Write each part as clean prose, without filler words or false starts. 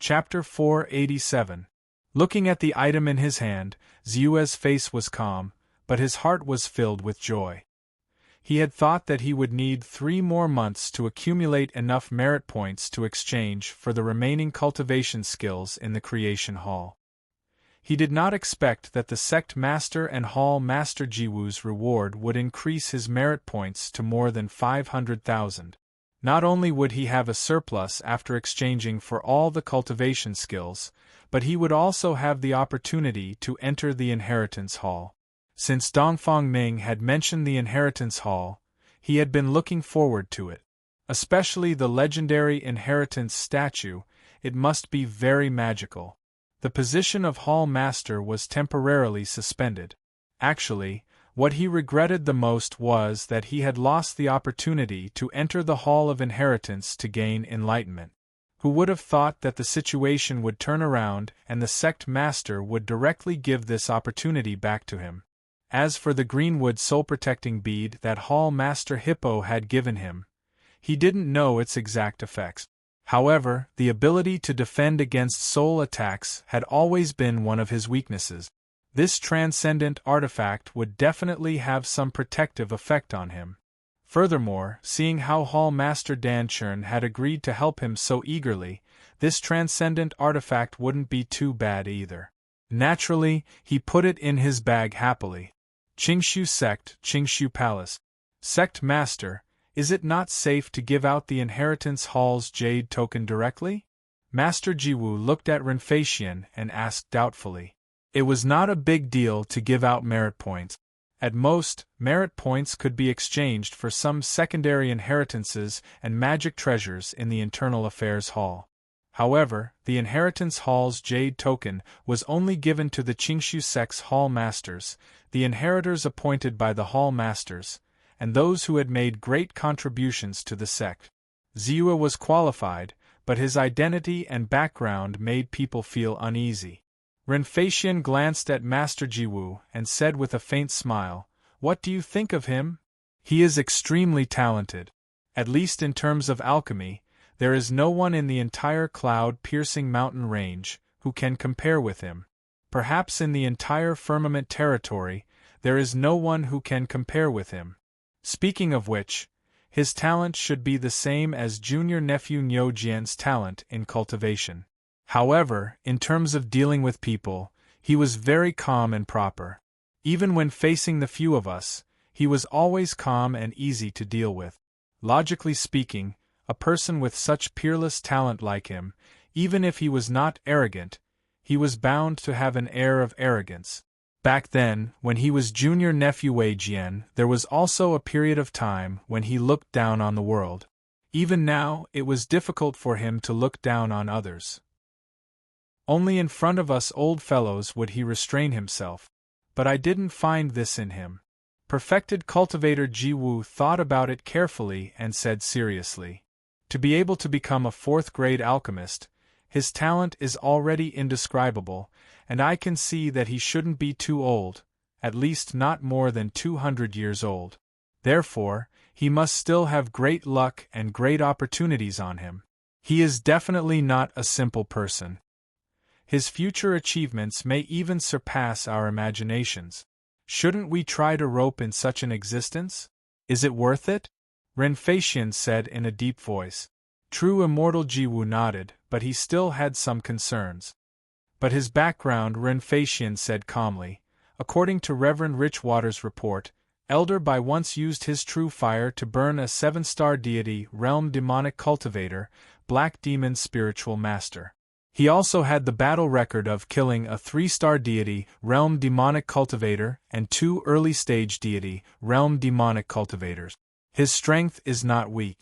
Chapter 487. Looking at the item in his hand, Xiu's face was calm, but his heart was filled with joy. He had thought that he would need 3 more months to accumulate enough merit points to exchange for the remaining cultivation skills in the Creation Hall. He did not expect that the Sect Master and Hall Master Jiwu's reward would increase his merit points to more than 500,000. Not only would he have a surplus after exchanging for all the cultivation skills, but he would also have the opportunity to enter the Inheritance Hall. Since Dongfang Ming had mentioned the Inheritance Hall, he had been looking forward to it. Especially the legendary Inheritance statue, it must be very magical. The position of Hall Master was temporarily suspended. Actually, what he regretted the most was that he had lost the opportunity to enter the Hall of Inheritance to gain enlightenment. Who would have thought that the situation would turn around and the Sect Master would directly give this opportunity back to him? As for the Greenwood soul-protecting bead that Hall Master Hippo had given him, he didn't know its exact effects. However, the ability to defend against soul attacks had always been one of his weaknesses. This transcendent artifact would definitely have some protective effect on him. Furthermore, seeing how Hall Master Danchern had agreed to help him so eagerly, this transcendent artifact wouldn't be too bad either. Naturally, he put it in his bag happily. Qingshu Sect, Qingshu Palace. Sect Master, is it not safe to give out the Inheritance Hall's jade token directly? Master Jiwu looked at Renfeixian and asked doubtfully. It was not a big deal to give out merit points. At most, merit points could be exchanged for some secondary inheritances and magic treasures in the Internal Affairs Hall. However, the Inheritance Hall's jade token was only given to the Qingshu Sect's Hall Masters, the inheritors appointed by the Hall Masters, and those who had made great contributions to the sect. Xiu was qualified, but his identity and background made people feel uneasy. Renfeixian glanced at Master Jiwu and said with a faint smile, "What do you think of him? He is extremely talented. At least in terms of alchemy, there is no one in the entire cloud-piercing mountain range who can compare with him. Perhaps in the entire firmament territory, there is no one who can compare with him. Speaking of which, his talent should be the same as junior nephew Niu Jian's talent in cultivation. However, in terms of dealing with people, he was very calm and proper. Even when facing the few of us, he was always calm and easy to deal with. Logically speaking, a person with such peerless talent like him, even if he was not arrogant, he was bound to have an air of arrogance. Back then, when he was junior nephew Wei Jian, there was also a period of time when he looked down on the world. Even now, it was difficult for him to look down on others. Only in front of us old fellows would he restrain himself. But I didn't find this in him. Perfected cultivator Jiwu thought about it carefully and said seriously. To be able to become a 4th-grade alchemist, his talent is already indescribable, and I can see that he shouldn't be too old, at least not more than 200 years old. Therefore, he must still have great luck and great opportunities on him. He is definitely not a simple person. His future achievements may even surpass our imaginations. Shouldn't we try to rope in such an existence? Is it worth it? Renfeixian said in a deep voice. True Immortal Jiwu nodded, but he still had some concerns. But his background, Renfeixian said calmly. According to Reverend Richwater's report, Elder Bai once used his true fire to burn a 7-star deity realm demonic cultivator, Black Demon's spiritual master. He also had the battle record of killing a 3-star deity, Realm Demonic Cultivator, and 2 early-stage deity, Realm Demonic Cultivators. His strength is not weak.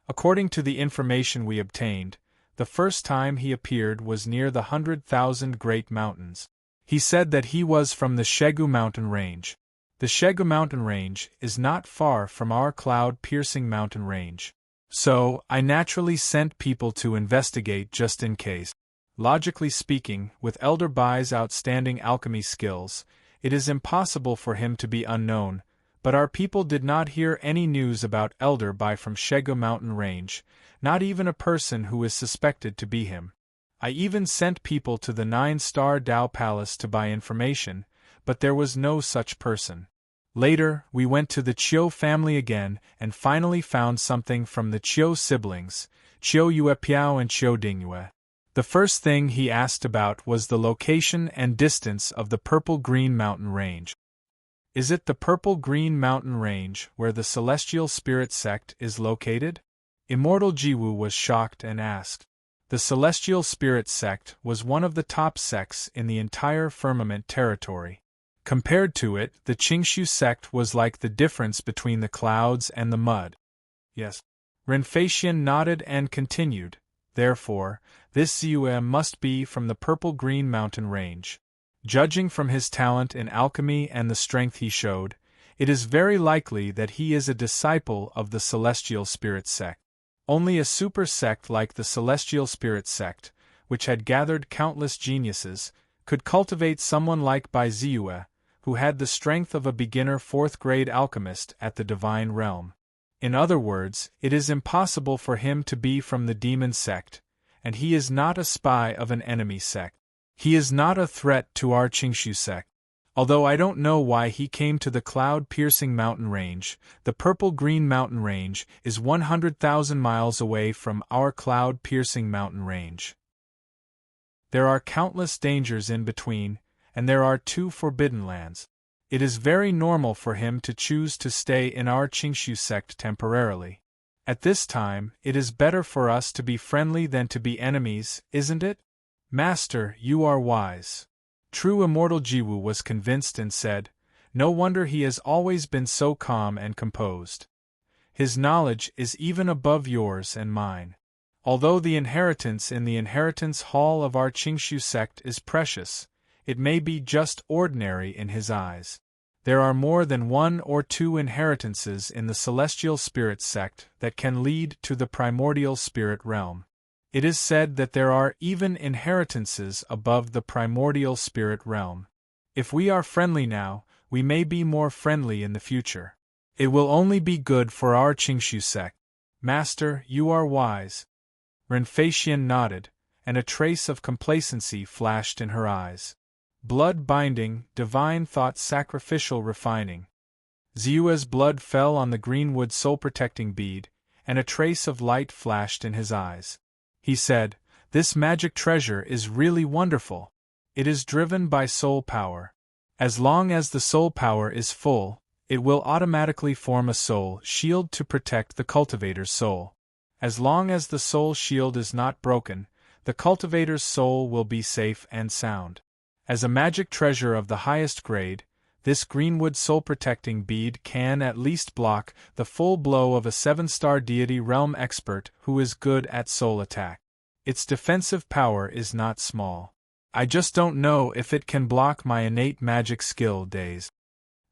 According to the information we obtained, the first time he appeared was near the 100,000 Great Mountains. He said that he was from the Shegu Mountain Range. The Shegu Mountain Range is not far from our cloud-piercing mountain range. So, I naturally sent people to investigate just in case. Logically speaking, with Elder Bai's outstanding alchemy skills, it is impossible for him to be unknown, but our people did not hear any news about Elder Bai from Shegu Mountain Range, not even a person who is suspected to be him. I even sent people to the 9-star Dao Palace to buy information, but there was no such person. Later, we went to the Chiu family again and finally found something from the Chiu siblings, Chiu Yue Piao and Chiu Dingyue. The first thing he asked about was the location and distance of the purple-green mountain range. Is it the purple-green mountain range where the celestial spirit sect is located? Immortal Jiwu was shocked and asked. The celestial spirit sect was one of the top sects in the entire firmament territory. Compared to it, the Qingshu sect was like the difference between the clouds and the mud. Yes. Renfeixian nodded and continued, therefore, this Ziyue must be from the purple-green mountain range. Judging from his talent in alchemy and the strength he showed, it is very likely that he is a disciple of the celestial spirit sect. Only a super sect like the celestial spirit sect, which had gathered countless geniuses, could cultivate someone like Bai Ziyue, who had the strength of a beginner 4th-grade alchemist at the divine realm. In other words, it is impossible for him to be from the demon sect, and he is not a spy of an enemy sect. He is not a threat to our Qingshu sect. Although I don't know why he came to the cloud-piercing mountain range, the purple-green mountain range is 100,000 miles away from our cloud-piercing mountain range. There are countless dangers in between, and there are 2 forbidden lands. It is very normal for him to choose to stay in our Qingshu sect temporarily. At this time, it is better for us to be friendly than to be enemies, isn't it? Master, you are wise. True Immortal Jiwu was convinced and said, no wonder he has always been so calm and composed. His knowledge is even above yours and mine. Although the inheritance in the inheritance hall of our Qingshu sect is precious, it may be just ordinary in his eyes. There are more than 1 or 2 inheritances in the celestial spirit sect that can lead to the primordial spirit realm. It is said that there are even inheritances above the primordial spirit realm. If we are friendly now, we may be more friendly in the future. It will only be good for our Qingshu sect. Master, you are wise. Renfeixian nodded, and a trace of complacency flashed in her eyes. Blood binding, divine thought sacrificial refining. Ziyue's blood fell on the greenwood soul-protecting bead, and a trace of light flashed in his eyes. He said, this magic treasure is really wonderful. It is driven by soul power. As long as the soul power is full, it will automatically form a soul shield to protect the cultivator's soul. As long as the soul shield is not broken, the cultivator's soul will be safe and sound. As a magic treasure of the highest grade, this greenwood soul-protecting bead can at least block the full blow of a 7-star deity realm expert who is good at soul attack. Its defensive power is not small. I just don't know if it can block my innate magic skill days.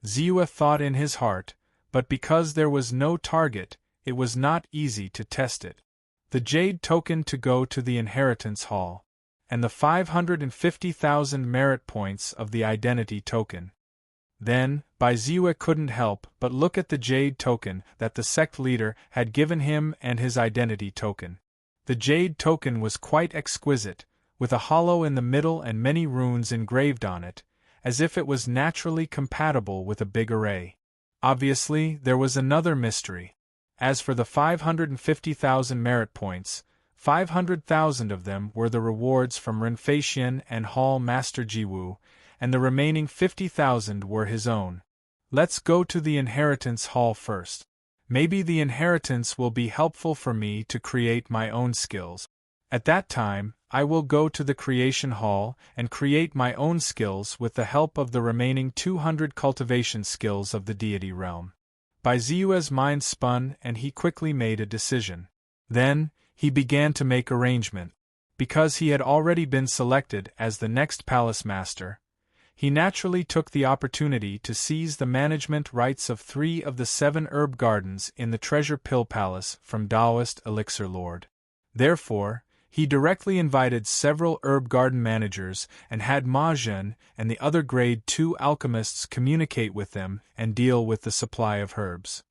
Ziyue thought in his heart, but because there was no target, it was not easy to test it. The jade token to go to the inheritance hall, and the 550,000 merit points of the identity token. Then, Bai Ziyue couldn't help but look at the jade token that the sect leader had given him and his identity token. The jade token was quite exquisite, with a hollow in the middle and many runes engraved on it, as if it was naturally compatible with a big array. Obviously, there was another mystery. As for the 550,000 merit points, 500,000 of them were the rewards from Renfeixian and Hall Master Jiwu, and the remaining 50,000 were his own. Let's go to the inheritance hall first. Maybe the inheritance will be helpful for me to create my own skills. At that time, I will go to the creation hall and create my own skills with the help of the remaining 200 cultivation skills of the deity realm. Bai Ziyue's mind spun and he quickly made a decision. Then, he began to make arrangement. Because he had already been selected as the next palace master, he naturally took the opportunity to seize the management rights of 3 of the 7 herb gardens in the Treasure Pill Palace from Taoist Elixir Lord. Therefore, he directly invited several herb garden managers and had Ma Zhen and the other grade 2 alchemists communicate with them and deal with the supply of herbs.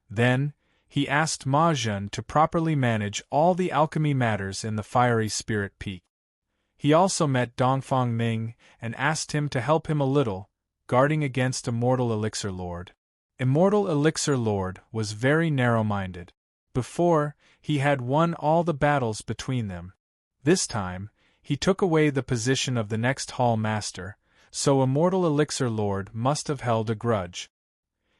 Then, he asked Ma Jun to properly manage all the alchemy matters in the fiery spirit peak. He also met Dongfang Ming and asked him to help him a little, guarding against Immortal Elixir Lord. Immortal Elixir Lord was very narrow-minded. Before, he had won all the battles between them. This time, he took away the position of the next Hall Master, so Immortal Elixir Lord must have held a grudge.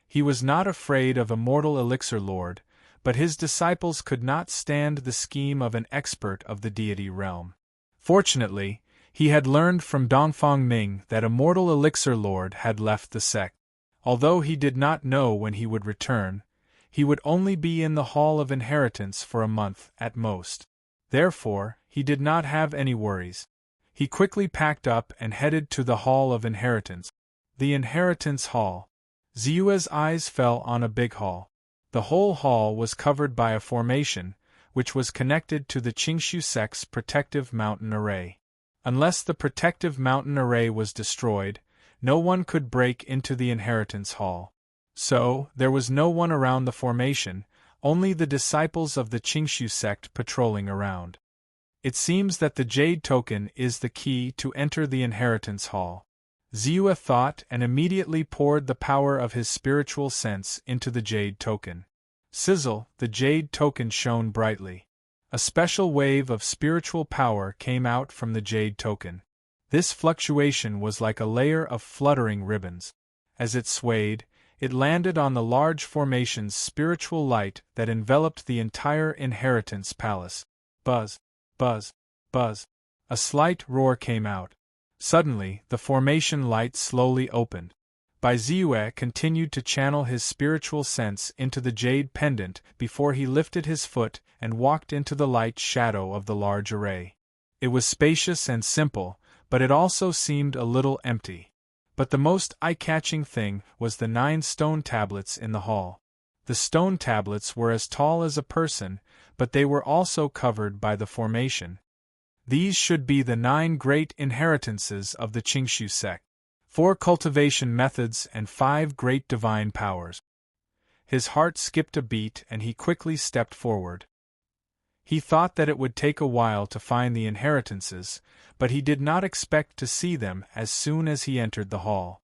He was not afraid of Immortal Elixir Lord, but his disciples could not stand the scheme of an expert of the deity realm. Fortunately, he had learned from Dongfang Ming that Immortal Elixir Lord had left the sect. Although he did not know when he would return, he would only be in the Hall of Inheritance for a month at most. Therefore, he did not have any worries. He quickly packed up and headed to the Hall of Inheritance. The Inheritance Hall. Ziyue's eyes fell on a big hall. The whole hall was covered by a formation, which was connected to the Qingshu sect's protective mountain array. Unless the protective mountain array was destroyed, no one could break into the Inheritance Hall. So, there was no one around the formation, only the disciples of the Qingshu sect patrolling around. It seems that the Jade Token is the key to enter the Inheritance Hall. Ziyue thought and immediately poured the power of his spiritual sense into the Jade Token. Sizzle, the Jade Token shone brightly. A special wave of spiritual power came out from the Jade Token. This fluctuation was like a layer of fluttering ribbons. As it swayed, it landed on the large formation's spiritual light that enveloped the entire Inheritance Palace. Buzz, buzz, buzz. A slight roar came out. Suddenly, the formation light slowly opened. Bai Ziyue continued to channel his spiritual sense into the jade pendant before he lifted his foot and walked into the light shadow of the large array. It was spacious and simple, but it also seemed a little empty. But the most eye-catching thing was the 9 stone tablets in the hall. The stone tablets were as tall as a person, but they were also covered by the formation. These should be the 9 great inheritances of the Qingshu sect. 4 cultivation methods and 5 great divine powers. His heart skipped a beat and he quickly stepped forward. He thought that it would take a while to find the inheritances, but he did not expect to see them as soon as he entered the hall.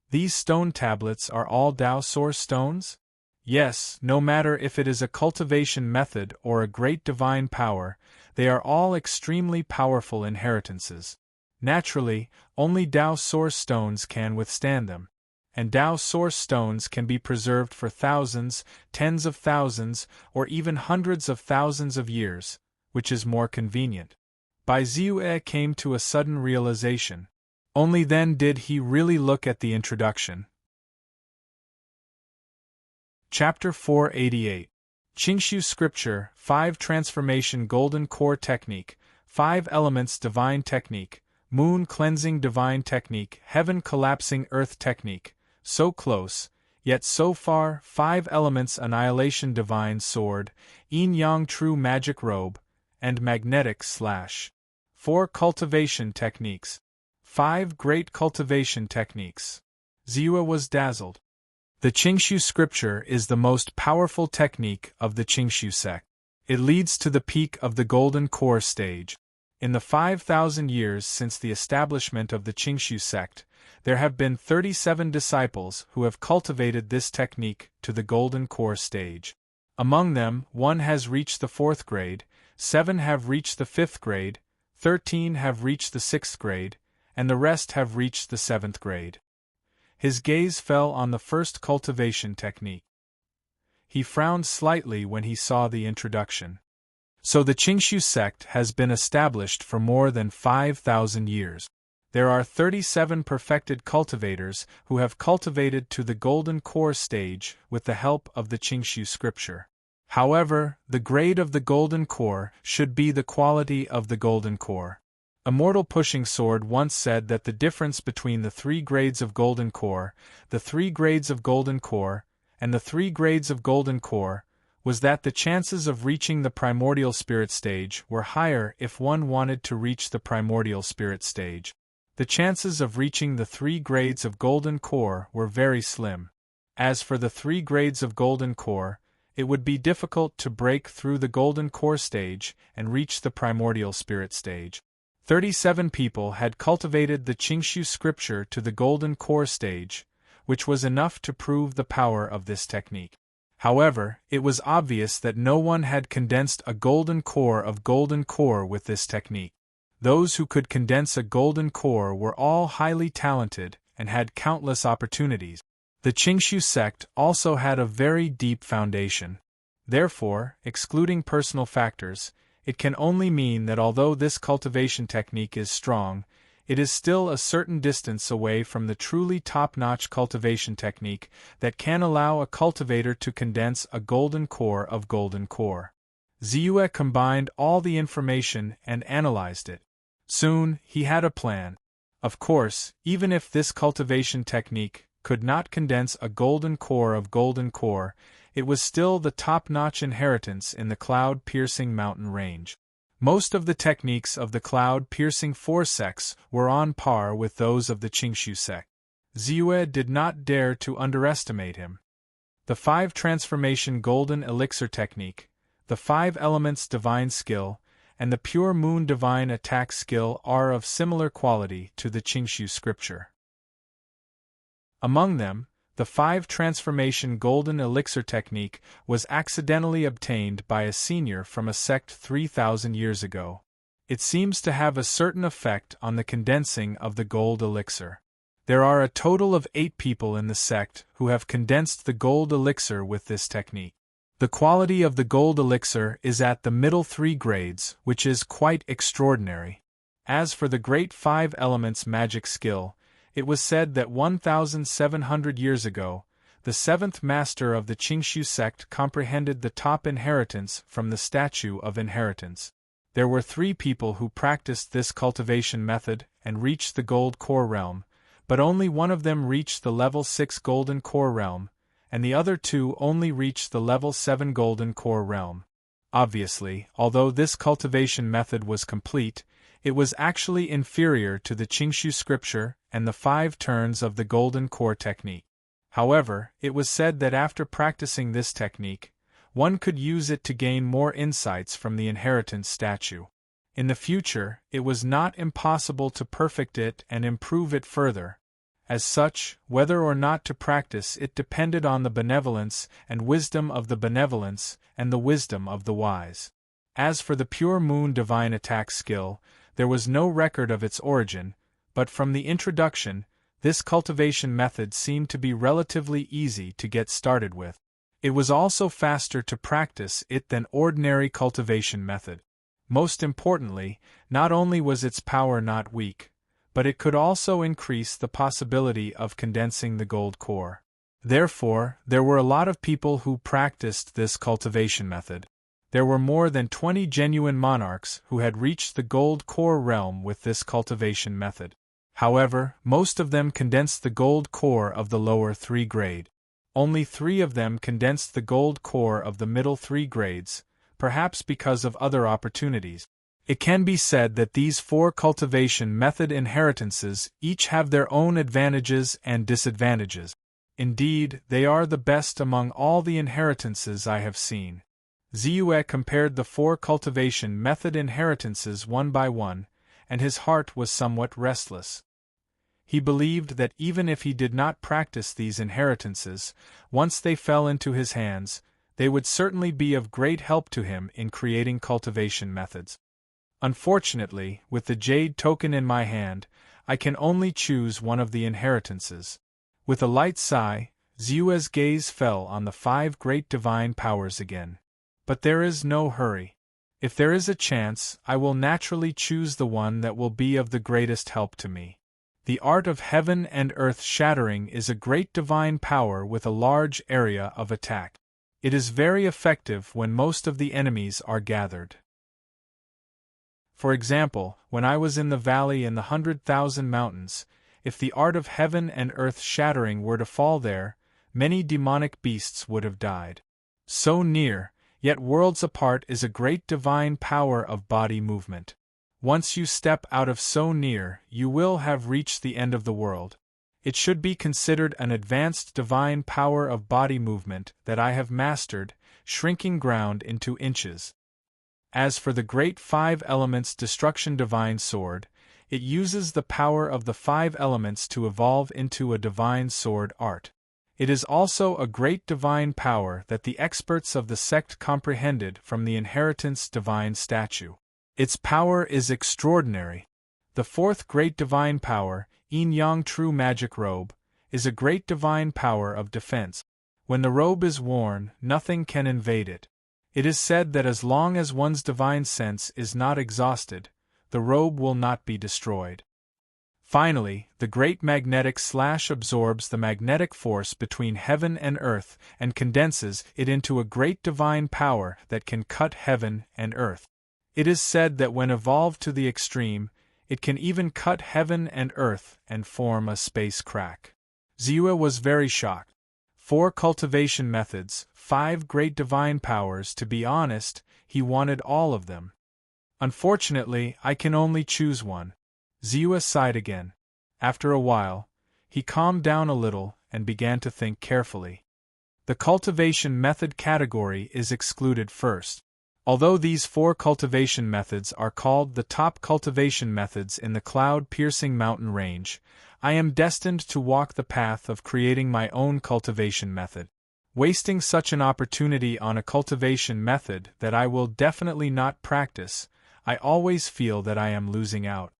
These stone tablets are all Dao Source stones? Yes, no matter if it is a cultivation method or a great divine power, they are all extremely powerful inheritances. Naturally, only Dao Source stones can withstand them. And Dao Source stones can be preserved for thousands, tens of thousands, or even hundreds of thousands of years, which is more convenient. Bai Ziyue came to a sudden realization. Only then did he really look at the introduction. Chapter 488. Qingshu Scripture, 5 Transformation Golden Core Technique, 5 Elements Divine Technique, Moon Cleansing Divine Technique, Heaven Collapsing Earth Technique, so close, yet so far, 5 Elements Annihilation Divine Sword, Yin-Yang True Magic Robe, and Magnetic Slash. 4 Cultivation Techniques. 5 Great Cultivation Techniques. Ziyue was dazzled. The Qingshu Scripture is the most powerful technique of the Qingshu sect. It leads to the peak of the Golden Core stage. In the 5,000 years since the establishment of the Qingshu sect, there have been 37 disciples who have cultivated this technique to the Golden Core stage. Among them, 1 has reached the 4th grade, 7 have reached the 5th grade, 13 have reached the 6th grade, and the rest have reached the 7th grade. His gaze fell on the first cultivation technique. He frowned slightly when he saw the introduction. So the Qingshu sect has been established for more than 5,000 years. There are 37 perfected cultivators who have cultivated to the Golden Core stage with the help of the Qingshu Scripture. However, the grade of the Golden Core should be the quality of the Golden Core. Immortal Pushing Sword once said that the difference between the 3 grades of Golden Core, the 3 grades of Golden Core, and the 3 grades of Golden Core, was that the chances of reaching the Primordial Spirit stage were higher if one wanted to reach the Primordial Spirit stage. The chances of reaching the 3 grades of Golden Core were very slim. As for the 3 grades of Golden Core, it would be difficult to break through the golden core stage and reach the primordial spirit stage. 37 people had cultivated the Qingshu scripture to the golden core stage, which was enough to prove the power of this technique. However, it was obvious that no one had condensed a golden core with this technique. Those who could condense a golden core were all highly talented and had countless opportunities. The Qingshu sect also had a very deep foundation. Therefore, excluding personal factors, it can only mean that although this cultivation technique is strong, it is still a certain distance away from the truly top-notch cultivation technique that can allow a cultivator to condense a golden core. Ziyue combined all the information and analyzed it. Soon, he had a plan. Of course, even if this cultivation technique could not condense a golden core, it was still the top-notch inheritance in the cloud-piercing mountain range. Most of the techniques of the cloud-piercing 4 sects were on par with those of the Qingshu sect. Ziyue did not dare to underestimate him. The 5 transformation golden elixir technique, the 5 elements divine skill, and the pure moon divine attack skill are of similar quality to the Qingshu scripture. Among them, the 5 transformation golden elixir technique was accidentally obtained by a senior from a sect 3,000 years ago. It seems to have a certain effect on the condensing of the gold elixir. There are a total of 8 people in the sect who have condensed the gold elixir with this technique. The quality of the gold elixir is at the middle 3 grades, which is quite extraordinary. As for the great 5 elements magic skill, it was said that 1,700 years ago, the 7th master of the Qingshu sect comprehended the top inheritance from the statue of inheritance. There were 3 people who practiced this cultivation method and reached the gold core realm, but only one of them reached the level 6 golden core realm, and the other 2 only reached the level 7 golden core realm. Obviously, although this cultivation method was complete, it was actually inferior to the Qingshu scripture and the 5 turns of the golden core technique. However, it was said that after practicing this technique, one could use it to gain more insights from the inheritance statue. In the future, it was not impossible to perfect it and improve it further. As such, whether or not to practice it depended on the benevolence and wisdom of the benevolence and the wisdom of the wise. As for the pure moon divine attack skill, there was no record of its origin, but from the introduction, this cultivation method seemed to be relatively easy to get started with. It was also faster to practice it than ordinary cultivation method. Most importantly, not only was its power not weak, but it could also increase the possibility of condensing the gold core. Therefore, there were a lot of people who practiced this cultivation method. There were more than 20 genuine monarchs who had reached the gold core realm with this cultivation method. However, most of them condensed the gold core of the lower 3 grade. Only 3 of them condensed the gold core of the middle 3 grades, perhaps because of other opportunities. It can be said that these 4 cultivation method inheritances each have their own advantages and disadvantages. Indeed, they are the best among all the inheritances I have seen. Ziyue compared the 4 cultivation method inheritances one by one, and his heart was somewhat restless. He believed that even if he did not practice these inheritances, once they fell into his hands, they would certainly be of great help to him in creating cultivation methods. Unfortunately, with the jade token in my hand, I can only choose one of the inheritances. With a light sigh, Ziyue's gaze fell on the 5 great divine powers again. But there is no hurry. If there is a chance, I will naturally choose the one that will be of the greatest help to me. The art of heaven and earth shattering is a great divine power with a large area of attack. It is very effective when most of the enemies are gathered. For example, when I was in the valley in the 100,000 mountains, if the art of heaven and earth shattering were to fall there, many demonic beasts would have died. So near, yet worlds apart is a great divine power of body movement. Once you step out of so near, you will have reached the end of the world. It should be considered an advanced divine power of body movement that I have mastered, shrinking ground into inches. As for the great 5 elements destruction divine sword, it uses the power of the 5 elements to evolve into a divine sword art. It is also a great divine power that the experts of the sect comprehended from the inheritance divine statue. Its power is extraordinary. The 4th great divine power, Yin-Yang True Magic Robe, is a great divine power of defense. When the robe is worn, nothing can invade it. It is said that as long as one's divine sense is not exhausted, the robe will not be destroyed. Finally, the great magnetic slash absorbs the magnetic force between heaven and earth and condenses it into a great divine power that can cut heaven and earth. It is said that when evolved to the extreme, it can even cut heaven and earth and form a space crack. Ziyue was very shocked. 4 cultivation methods, 5 great divine powers. To be honest, he wanted all of them. Unfortunately, I can only choose one. Ziyue sighed again. After a while, he calmed down a little and began to think carefully. The cultivation method category is excluded first. Although these 4 cultivation methods are called the top cultivation methods in the cloud-piercing mountain range, I am destined to walk the path of creating my own cultivation method. Wasting such an opportunity on a cultivation method that I will definitely not practice, I always feel that I am losing out.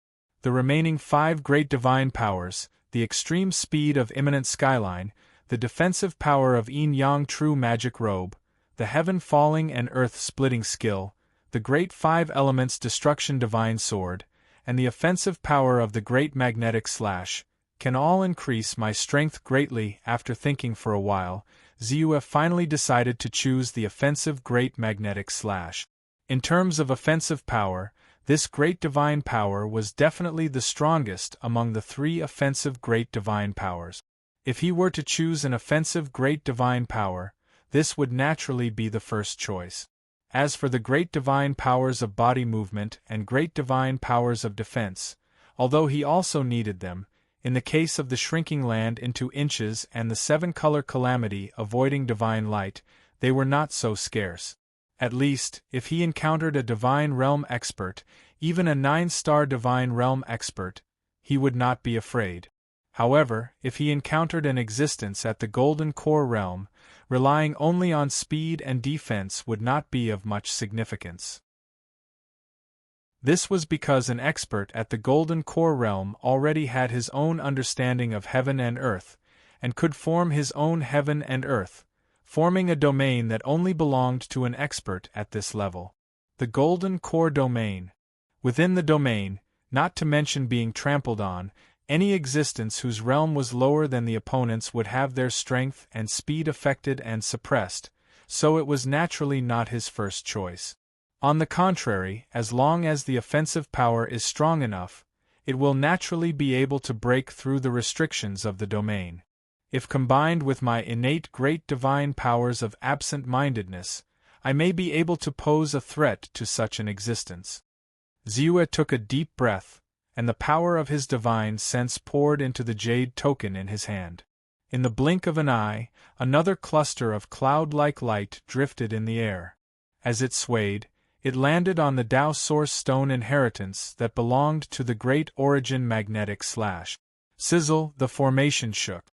The remaining 5 great divine powers, the extreme speed of imminent skyline, the defensive power of Yin-Yang True Magic Robe, the heaven-falling and earth-splitting skill, the great 5 elements destruction divine sword, and the offensive power of the great magnetic slash, can all increase my strength greatly. After thinking for a while, Ziyue finally decided to choose the offensive great magnetic slash. In terms of offensive power, this great divine power was definitely the strongest among the 3 offensive great divine powers. If he were to choose an offensive great divine power, this would naturally be the first choice. As for the great divine powers of body movement and great divine powers of defense, although he also needed them, in the case of the shrinking land into inches and the 7-color calamity avoiding divine light, they were not so scarce. At least, if he encountered a divine realm expert, even a 9-star divine realm expert, he would not be afraid. However, if he encountered an existence at the Golden Core realm, relying only on speed and defense would not be of much significance. This was because an expert at the Golden Core realm already had his own understanding of heaven and earth, and could form his own heaven and earth, forming a domain that only belonged to an expert at this level. The Golden Core domain. Within the domain, not to mention being trampled on, any existence whose realm was lower than the opponent's would have their strength and speed affected and suppressed, so it was naturally not his first choice. On the contrary, as long as the offensive power is strong enough, it will naturally be able to break through the restrictions of the domain. If combined with my innate great divine powers of absent-mindedness, I may be able to pose a threat to such an existence. Ziyue took a deep breath, and the power of his divine sense poured into the jade token in his hand. In the blink of an eye, another cluster of cloud-like light drifted in the air. As it swayed, it landed on the Tao Source Stone inheritance that belonged to the Great Origin magnetic slash. Sizzle, the formation shook.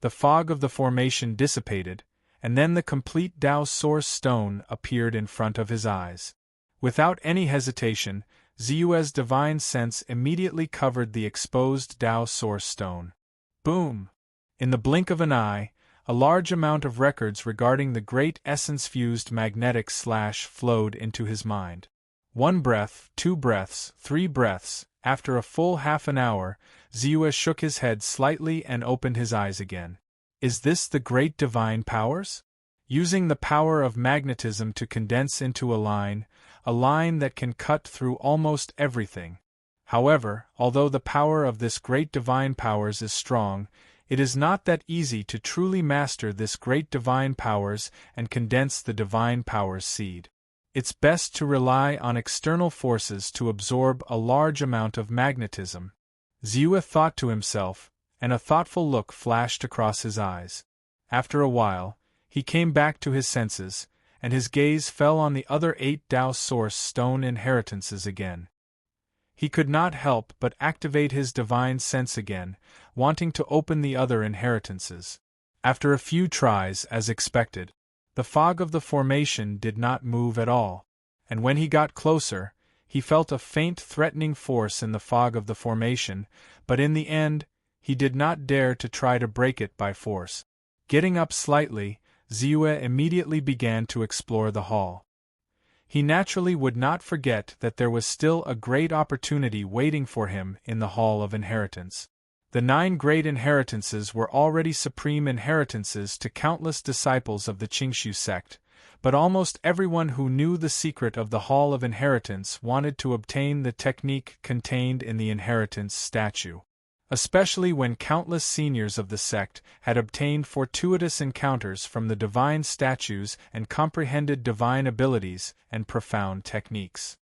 The fog of the formation dissipated, and then the complete Tao Source Stone appeared in front of his eyes. Without any hesitation, Ziyue's divine sense immediately covered the exposed Tao Source Stone. Boom! In the blink of an eye, a large amount of records regarding the great essence-fused magnetic slash flowed into his mind. 1 breath, 2 breaths, 3 breaths. After a full half an hour, Ziyue shook his head slightly and opened his eyes again. Is this the great divine powers? Using the power of magnetism to condense into a line that can cut through almost everything. However, although the power of this great divine powers is strong, it is not that easy to truly master this great divine powers and condense the divine powers seed. It's best to rely on external forces to absorb a large amount of magnetism. Ziyue thought to himself, and a thoughtful look flashed across his eyes. After a while, he came back to his senses, and his gaze fell on the other 8 Tao Source Stone inheritances again. He could not help but activate his divine sense again, wanting to open the other inheritances. After a few tries, as expected, the fog of the formation did not move at all, and when he got closer, he felt a faint threatening force in the fog of the formation, but in the end, he did not dare to try to break it by force. Getting up slightly, Ziyue immediately began to explore the hall. He naturally would not forget that there was still a great opportunity waiting for him in the Hall of Inheritance. The 9 great inheritances were already supreme inheritances to countless disciples of the Qingshu sect, but almost everyone who knew the secret of the Hall of Inheritance wanted to obtain the technique contained in the inheritance statue. Especially when countless seniors of the sect had obtained fortuitous encounters from the divine statues and comprehended divine abilities and profound techniques.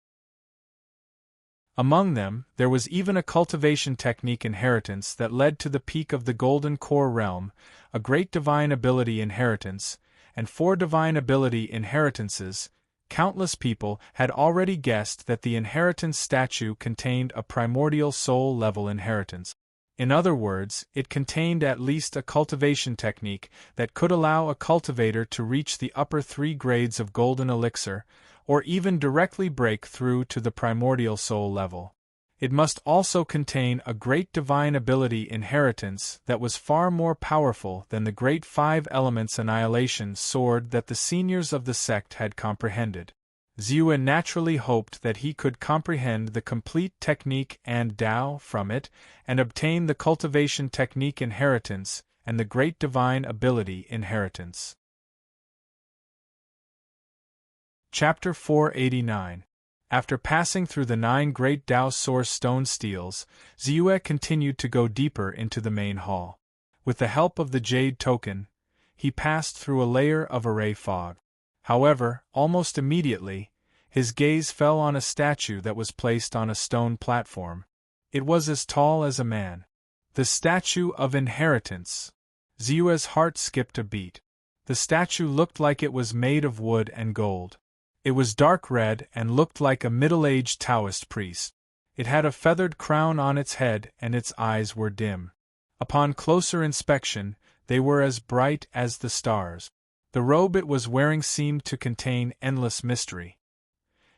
Among them, there was even a cultivation technique inheritance that led to the peak of the Golden Core realm, a great divine ability inheritance, and 4 divine ability inheritances. Countless people had already guessed that the inheritance statue contained a primordial soul-level inheritance. In other words, it contained at least a cultivation technique that could allow a cultivator to reach the upper 3 grades of golden elixir, or even directly break through to the primordial soul level. It must also contain a great divine ability inheritance that was far more powerful than the great 5 elements annihilation sword that the seniors of the sect had comprehended. Ziyue naturally hoped that he could comprehend the complete technique and Tao from it, and obtain the cultivation technique inheritance and the great divine ability inheritance. Chapter 489. After passing through the 9 great Tao Source Stone Steels, Ziyue continued to go deeper into the main hall. With the help of the Jade Token, he passed through a layer of array fog. However, almost immediately, his gaze fell on a statue that was placed on a stone platform. It was as tall as a man. The statue of inheritance. Ziyue's heart skipped a beat. The statue looked like it was made of wood and gold. It was dark red and looked like a middle-aged Taoist priest. It had a feathered crown on its head and its eyes were dim. Upon closer inspection, they were as bright as the stars. The robe it was wearing seemed to contain endless mystery.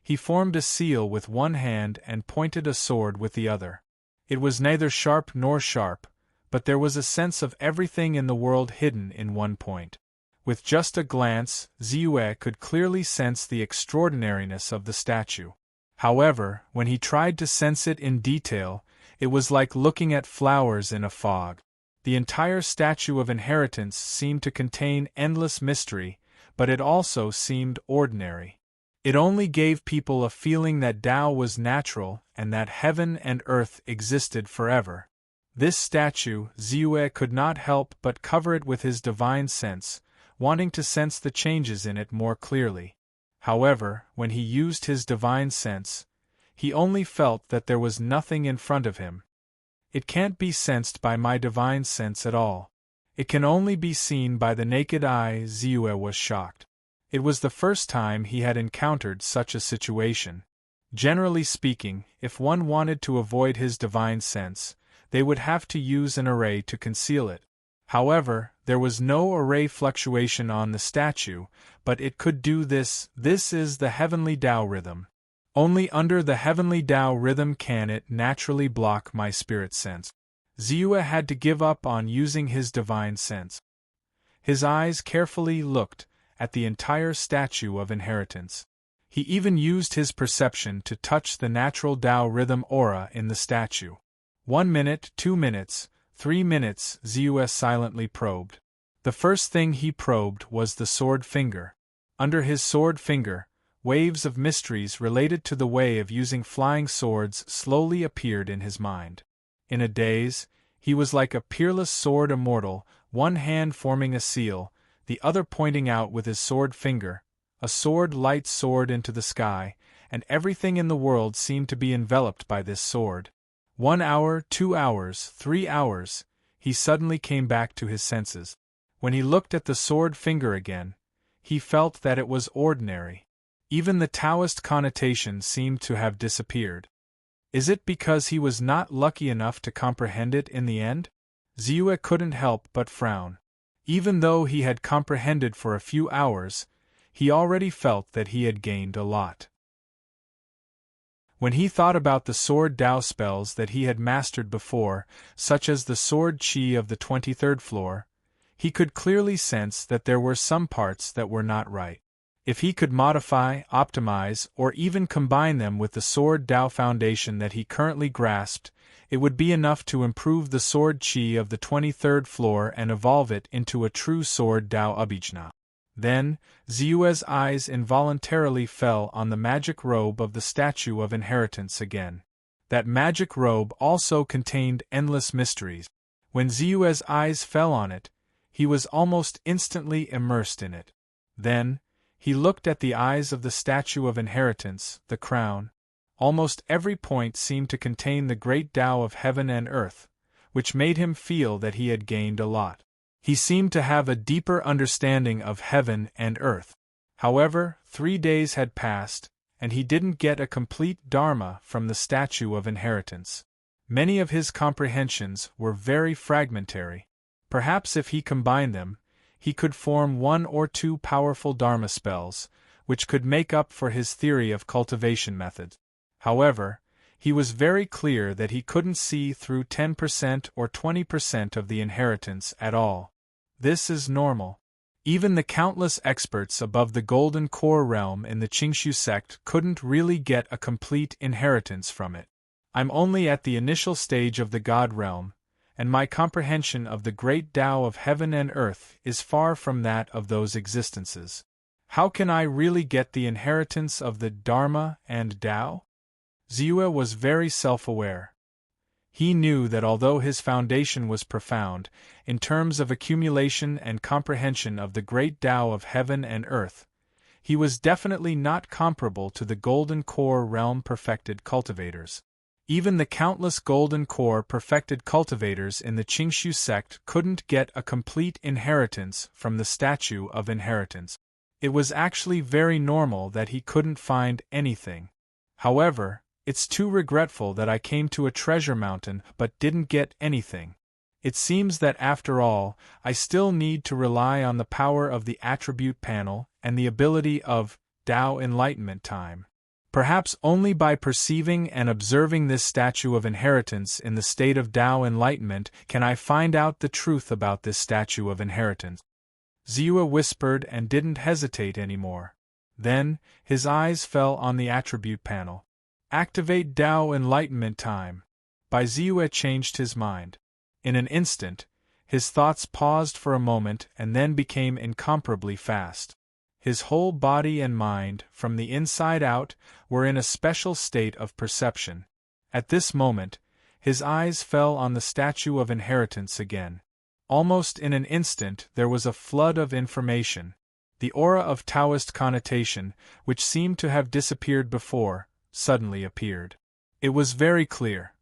He formed a seal with one hand and pointed a sword with the other. It was neither sharp nor sharp, but there was a sense of everything in the world hidden in one point. With just a glance, Ziyue could clearly sense the extraordinariness of the statue. However, when he tried to sense it in detail, it was like looking at flowers in a fog. The entire statue of inheritance seemed to contain endless mystery, but it also seemed ordinary. It only gave people a feeling that Tao was natural and that heaven and earth existed forever. This statue, Ziyue could not help but cover it with his divine sense, wanting to sense the changes in it more clearly. However, when he used his divine sense, he only felt that there was nothing in front of him. It can't be sensed by my divine sense at all. It can only be seen by the naked eye. Ziyue was shocked. It was the first time he had encountered such a situation. Generally speaking, if one wanted to avoid his divine sense, they would have to use an array to conceal it. However, there was no array fluctuation on the statue, but it could do this. This is the heavenly Tao rhythm. Only under the heavenly Tao rhythm can it naturally block my spirit sense. Ziyue had to give up on using his divine sense. His eyes carefully looked at the entire statue of inheritance. He even used his perception to touch the natural Tao rhythm aura in the statue. 1 minute, 2 minutes, 3 minutes, Ziyue silently probed. The first thing he probed was the sword finger. Under his sword finger, waves of mysteries related to the way of using flying swords slowly appeared in his mind. In a daze, he was like a peerless sword immortal, one hand forming a seal, the other pointing out with his sword finger, a sword light soared into the sky, and everything in the world seemed to be enveloped by this sword. 1 hour, 2 hours, 3 hours, he suddenly came back to his senses. When he looked at the sword finger again, he felt that it was ordinary. Even the Taoist connotation seemed to have disappeared. Is it because he was not lucky enough to comprehend it in the end? Ziyue couldn't help but frown. Even though he had comprehended for a few hours, he already felt that he had gained a lot. When he thought about the sword Dao spells that he had mastered before, such as the sword Qi of the 23rd floor, he could clearly sense that there were some parts that were not right. If he could modify, optimize, or even combine them with the sword Dao foundation that he currently grasped, it would be enough to improve the sword Qi of the 23rd floor and evolve it into a true sword Dao Abhijna. Then, Ziyue's eyes involuntarily fell on the magic robe of the Statue of Inheritance again. That magic robe also contained endless mysteries. When Ziyue's eyes fell on it, he was almost instantly immersed in it. Then, he looked at the eyes of the Statue of Inheritance, the crown. Almost every point seemed to contain the great Tao of heaven and earth, which made him feel that he had gained a lot. He seemed to have a deeper understanding of heaven and earth. However, 3 days had passed, and he didn't get a complete Dharma from the Statue of Inheritance. Many of his comprehensions were very fragmentary. Perhaps if he combined them, he could form 1 or 2 powerful Dharma spells, which could make up for his theory of cultivation methods. However, he was very clear that he couldn't see through 10% or 20% of the inheritance at all. This is normal. Even the countless experts above the Golden Core realm in the Qingshu sect couldn't really get a complete inheritance from it. I'm only at the initial stage of the God realm, and my comprehension of the great Tao of heaven and earth is far from that of those existences. How can I really get the inheritance of the Dharma and Tao? Ziyue was very self-aware. He knew that although his foundation was profound, in terms of accumulation and comprehension of the great Tao of heaven and earth, he was definitely not comparable to the Golden Core realm perfected cultivators. Even the countless Golden Core perfected cultivators in the Qingshu sect couldn't get a complete inheritance from the Statue of Inheritance. It was actually very normal that he couldn't find anything. However, it's too regretful that I came to a treasure mountain but didn't get anything. It seems that after all, I still need to rely on the power of the attribute panel and the ability of Tao Enlightenment Time. Perhaps only by perceiving and observing this Statue of Inheritance in the state of Tao Enlightenment can I find out the truth about this Statue of Inheritance. Ziyue whispered and didn't hesitate anymore. Then, his eyes fell on the attribute panel. Activate Tao Enlightenment Time. Ziyue changed his mind. In an instant, his thoughts paused for a moment and then became incomparably fast. His whole body and mind, from the inside out, were in a special state of perception. At this moment, his eyes fell on the Statue of Inheritance again. Almost in an instant there was a flood of information. The aura of Taoist connotation, which seemed to have disappeared before, suddenly appeared. It was very clear.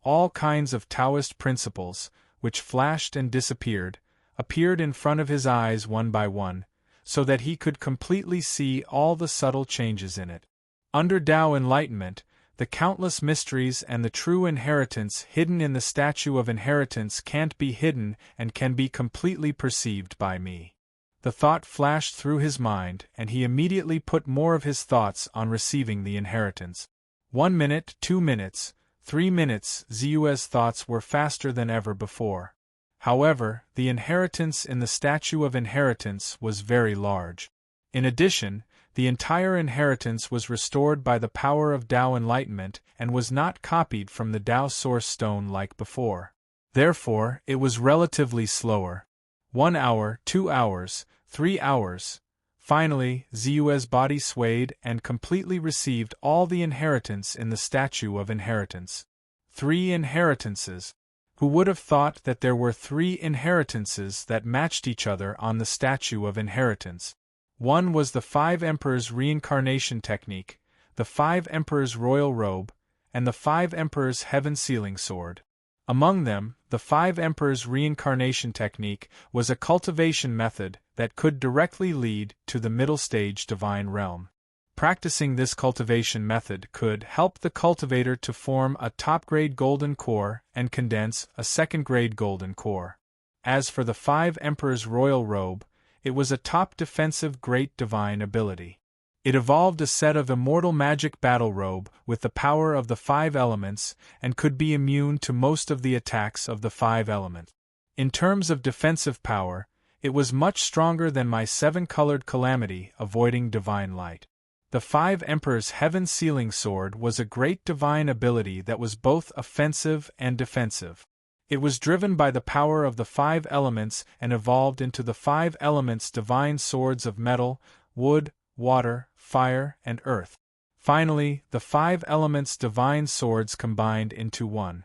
All kinds of Taoist principles, which flashed and disappeared, appeared in front of his eyes one by one, so that he could completely see all the subtle changes in it. Under Tao Enlightenment, the countless mysteries and the true inheritance hidden in the Statue of Inheritance can't be hidden and can be completely perceived by me. The thought flashed through his mind, and he immediately put more of his thoughts on receiving the inheritance. 1 minute, 2 minutes, 3 minutes, Ziyue's thoughts were faster than ever before. However, the inheritance in the Statue of Inheritance was very large. In addition, the entire inheritance was restored by the power of Tao Enlightenment and was not copied from the Tao Source Stone like before. Therefore, it was relatively slower. 1 hour, 2 hours, 3 hours. Finally, Ziyue's body swayed and completely received all the inheritance in the Statue of Inheritance. 3 inheritances. Who would have thought that there were 3 inheritances that matched each other on the Statue of Inheritance? One was the 5 Emperors' reincarnation technique, the 5 Emperors' royal robe, and the 5 Emperors' heaven-sealing sword. Among them, the 5 Emperors reincarnation technique was a cultivation method that could directly lead to the middle stage divine realm. Practicing this cultivation method could help the cultivator to form a top-grade golden core and condense a second-grade golden core. As for the 5 Emperors royal robe, it was a top defensive great divine ability. It evolved a set of immortal magic battle robe with the power of the 5 elements and could be immune to most of the attacks of the 5 elements. In terms of defensive power, it was much stronger than my 7-colored calamity avoiding divine light. The 5 Emperors Heaven Sealing Sword was a great divine ability that was both offensive and defensive. It was driven by the power of the 5 elements and evolved into the 5 elements divine swords of metal, wood, water, fire, and earth. Finally, the 5 elements divine swords combined into one.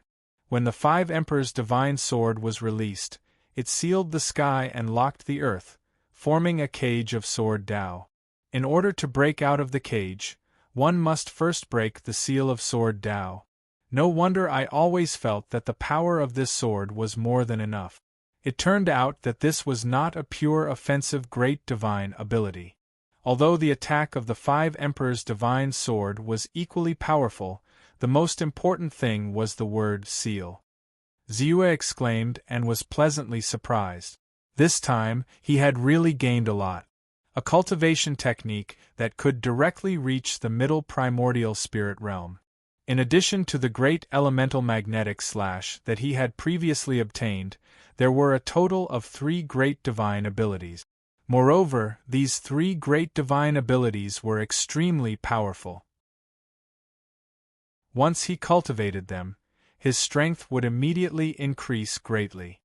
When the 5 Emperors divine sword was released, it sealed the sky and locked the earth, forming a cage of sword Tao. In order to break out of the cage, one must first break the seal of sword Tao. No wonder I always felt that the power of this sword was more than enough. It turned out that this was not a pure offensive great divine ability. Although the attack of the 5 Emperors' divine sword was equally powerful, the most important thing was the word seal. Ziyue exclaimed and was pleasantly surprised. This time, he had really gained a lot. A cultivation technique that could directly reach the middle primordial spirit realm. In addition to the great elemental magnetic slash that he had previously obtained, there were a total of 3 great divine abilities. Moreover, these 3 great divine abilities were extremely powerful. Once he cultivated them, his strength would immediately increase greatly.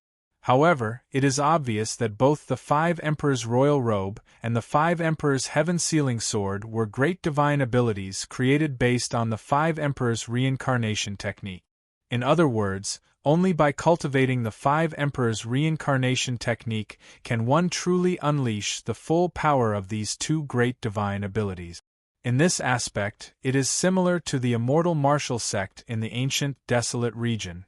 However, it is obvious that both the 5 Emperors' royal robe and the 5 Emperors' heaven sealing sword were great divine abilities created based on the 5 Emperors' reincarnation technique. In other words, only by cultivating the 5 Emperors' reincarnation technique can one truly unleash the full power of these 2 great divine abilities. In this aspect, it is similar to the immortal martial sect in the ancient desolate region.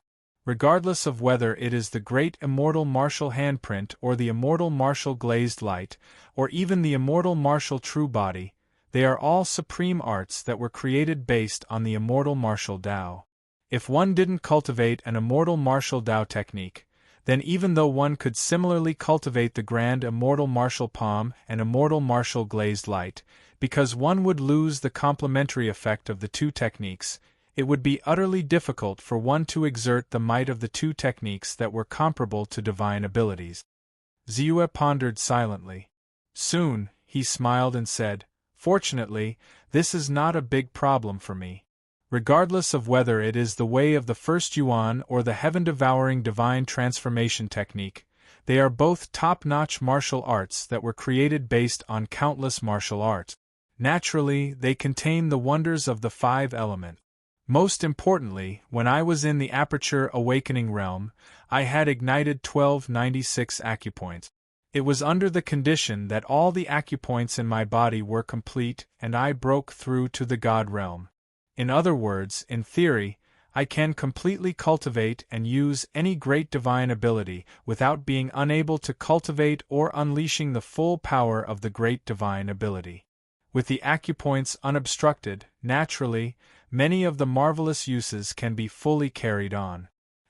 Regardless of whether it is the great immortal martial handprint or the immortal martial glazed light, or even the immortal martial true body, they are all supreme arts that were created based on the immortal martial Tao. If one didn't cultivate an immortal martial Tao technique, then even though one could similarly cultivate the grand immortal martial palm and immortal martial glazed light, because one would lose the complementary effect of the 2 techniques, it would be utterly difficult for one to exert the might of the 2 techniques that were comparable to divine abilities. Ziyue pondered silently. Soon, he smiled and said, "Fortunately, this is not a big problem for me. Regardless of whether it is the way of the first Yuan or the heaven-devouring divine transformation technique, they are both top-notch martial arts that were created based on countless martial arts. Naturally, they contain the wonders of the 5 elements. Most importantly, when I was in the Aperture Awakening realm, I had ignited 1296 acupoints. It was under the condition that all the acupoints in my body were complete and I broke through to the God realm. In other words, in theory, I can completely cultivate and use any great divine ability without being unable to cultivate or unleashing the full power of the great divine ability. With the acupoints unobstructed, naturally, many of the marvelous uses can be fully carried on.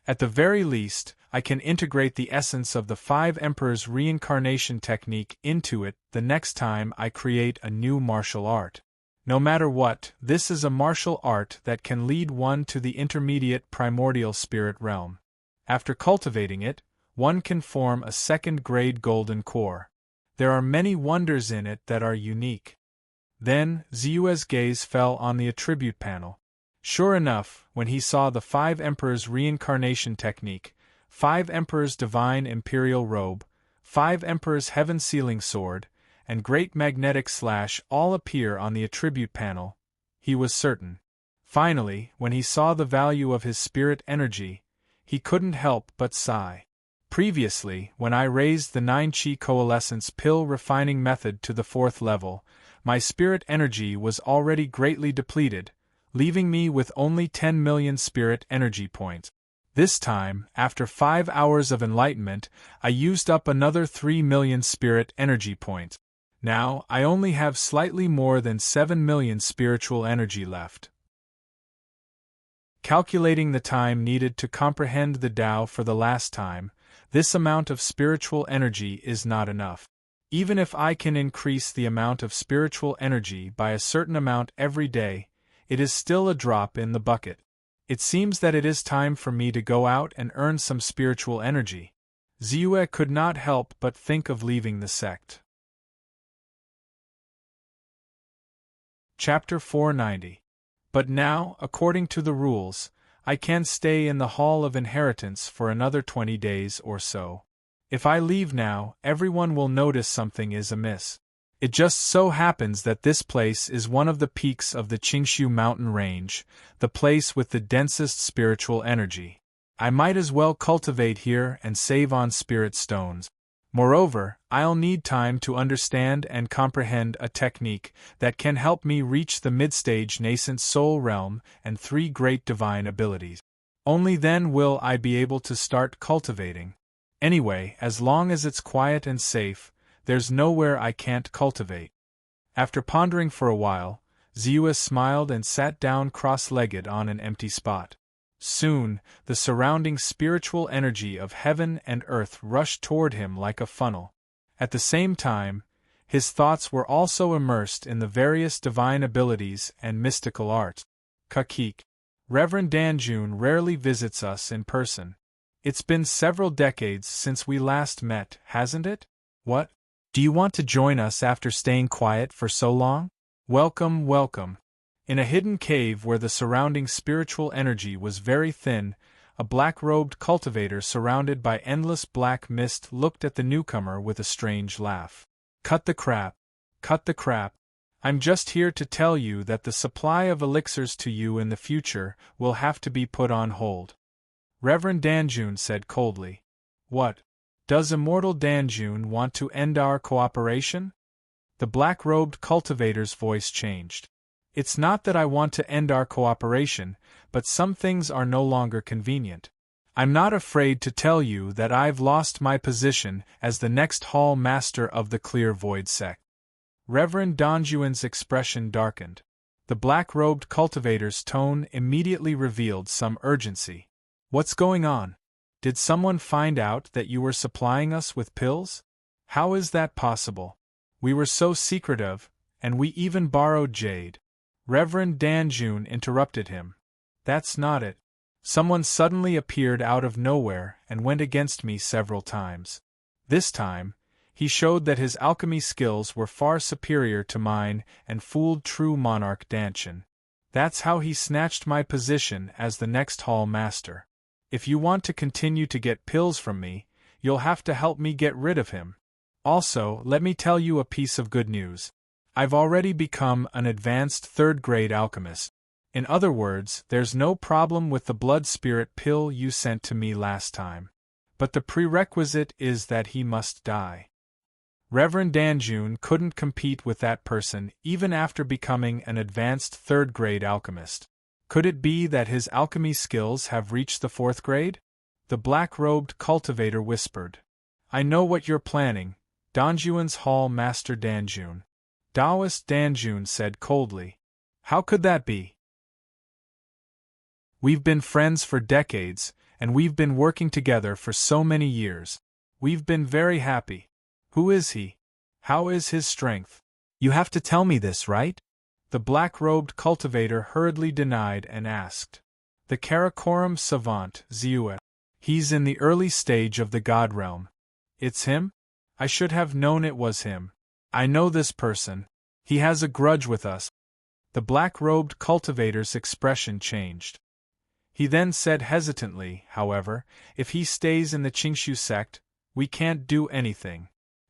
At the very least, I can integrate the essence of the 5 Emperors' reincarnation technique into it the next time I create a new martial art. No matter what, this is a martial art that can lead one to the intermediate primordial spirit realm. After cultivating it, one can form a second-grade golden core. There are many wonders in it that are unique. Then, Ziyue's gaze fell on the attribute panel. Sure enough, when he saw the 5 Emperors' reincarnation technique, 5 Emperors' divine imperial robe, 5 Emperors' heaven sealing sword, and great magnetic slash all appear on the attribute panel, he was certain. Finally, when he saw the value of his spirit energy, he couldn't help but sigh. Previously, when I raised the 9-chi coalescence pill refining method to the 4th level, my spirit energy was already greatly depleted, leaving me with only 10 million spirit energy points. This time, after 5 hours of enlightenment, I used up another 3 million spirit energy points. Now, I only have slightly more than 7 million spiritual energy left. Calculating the time needed to comprehend the Tao for the last time, this amount of spiritual energy is not enough. Even if I can increase the amount of spiritual energy by a certain amount every day, it is still a drop in the bucket. It seems that it is time for me to go out and earn some spiritual energy. Ziyue could not help but think of leaving the sect. Chapter 490. But now, according to the rules, I can stay in the Hall of Inheritance for another 20 days or so. If I leave now, everyone will notice something is amiss. It just so happens that this place is one of the peaks of the Qingshu mountain range, the place with the densest spiritual energy. I might as well cultivate here and save on spirit stones. Moreover, I'll need time to understand and comprehend a technique that can help me reach the mid-stage nascent soul realm and 3 great divine abilities. Only then will I be able to start cultivating. Anyway, as long as it's quiet and safe, there's nowhere I can't cultivate. After pondering for a while, Ziyue smiled and sat down cross-legged on an empty spot. Soon, the surrounding spiritual energy of heaven and earth rushed toward him like a funnel. At the same time, his thoughts were also immersed in the various divine abilities and mystical arts. Kakik. Reverend Danjun rarely visits us in person. It's been several decades since we last met, hasn't it? What? Do you want to join us after staying quiet for so long? Welcome, welcome. In a hidden cave where the surrounding spiritual energy was very thin, a black-robed cultivator surrounded by endless black mist looked at the newcomer with a strange laugh. Cut the crap. Cut the crap. I'm just here to tell you that the supply of elixirs to you in the future will have to be put on hold. Reverend Danjun said coldly. What? Does Immortal Danjun want to end our cooperation? The black-robed cultivator's voice changed. It's not that I want to end our cooperation, but some things are no longer convenient. I'm not afraid to tell you that I've lost my position as the next Hall Master of the Clear Void sect. Reverend Danjuan's expression darkened. The black-robed cultivator's tone immediately revealed some urgency. What's going on? Did someone find out that you were supplying us with pills? How is that possible? We were so secretive, and we even borrowed jade. Reverend Danjun interrupted him. That's not it. Someone suddenly appeared out of nowhere and went against me several times. This time, he showed that his alchemy skills were far superior to mine and fooled true monarch Danchen. That's how he snatched my position as the next Hall Master. If you want to continue to get pills from me, you'll have to help me get rid of him. Also, let me tell you a piece of good news. I've already become an advanced 3rd-grade alchemist. In other words, there's no problem with the blood spirit pill you sent to me last time. But the prerequisite is that he must die. Reverend Danjun couldn't compete with that person even after becoming an advanced 3rd-grade alchemist. Could it be that his alchemy skills have reached the 4th grade? The black-robed cultivator whispered. I know what you're planning, Danjuan's Hall Master Danjun. Taoist Danjun said coldly. How could that be? We've been friends for decades, and we've been working together for so many years. We've been very happy. Who is he? How is his strength? You have to tell me this, right? The black-robed cultivator hurriedly denied and asked. The Karakoram savant, Ziyue. He's in the early stage of the God realm. It's him? I should have known it was him. I know this person. He has a grudge with us. The black-robed cultivator's expression changed. He then said hesitantly, however, if he stays in the Qingshu sect, we can't do anything.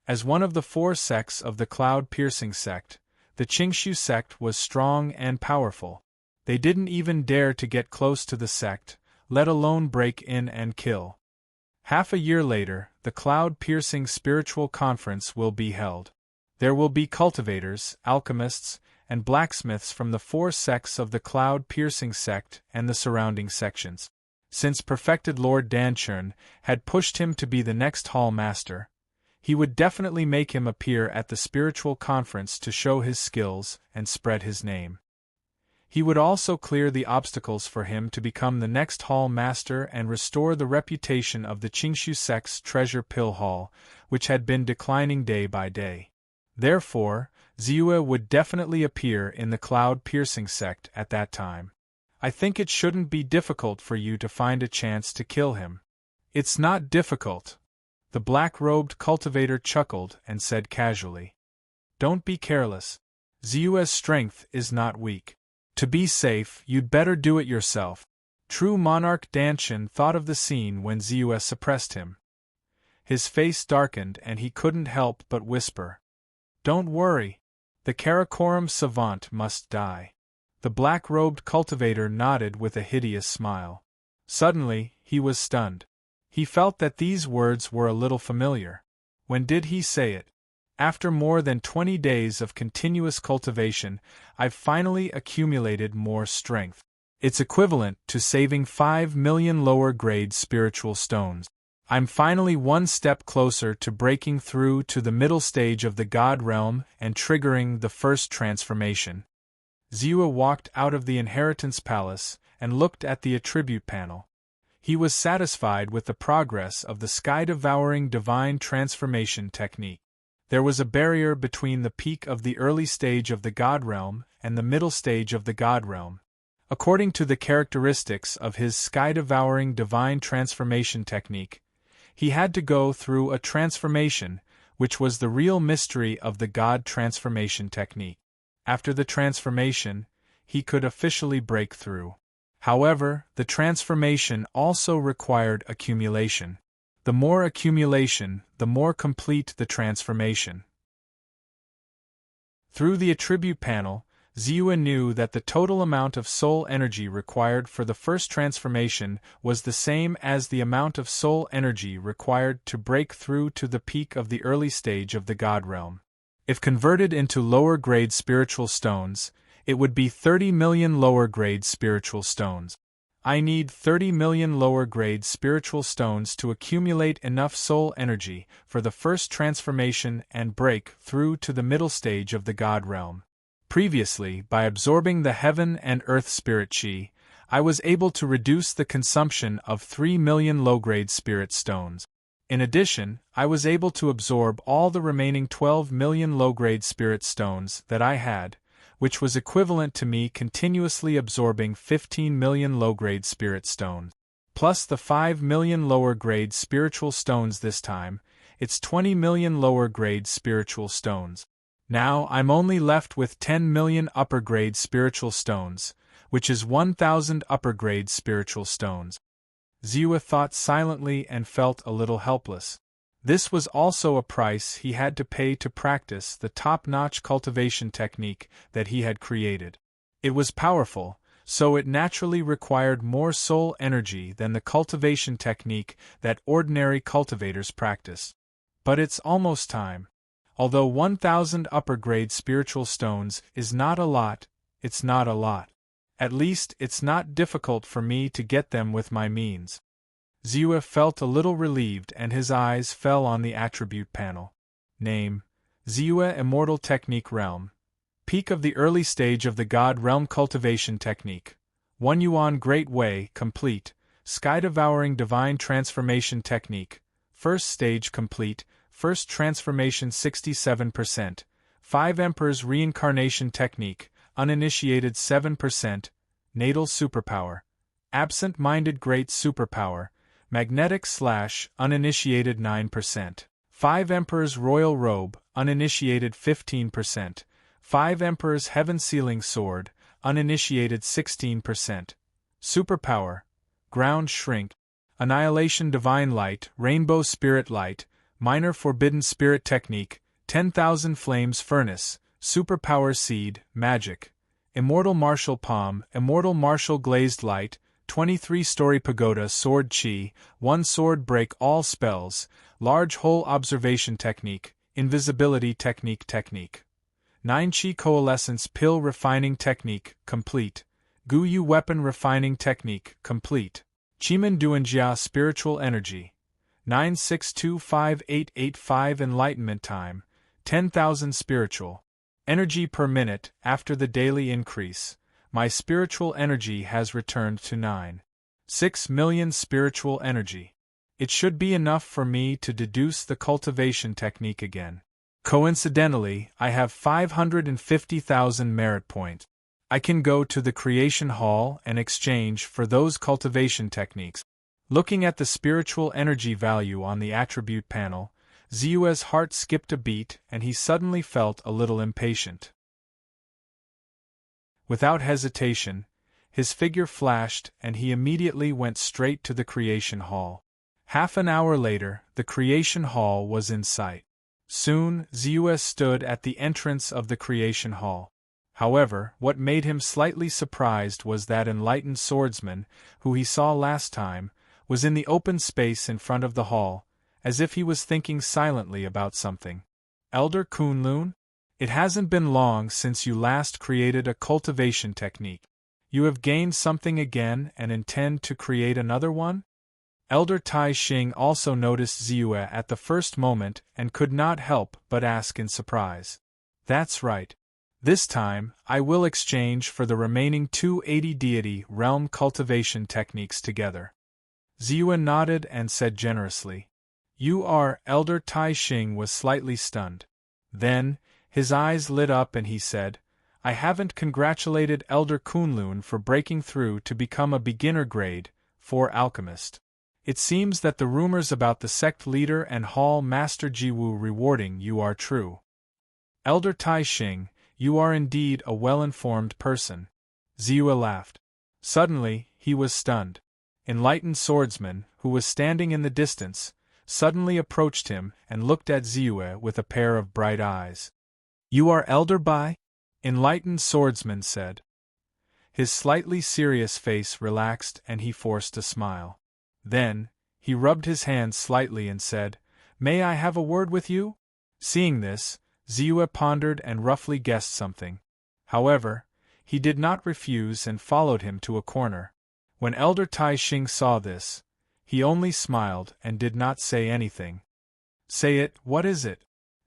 As one of the 4 sects of the cloud-piercing sect, the Qingshu sect was strong and powerful. They didn't even dare to get close to the sect, let alone break in and kill. Half a year later, the cloud-piercing spiritual conference will be held. There will be cultivators, alchemists, and blacksmiths from the 4 sects of the cloud-piercing sect and the surrounding sections. since perfected Lord Danchurn had pushed him to be the next Hall Master, he would definitely make him appear at the spiritual conference to show his skills and spread his name. He would also clear the obstacles for him to become the next Hall Master and restore the reputation of the Qingshu sect's treasure pill hall, which had been declining day by day. Therefore, Ziyue would definitely appear in the cloud-piercing sect at that time. I think it shouldn't be difficult for you to find a chance to kill him. It's not difficult. The black-robed cultivator chuckled and said casually. Don't be careless. Ziyue's strength is not weak. To be safe, you'd better do it yourself. True monarch Danshin thought of the scene when Ziyue suppressed him. His face darkened and he couldn't help but whisper. Don't worry. The Karakoram savant must die. The black-robed cultivator nodded with a hideous smile. Suddenly, he was stunned. He felt that these words were a little familiar. When did he say it? After more than 20 days of continuous cultivation, I've finally accumulated more strength. It's equivalent to saving 5 million lower-grade spiritual stones. I'm finally one step closer to breaking through to the middle stage of the God Realm and triggering the first transformation. Ziyue walked out of the Inheritance Palace and looked at the attribute panel. He was satisfied with the progress of the sky-devouring divine transformation technique. There was a barrier between the peak of the early stage of the God Realm and the middle stage of the God Realm. According to the characteristics of his sky-devouring divine transformation technique, he had to go through a transformation, which was the real mystery of the God transformation technique. After the transformation, he could officially break through. However, the transformation also required accumulation. The more accumulation, the more complete the transformation. Through the attribute panel, Ziyue knew that the total amount of soul energy required for the first transformation was the same as the amount of soul energy required to break through to the peak of the early stage of the God Realm. If converted into lower-grade spiritual stones, it would be 30 million lower-grade spiritual stones. I need 30 million lower-grade spiritual stones to accumulate enough soul energy for the first transformation and break through to the middle stage of the God Realm. Previously, by absorbing the Heaven and Earth Spirit Chi, I was able to reduce the consumption of 3 million low-grade spirit stones. In addition, I was able to absorb all the remaining 12 million low-grade spirit stones that I had, which was equivalent to me continuously absorbing 15 million low-grade spirit stones. Plus the 5 million lower-grade spiritual stones this time, it's 20 million lower-grade spiritual stones. Now I'm only left with 10 million upper-grade spiritual stones, which is 1,000 upper-grade spiritual stones. Ziyue thought silently and felt a little helpless. This was also a price he had to pay to practice the top-notch cultivation technique that he had created. It was powerful, so it naturally required more soul energy than the cultivation technique that ordinary cultivators practice. But it's almost time. Although 1,000 upper-grade spiritual stones is not a lot, it's not a lot. At least it's not difficult for me to get them with my means. Ziyue felt a little relieved and his eyes fell on the attribute panel. Name: Ziyue Immortal Technique Realm. Peak of the early stage of the God Realm Cultivation Technique. 1 Yuan Great Way complete. Sky Devouring Divine Transformation Technique. First stage complete. First transformation 67%. 5 Emperor's Reincarnation Technique. Uninitiated 7%. Natal Superpower. Absent-minded Great Superpower. Magnetic/uninitiated 9%. 5 Emperor's Royal Robe. Uninitiated 15%. 5 Emperor's Heaven Sealing Sword. Uninitiated 16%. Superpower. Ground Shrink. Annihilation Divine Light. Rainbow Spirit Light. Minor Forbidden Spirit Technique. 10,000 Flames Furnace. Superpower Seed. Magic. Immortal Martial Palm. Immortal Martial Glazed Light. 23-story Pagoda Sword Chi. 1 Sword Break All Spells. Large Hole Observation Technique. Invisibility Technique. 9 Chi Coalescence Pill Refining Technique. Complete. Guyu Weapon Refining Technique. Complete. Chimen Duanjia Spiritual Energy. 9625885 Enlightenment Time. 10,000 Spiritual Energy per minute. After the daily increase, my spiritual energy has returned to 9.6 million spiritual energy. It should be enough for me to deduce the cultivation technique again. Coincidentally, I have 550,000 merit points. I can go to the creation hall and exchange for those cultivation techniques. Looking at the spiritual energy value on the attribute panel, Ziyue's heart skipped a beat and he suddenly felt a little impatient. Without hesitation, his figure flashed and he immediately went straight to the creation hall. Half an hour later, the creation hall was in sight. Soon, Ziyue stood at the entrance of the creation hall. However, what made him slightly surprised was that enlightened swordsman, who he saw last time, was in the open space in front of the hall, as if he was thinking silently about something. Elder Kunlun? It hasn't been long since you last created a cultivation technique. You have gained something again and intend to create another one? Elder Tai Xing also noticed Ziyue at the first moment and could not help but ask in surprise. That's right. This time, I will exchange for the remaining 280 deity realm cultivation techniques together. Ziyue nodded and said generously. You are. Elder Tai Xing was slightly stunned. Then, his eyes lit up and he said, I haven't congratulated Elder Kunlun for breaking through to become a beginner grade 4 alchemist. It seems that the rumors about the sect leader and hall master Jiwu rewarding you are true. Elder Tai Xing, you are indeed a well-informed person. Ziyue laughed. Suddenly, he was stunned. Enlightened swordsman, who was standing in the distance, suddenly approached him and looked at Ziyue with a pair of bright eyes. You are Elder Bai? Enlightened swordsman said. His slightly serious face relaxed and he forced a smile. Then, he rubbed his hands slightly and said, May I have a word with you? Seeing this, Ziyue pondered and roughly guessed something. However, he did not refuse and followed him to a corner. When Elder Tai Xing saw this, he only smiled and did not say anything. Say it, what is it?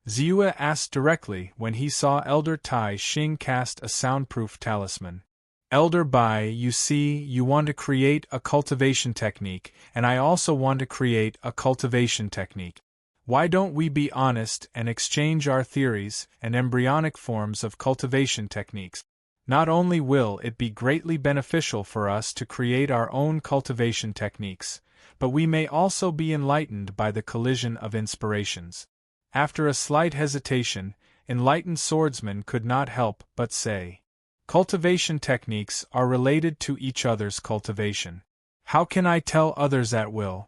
Ziyue asked directly when he saw Elder Tai Xing cast a soundproof talisman. Elder Bai, you see, you want to create a cultivation technique, and I also want to create a cultivation technique. Why don't we be honest and exchange our theories and embryonic forms of cultivation techniques? Not only will it be greatly beneficial for us to create our own cultivation techniques, but we may also be enlightened by the collision of inspirations. After a slight hesitation, enlightened swordsman could not help but say, cultivation techniques are related to each other's cultivation. How can I tell others at will?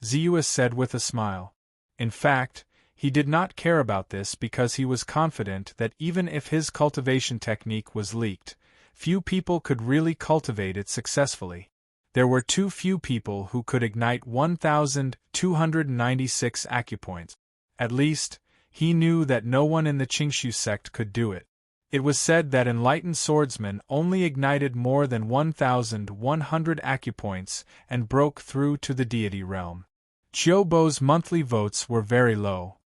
Ziyue said with a smile. In fact, he did not care about this because he was confident that even if his cultivation technique was leaked, few people could really cultivate it successfully. There were too few people who could ignite 1,296 acupoints. At least, he knew that no one in the Qingshu sect could do it. It was said that enlightened swordsmen only ignited more than 1,100 acupoints and broke through to the deity realm. Qiubo's monthly votes were very low.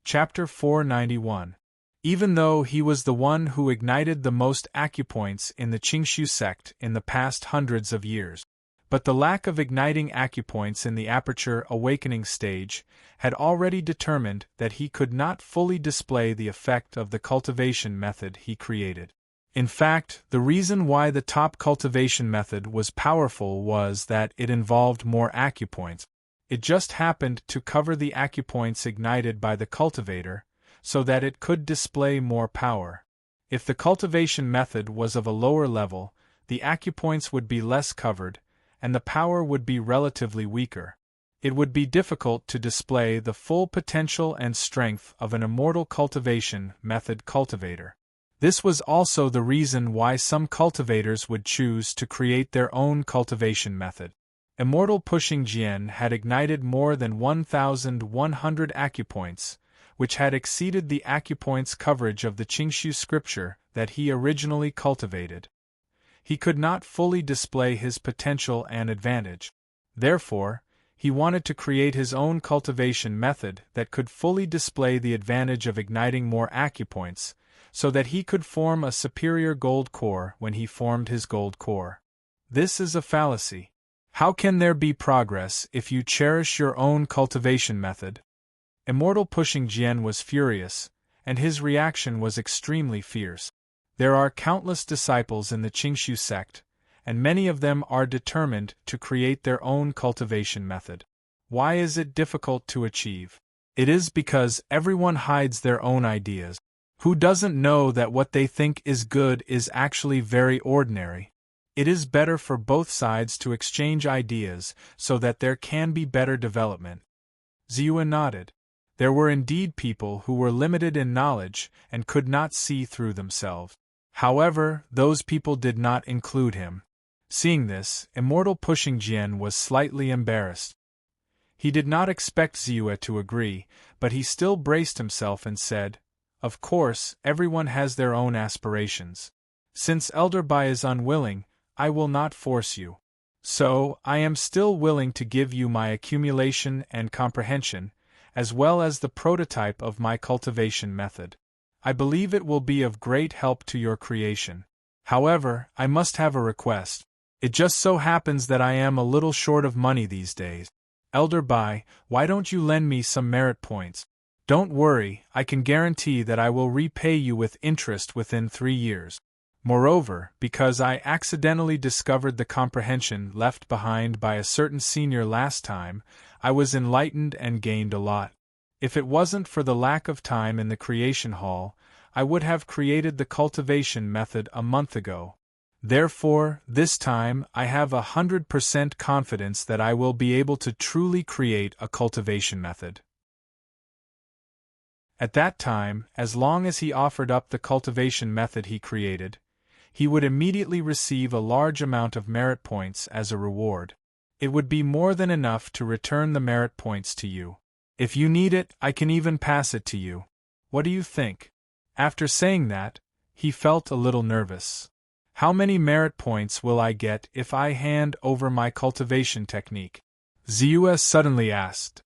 Chapter 491. Even though he was the one who ignited the most acupoints in the Qingshu sect in the past hundreds of years, but the lack of igniting acupoints in the aperture awakening stage had already determined that he could not fully display the effect of the cultivation method he created. In fact, the reason why the top cultivation method was powerful was that it involved more acupoints. It just happened to cover the acupoints ignited by the cultivator, so that it could display more power. If the cultivation method was of a lower level, the acupoints would be less covered, and the power would be relatively weaker. It would be difficult to display the full potential and strength of an immortal cultivation method cultivator. This was also the reason why some cultivators would choose to create their own cultivation method. Immortal Pushing Jian had ignited more than 1,100 acupoints, which had exceeded the acupoints coverage of the Qingshu scripture that he originally cultivated. he could not fully display his potential and advantage. Therefore, he wanted to create his own cultivation method that could fully display the advantage of igniting more acupoints, so that he could form a superior gold core when he formed his gold core. This is a fallacy. How can there be progress if you cherish your own cultivation method? Immortal Pushing Jian was furious, and his reaction was extremely fierce. There are countless disciples in the Qingshu sect, and many of them are determined to create their own cultivation method. Why is it difficult to achieve? It is because everyone hides their own ideas. Who doesn't know that what they think is good is actually very ordinary? It is better for both sides to exchange ideas so that there can be better development. Ziyue nodded. There were indeed people who were limited in knowledge and could not see through themselves. However, those people did not include him. Seeing this, Immortal Pushing Jian was slightly embarrassed. He did not expect Ziyue to agree, but he still braced himself and said, "Of course, everyone has their own aspirations. Since Elder Bai is unwilling, I will not force you. So, I am still willing to give you my accumulation and comprehension, as well as the prototype of my cultivation method. I believe it will be of great help to your creation. However, I must have a request. It just so happens that I am a little short of money these days. Elder Bai, why don't you lend me some merit points? Don't worry, I can guarantee that I will repay you with interest within 3 years. Moreover, because I accidentally discovered the comprehension left behind by a certain senior last time, I was enlightened and gained a lot. If it wasn't for the lack of time in the creation hall, I would have created the cultivation method a month ago. Therefore, this time, I have 100% confidence that I will be able to truly create a cultivation method." At that time, as long as he offered up the cultivation method he created, he would immediately receive a large amount of merit points as a reward. It would be more than enough to return the merit points to you. If you need it, I can even pass it to you. What do you think? After saying that, he felt a little nervous. How many merit points will I get if I hand over my cultivation technique? Ziyue suddenly asked.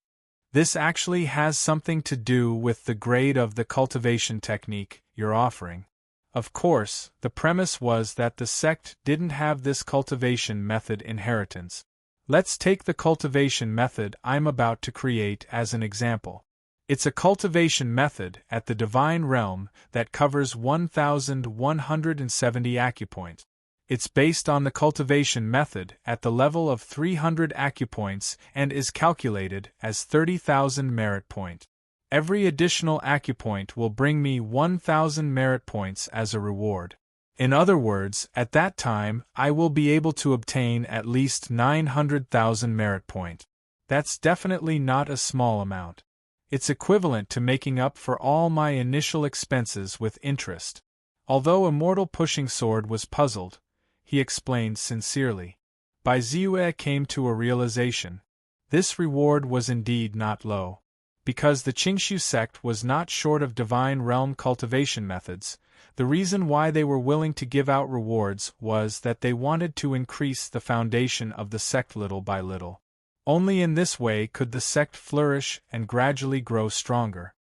This actually has something to do with the grade of the cultivation technique you're offering. Of course, the premise was that the sect didn't have this cultivation method inheritance. Let's take the cultivation method I'm about to create as an example. It's a cultivation method at the divine realm that covers 1,170 acupoints. It's based on the cultivation method at the level of 300 acupoints and is calculated as 30,000 merit points. Every additional acupoint will bring me 1,000 merit points as a reward. In other words, at that time, I will be able to obtain at least 900,000 merit points. That's definitely not a small amount. It's equivalent to making up for all my initial expenses with interest. Although Immortal Pushing Sword was puzzled, he explained sincerely. Bai Ziyue came to a realization. This reward was indeed not low. Because the Qingshu sect was not short of divine realm cultivation methods, the reason why they were willing to give out rewards was that they wanted to increase the foundation of the sect little by little. Only in this way could the sect flourish and gradually grow stronger.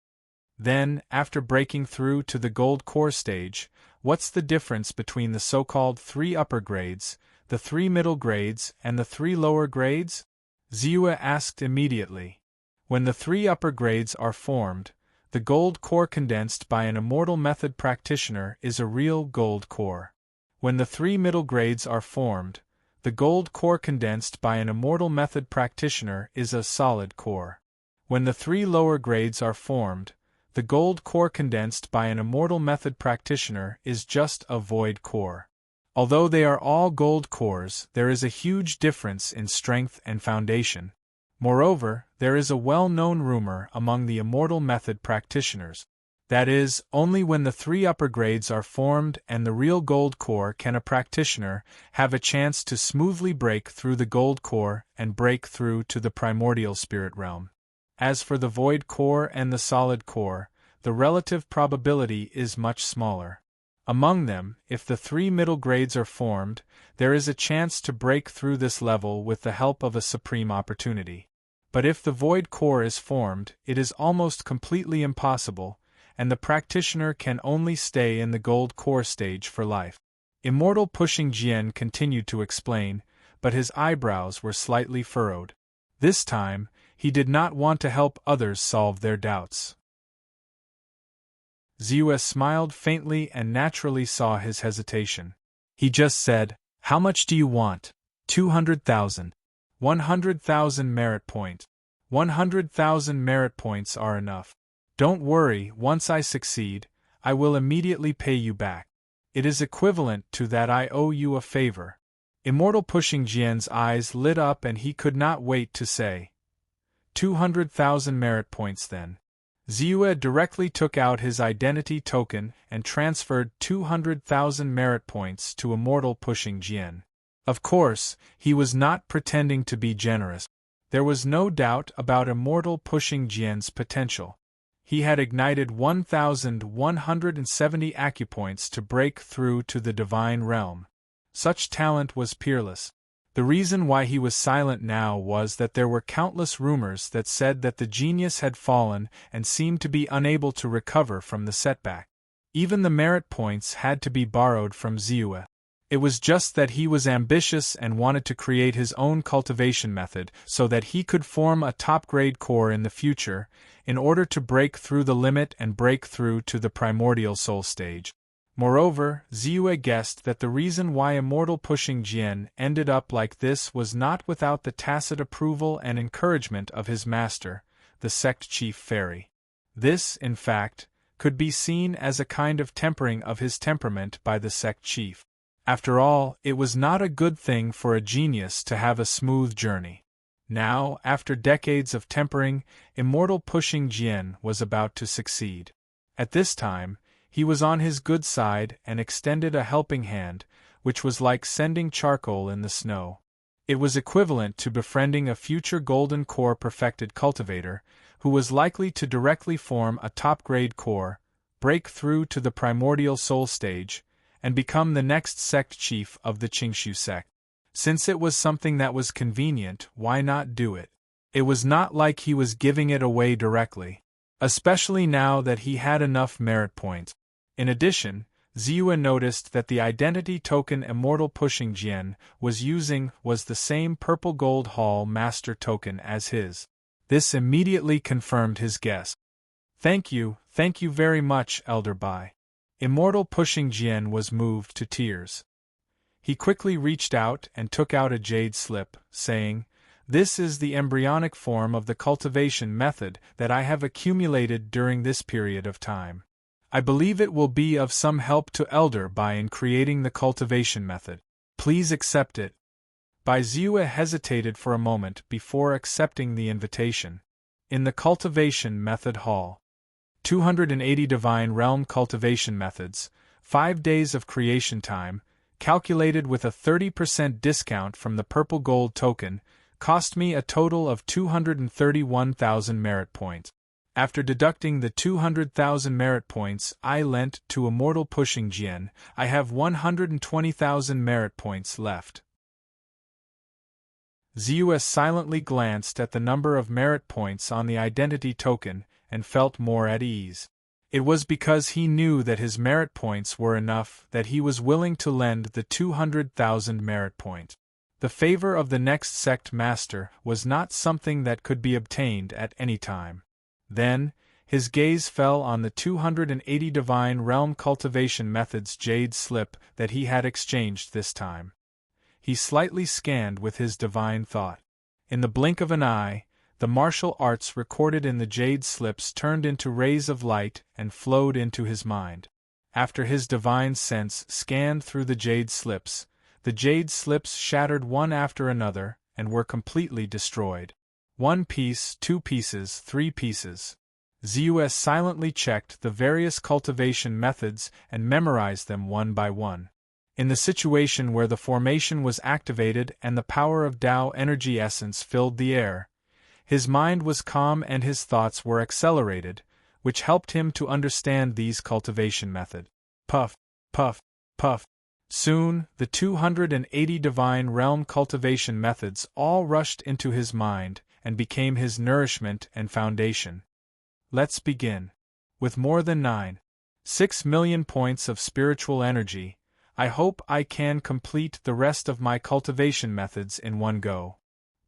Then, after breaking through to the gold core stage, what's the difference between the so-called 3 upper grades, the 3 middle grades, and the 3 lower grades? Ziyue asked immediately. When the 3 upper grades are formed, the gold core condensed by an immortal method practitioner is a real gold core. When the 3 middle grades are formed, the gold core condensed by an immortal method practitioner is a solid core. When the 3 lower grades are formed, the gold core condensed by an immortal method practitioner is just a void core. Although they are all gold cores, there is a huge difference in strength and foundation. Moreover, there is a well-known rumor among the immortal method practitioners. That is, only when the 3 upper grades are formed and the real gold core can a practitioner have a chance to smoothly break through the gold core and break through to the primordial spirit realm. As for the void core and the solid core, the relative probability is much smaller. Among them, if the 3 middle grades are formed, there is a chance to break through this level with the help of a supreme opportunity. But if the void core is formed, it is almost completely impossible, and the practitioner can only stay in the gold core stage for life. Immortal Pushing Jian continued to explain, but his eyebrows were slightly furrowed. This time, he did not want to help others solve their doubts. Zeus smiled faintly and naturally saw his hesitation. He just said, "How much do you want?" 200,000. 100,000 merit points. 100,000 merit points are enough. Don't worry, once I succeed, I will immediately pay you back. It is equivalent to that I owe you a favor. Immortal Pushing Jian's eyes lit up and he could not wait to say, 200,000 merit points then. Zeus directly took out his identity token and transferred 200,000 merit points to Immortal Pushing Jian. Of course, he was not pretending to be generous. There was no doubt about Immortal Pushing Jian's potential. He had ignited 1,170 acupoints to break through to the divine realm. Such talent was peerless. The reason why he was silent now was that there were countless rumors that said that the genius had fallen and seemed to be unable to recover from the setback. Even the merit points had to be borrowed from Zeus. It was just that he was ambitious and wanted to create his own cultivation method so that he could form a top-grade core in the future, in order to break through the limit and break through to the primordial soul stage. Moreover, Zeus guessed that the reason why Immortal Pushing Jian ended up like this was not without the tacit approval and encouragement of his master, the sect chief fairy. This, in fact, could be seen as a kind of tempering of his temperament by the sect chief. After all, it was not a good thing for a genius to have a smooth journey. Now, after decades of tempering, Immortal Pushing Jian was about to succeed. At this time, he was on his good side and extended a helping hand, which was like sending charcoal in the snow. It was equivalent to befriending a future golden core perfected cultivator, who was likely to directly form a top-grade core, break through to the primordial soul stage, and become the next sect chief of the Qingshu sect. Since it was something that was convenient, why not do it? It was not like he was giving it away directly, especially now that he had enough merit points. In addition, Zeus noticed that the identity token Immortal Pushing Jian was using was the same purple gold hall master token as his. This immediately confirmed his guess. Thank you very much, Elder Bai. Immortal Pushing Jian was moved to tears. He quickly reached out and took out a jade slip, saying, "This is the embryonic form of the cultivation method that I have accumulated during this period of time. I believe it will be of some help to Elder Bai in creating the cultivation method. Please accept it." Bai Zue hesitated for a moment before accepting the invitation. In the Cultivation Method Hall. 280 Divine Realm Cultivation Methods, 5 days of creation time, calculated with a 30% discount from the purple gold token, cost me a total of 231,000 merit points. After deducting the 200,000 merit points I lent to Immortal Pushing Jian, I have 120,000 merit points left. Zeus silently glanced at the number of merit points on the identity token and felt more at ease. It was because he knew that his merit points were enough that he was willing to lend the 200,000 merit points. The favor of the next sect master was not something that could be obtained at any time. Then, his gaze fell on the 280 Divine Realm Cultivation Methods jade slip that he had exchanged this time. He slightly scanned with his divine thought. In the blink of an eye, the martial arts recorded in the jade slips turned into rays of light and flowed into his mind. After his divine sense scanned through the jade slips shattered one after another and were completely destroyed. 1 piece, 2 pieces, 3 pieces. Zeus silently checked the various cultivation methods and memorized them one by one. In the situation where the formation was activated and the power of Tao energy essence filled the air, his mind was calm and his thoughts were accelerated, which helped him to understand these cultivation method. Puff, puff, puff. Soon, the 280 divine realm cultivation methods all rushed into his mind and became his nourishment and foundation. Let's begin. With more than 9.6 million points of spiritual energy, I hope I can complete the rest of my cultivation methods in one go.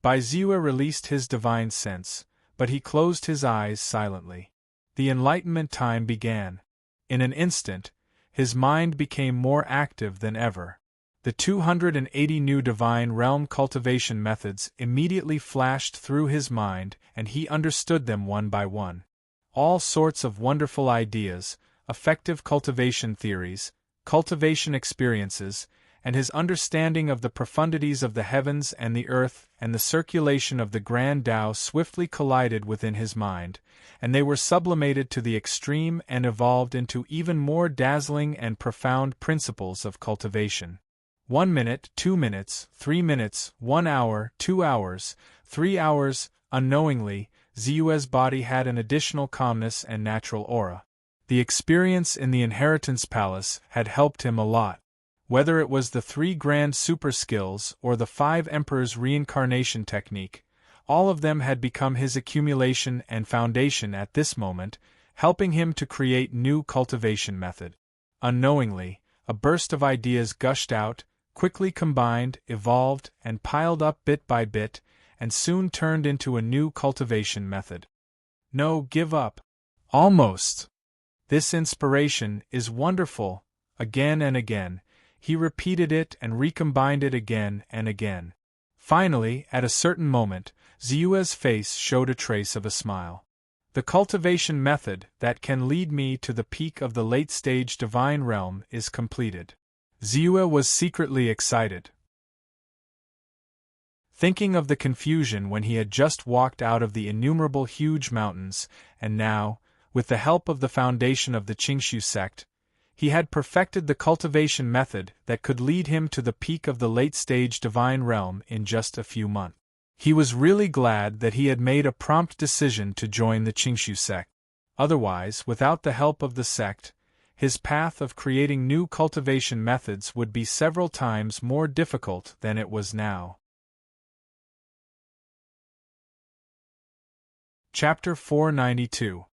Baizhua released his divine sense, but he closed his eyes silently. The enlightenment time began. In an instant, his mind became more active than ever. The 280 new divine realm cultivation methods immediately flashed through his mind, and he understood them one by one. All sorts of wonderful ideas, effective cultivation theories, cultivation experiences, and his understanding of the profundities of the heavens and the earth and the circulation of the grand Tao swiftly collided within his mind, and they were sublimated to the extreme and evolved into even more dazzling and profound principles of cultivation. 1 minute, 2 minutes, 3 minutes, 1 hour, 2 hours, 3 hours, unknowingly, Ziyue's body had an additional calmness and natural aura. The experience in the Inheritance Palace had helped him a lot. Whether it was the 3 grand super skills or the 5 Emperors' reincarnation technique, all of them had become his accumulation and foundation at this moment, helping him to create new cultivation method. Unknowingly, a burst of ideas gushed out, quickly combined, evolved, and piled up bit by bit, and soon turned into a new cultivation method. No, give up. Almost. This inspiration is wonderful. Again and again, he repeated it and recombined it again and again. Finally, at a certain moment, Ziyue's face showed a trace of a smile. The cultivation method that can lead me to the peak of the late-stage divine realm is completed. Ziyue was secretly excited. Thinking of the confusion when he had just walked out of the innumerable huge mountains, and now, with the help of the foundation of the Qingshu sect, he had perfected the cultivation method that could lead him to the peak of the late-stage divine realm in just a few months. He was really glad that he had made a prompt decision to join the Qingshu sect. Otherwise, without the help of the sect, his path of creating new cultivation methods would be several times more difficult than it was now. Chapter 492.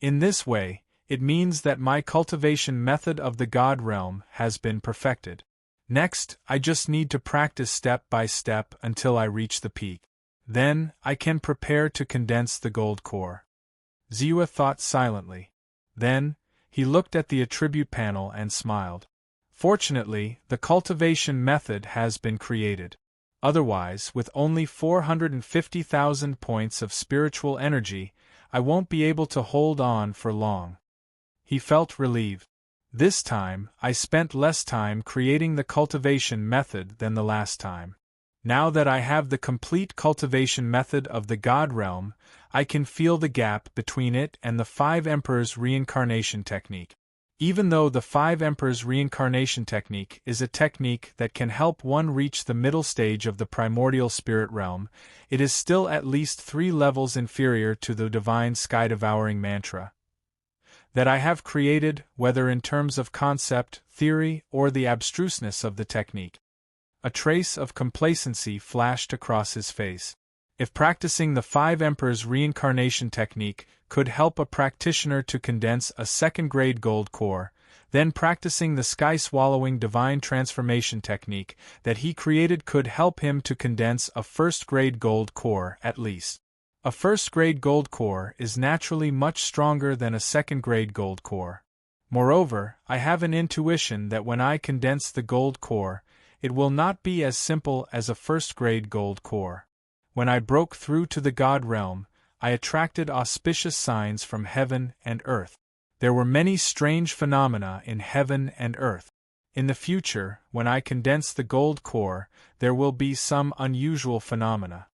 In this way, it means that my cultivation method of the God realm has been perfected. Next, I just need to practice step by step until I reach the peak. Then, I can prepare to condense the gold core. Ziyue thought silently. Then, he looked at the attribute panel and smiled. Fortunately, the cultivation method has been created. Otherwise, with only 450,000 points of spiritual energy, I won't be able to hold on for long. He felt relieved. This time, I spent less time creating the cultivation method than the last time. Now that I have the complete cultivation method of the God realm, I can feel the gap between it and the 5 Emperors' reincarnation technique. Even though the 5 Emperors' reincarnation technique is a technique that can help one reach the middle stage of the primordial spirit realm, it is still at least 3 levels inferior to the divine sky-devouring mantra that I have created, whether in terms of concept, theory, or the abstruseness of the technique. A trace of complacency flashed across his face. If practicing the 5 Emperors' reincarnation technique could help a practitioner to condense a second-grade gold core, then practicing the sky-swallowing divine transformation technique that he created could help him to condense a first-grade gold core at least. A first-grade gold core is naturally much stronger than a second-grade gold core. Moreover, I have an intuition that when I condense the gold core, it will not be as simple as a first-grade gold core. When I broke through to the God realm, I attracted auspicious signs from heaven and earth. There were many strange phenomena in heaven and earth. In the future, when I condense the gold core, there will be some unusual phenomena.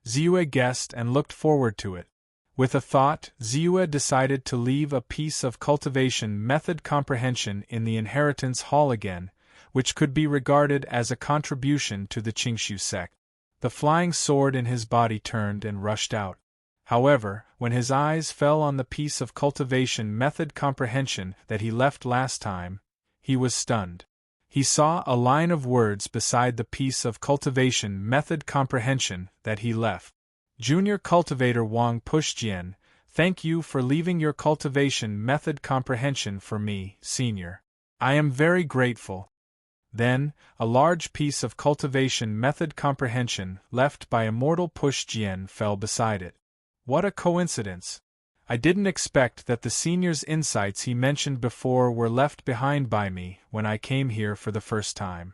Ziyue guessed and looked forward to it. With a thought, Ziyue decided to leave a piece of cultivation method comprehension in the inheritance hall again, which could be regarded as a contribution to the Qingshu sect. The flying sword in his body turned and rushed out. However, when his eyes fell on the piece of cultivation method comprehension that he left last time, he was stunned. He saw a line of words beside the piece of cultivation method comprehension that he left. Junior Cultivator Wang Pushjian, thank you for leaving your cultivation method comprehension for me, Senior. I am very grateful. Then, a large piece of cultivation method comprehension left by Immortal Pushjian fell beside it. What a coincidence! I didn't expect that the senior's insights he mentioned before were left behind by me when I came here for the first time.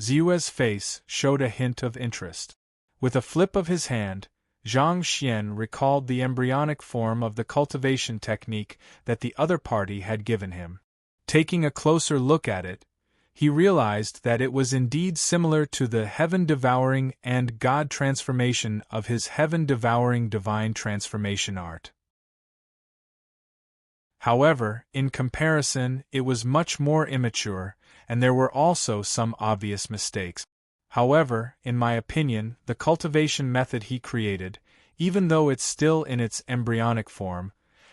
Xiu's face showed a hint of interest. With a flip of his hand, Zhang Xian recalled the embryonic form of the cultivation technique that the other party had given him. Taking a closer look at it, he realized that it was indeed similar to the heaven-devouring and God transformation of his heaven-devouring divine transformation art. However, in comparison, it was much more immature, and there were also some obvious mistakes. However, in my opinion, the cultivation method he created, even though it's still in its embryonic form,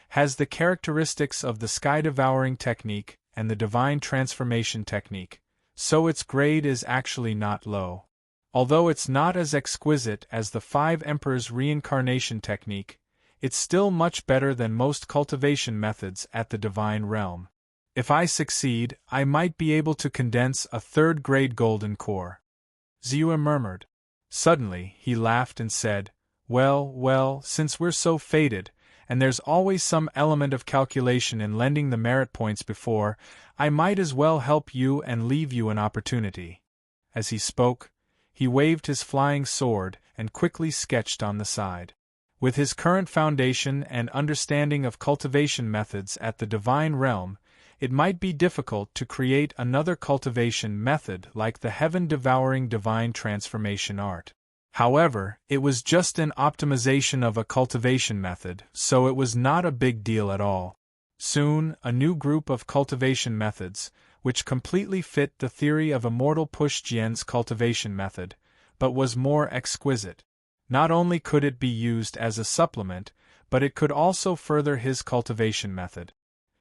has the characteristics of the sky-devouring technique and the divine transformation technique, so its grade is actually not low. Although it's not as exquisite as the Five Emperors reincarnation technique, it's still much better than most cultivation methods at the divine realm. If I succeed, I might be able to condense a third-grade golden core. Xiu murmured. Suddenly, he laughed and said, well, since we're so fated, and there's always some element of calculation in lending the merit points before, I might as well help you and leave you an opportunity. As he spoke, he waved his flying sword and quickly sketched on the side. With his current foundation and understanding of cultivation methods at the divine realm, it might be difficult to create another cultivation method like the heaven-devouring divine transformation art. However, it was just an optimization of a cultivation method, so it was not a big deal at all. Soon, a new group of cultivation methods, which completely fit the theory of Immortal Pushjian's cultivation method, but was more exquisite. Not only could it be used as a supplement, but it could also further his cultivation method.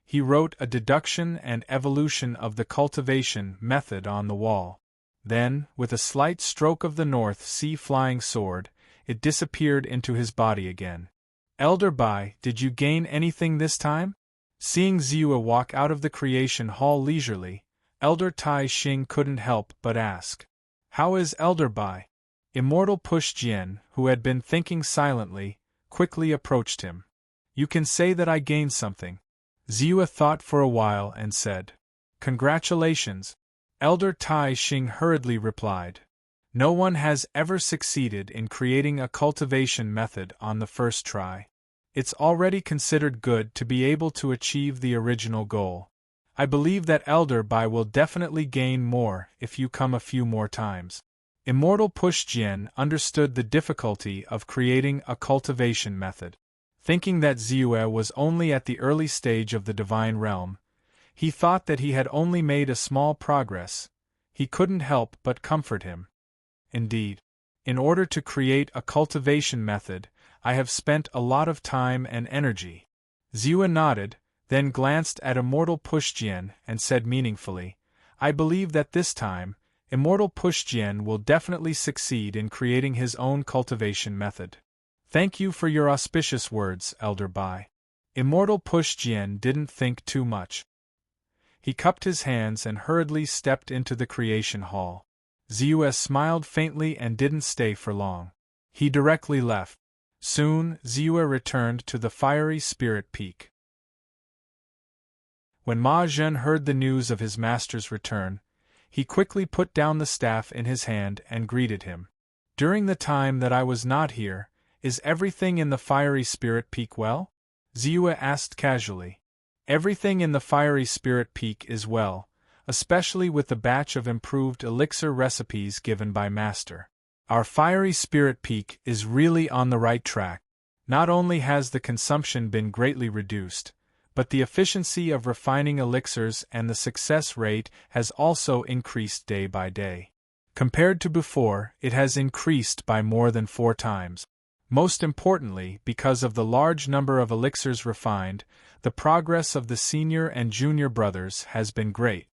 He wrote a deduction and evolution of the cultivation method on the wall. Then, with a slight stroke of the North Sea flying sword, it disappeared into his body again. Elder Bai, did you gain anything this time? Seeing Xiu walk out of the creation hall leisurely, Elder Tai Xing couldn't help but ask. How is Elder Bai? Immortal Pushjian, who had been thinking silently, quickly approached him. You can say that I gained something. Xiu thought for a while and said, Congratulations. Elder Tai Xing hurriedly replied. No one has ever succeeded in creating a cultivation method on the first try. It's already considered good to be able to achieve the original goal. I believe that Elder Bai will definitely gain more if you come a few more times. Immortal Pushjian understood the difficulty of creating a cultivation method. Thinking that Xiu was only at the early stage of the divine realm, he thought that he had only made a small progress. He couldn't help but comfort him. Indeed, in order to create a cultivation method, I have spent a lot of time and energy. Xiu nodded, then glanced at Immortal Pushjian and said meaningfully, I believe that this time, Immortal Pushjian will definitely succeed in creating his own cultivation method. Thank you for your auspicious words, Elder Bai. Immortal Pushjian didn't think too much. He cupped his hands and hurriedly stepped into the creation hall. Xiu smiled faintly and didn't stay for long. He directly left. Soon, Xiu returned to the fiery spirit peak. When Ma Zhen heard the news of his master's return, he quickly put down the staff in his hand and greeted him. During the time that I was not here, is everything in the fiery spirit peak well? Xiu asked casually. Everything in the fiery spirit peak is well, especially with the batch of improved elixir recipes given by Master. Our fiery spirit peak is really on the right track. Not only has the consumption been greatly reduced, but the efficiency of refining elixirs and the success rate has also increased day by day. Compared to before, it has increased by more than 4 times. Most importantly, because of the large number of elixirs refined, the progress of the senior and junior brothers has been great.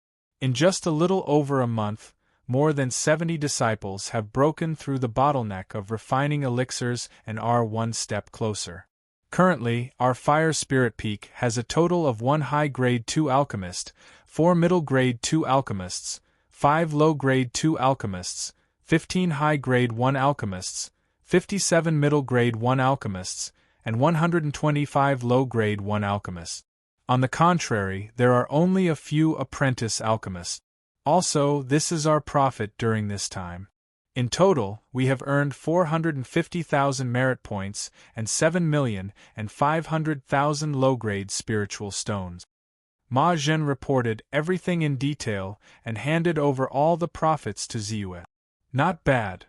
In just a little over a month, more than 70 disciples have broken through the bottleneck of refining elixirs and are one step closer. Currently, our Fire Spirit Peak has a total of 1 high-grade 2 alchemist, 4 middle-grade 2 alchemists, 5 low-grade 2 alchemists, 15 high-grade 1 alchemists, 57 middle-grade 1 alchemists, and 125 low-grade 1 alchemists. On the contrary, there are only a few apprentice alchemists. Also, this is our profit during this time. In total, we have earned 450,000 merit points and 7,500,000 low-grade spiritual stones. Ma Zhen reported everything in detail and handed over all the profits to Ziyue. Not bad.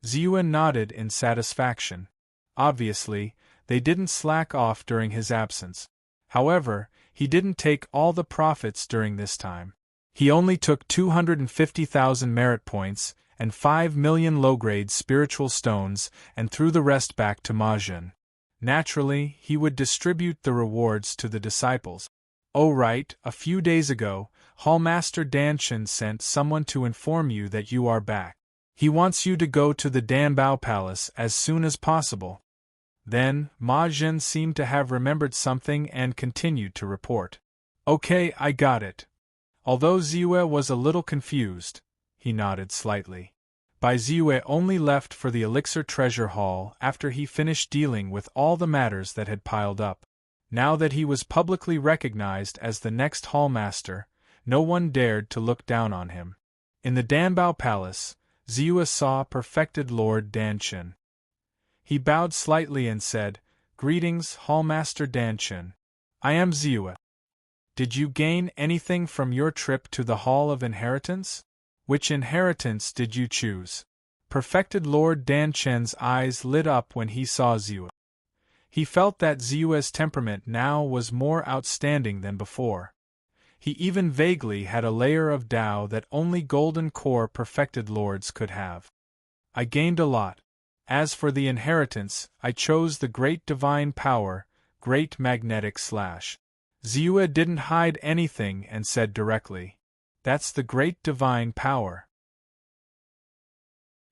Ziyue nodded in satisfaction. Obviously, they didn't slack off during his absence. However, he didn't take all the profits during this time. He only took 250,000 merit points and 5 million low-grade spiritual stones and threw the rest back to Ma Zhen. Naturally, he would distribute the rewards to the disciples. Oh right, a few days ago, Hallmaster Danshan sent someone to inform you that you are back. He wants you to go to the Danbao Palace as soon as possible. Then, Ma Zhen seemed to have remembered something and continued to report. Okay, I got it. Although Ziyue was a little confused, he nodded slightly. Ziyue only left for the Elixir Treasure Hall after he finished dealing with all the matters that had piled up. Now that he was publicly recognized as the next Hallmaster, no one dared to look down on him. In the Danbao Palace, Ziyue saw perfected Lord Danshan. He bowed slightly and said, "Greetings, Hallmaster Danshan. I am Ziyue. Did you gain anything from your trip to the Hall of Inheritance? Which inheritance did you choose?" Perfected Lord Danshan's eyes lit up when he saw Ziyue. He felt that Ziyue's temperament now was more outstanding than before. He even vaguely had a layer of Tao that only Golden Core perfected lords could have. "I gained a lot. As for the inheritance, I chose the Great Divine Power, Great Magnetic Slash." Ziyue didn't hide anything and said directly, "That's the Great Divine Power."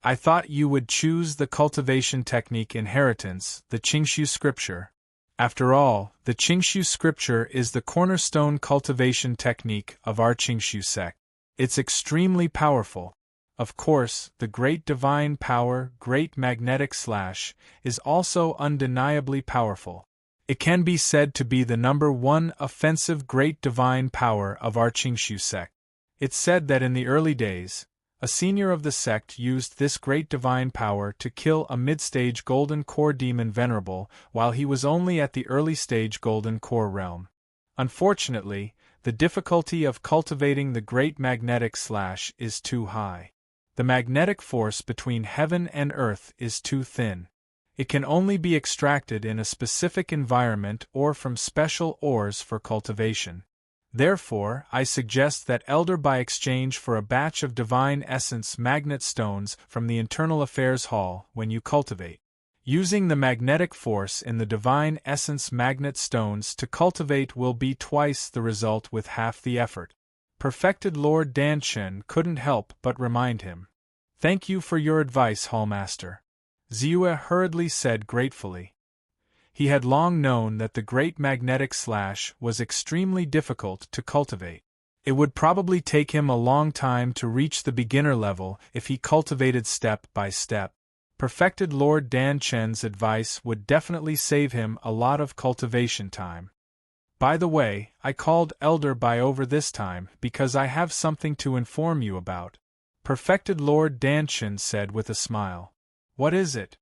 "I thought you would choose the cultivation technique inheritance, the Qingshu scripture. After all, the Qingshu scripture is the cornerstone cultivation technique of our Qingshu sect. It's extremely powerful. Of course, the Great Divine Power, Great Magnetic Slash, is also undeniably powerful. It can be said to be the #1 offensive Great Divine Power of our Qingshu sect. It's said that in the early days, a senior of the sect used this Great Divine Power to kill a mid-stage Golden Core demon venerable while he was only at the early-stage Golden Core realm. Unfortunately, the difficulty of cultivating the Great Magnetic Slash is too high. The magnetic force between heaven and earth is too thin. It can only be extracted in a specific environment or from special ores for cultivation. Therefore, I suggest that Elder buy exchange for a batch of Divine Essence Magnet Stones from the Internal Affairs Hall when you cultivate. Using the magnetic force in the Divine Essence Magnet Stones to cultivate will be twice the result with half the effort." Perfected Lord Danshan couldn't help but remind him. "Thank you for your advice, Hallmaster," Ziyue hurriedly said gratefully. He had long known that the Great Magnetic Slash was extremely difficult to cultivate. It would probably take him a long time to reach the beginner level if he cultivated step by step. Perfected Lord Danshan's advice would definitely save him a lot of cultivation time. "By the way, I called Elder Bai over this time because I have something to inform you about," Perfected Lord Danshan said with a smile. "What is it?"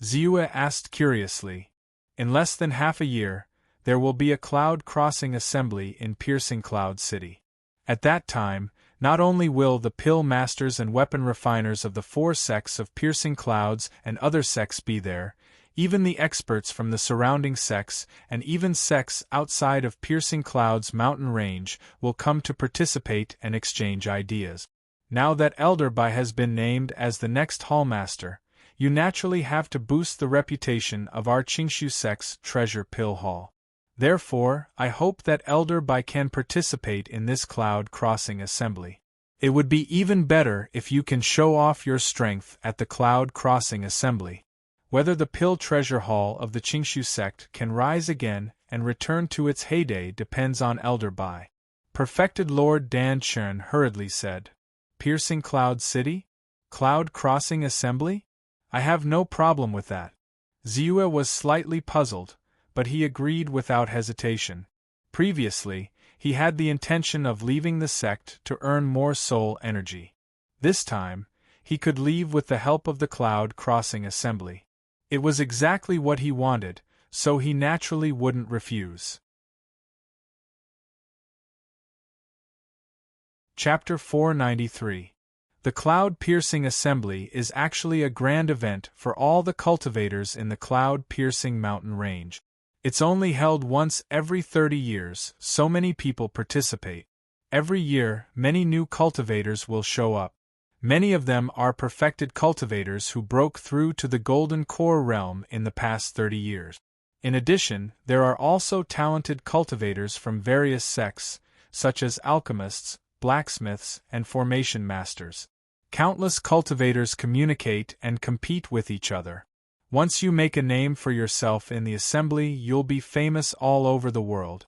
Ziyue asked curiously. "In less than half a year, there will be a cloud crossing assembly in Piercing Cloud City. At that time, not only will the pill masters and weapon refiners of the 4 sects of Piercing Clouds and other sects be there, even the experts from the surrounding sects and even sects outside of Piercing Cloud's mountain range will come to participate and exchange ideas. Now that Elder Bai has been named as the next Hallmaster, you naturally have to boost the reputation of our Qingshu sect's Treasure Pill Hall. Therefore, I hope that Elder Bai can participate in this cloud crossing assembly. It would be even better if you can show off your strength at the Cloud Crossing Assembly. Whether the Pill Treasure Hall of the Qingshu sect can rise again and return to its heyday depends on Elder Bai. Perfected Lord Dan Chern hurriedly said. Piercing Cloud City? Cloud Crossing Assembly? I have no problem with that. Ziyue was slightly puzzled, but he agreed without hesitation. Previously, he had the intention of leaving the sect to earn more soul energy. This time, he could leave with the help of the Cloud Crossing Assembly. It was exactly what he wanted, so he naturally wouldn't refuse. Chapter 493. The Cloud-Piercing Assembly is actually a grand event for all the cultivators in the Cloud-Piercing Mountain Range. It's only held once every 30 years, so many people participate. Every year, many new cultivators will show up. Many of them are perfected cultivators who broke through to the Golden Core realm in the past 30 years. In addition, there are also talented cultivators from various sects, such as alchemists, blacksmiths, and formation masters. Countless cultivators communicate and compete with each other. Once you make a name for yourself in the assembly, you'll be famous all over the world.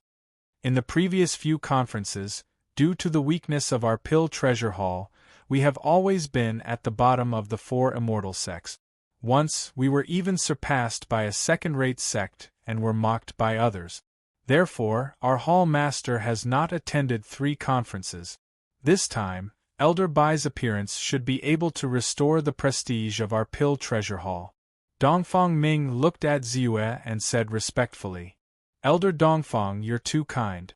In the previous few conferences, due to the weakness of our Pill Treasure Hall, we have always been at the bottom of the 4 immortal sects. Once, we were even surpassed by a second-rate sect and were mocked by others. Therefore, our hall master has not attended 3 conferences. This time, Elder Bai's appearance should be able to restore the prestige of our Pill Treasure Hall. Dongfang Ming looked at Ziyue and said respectfully, Elder Dongfang, you're too kind.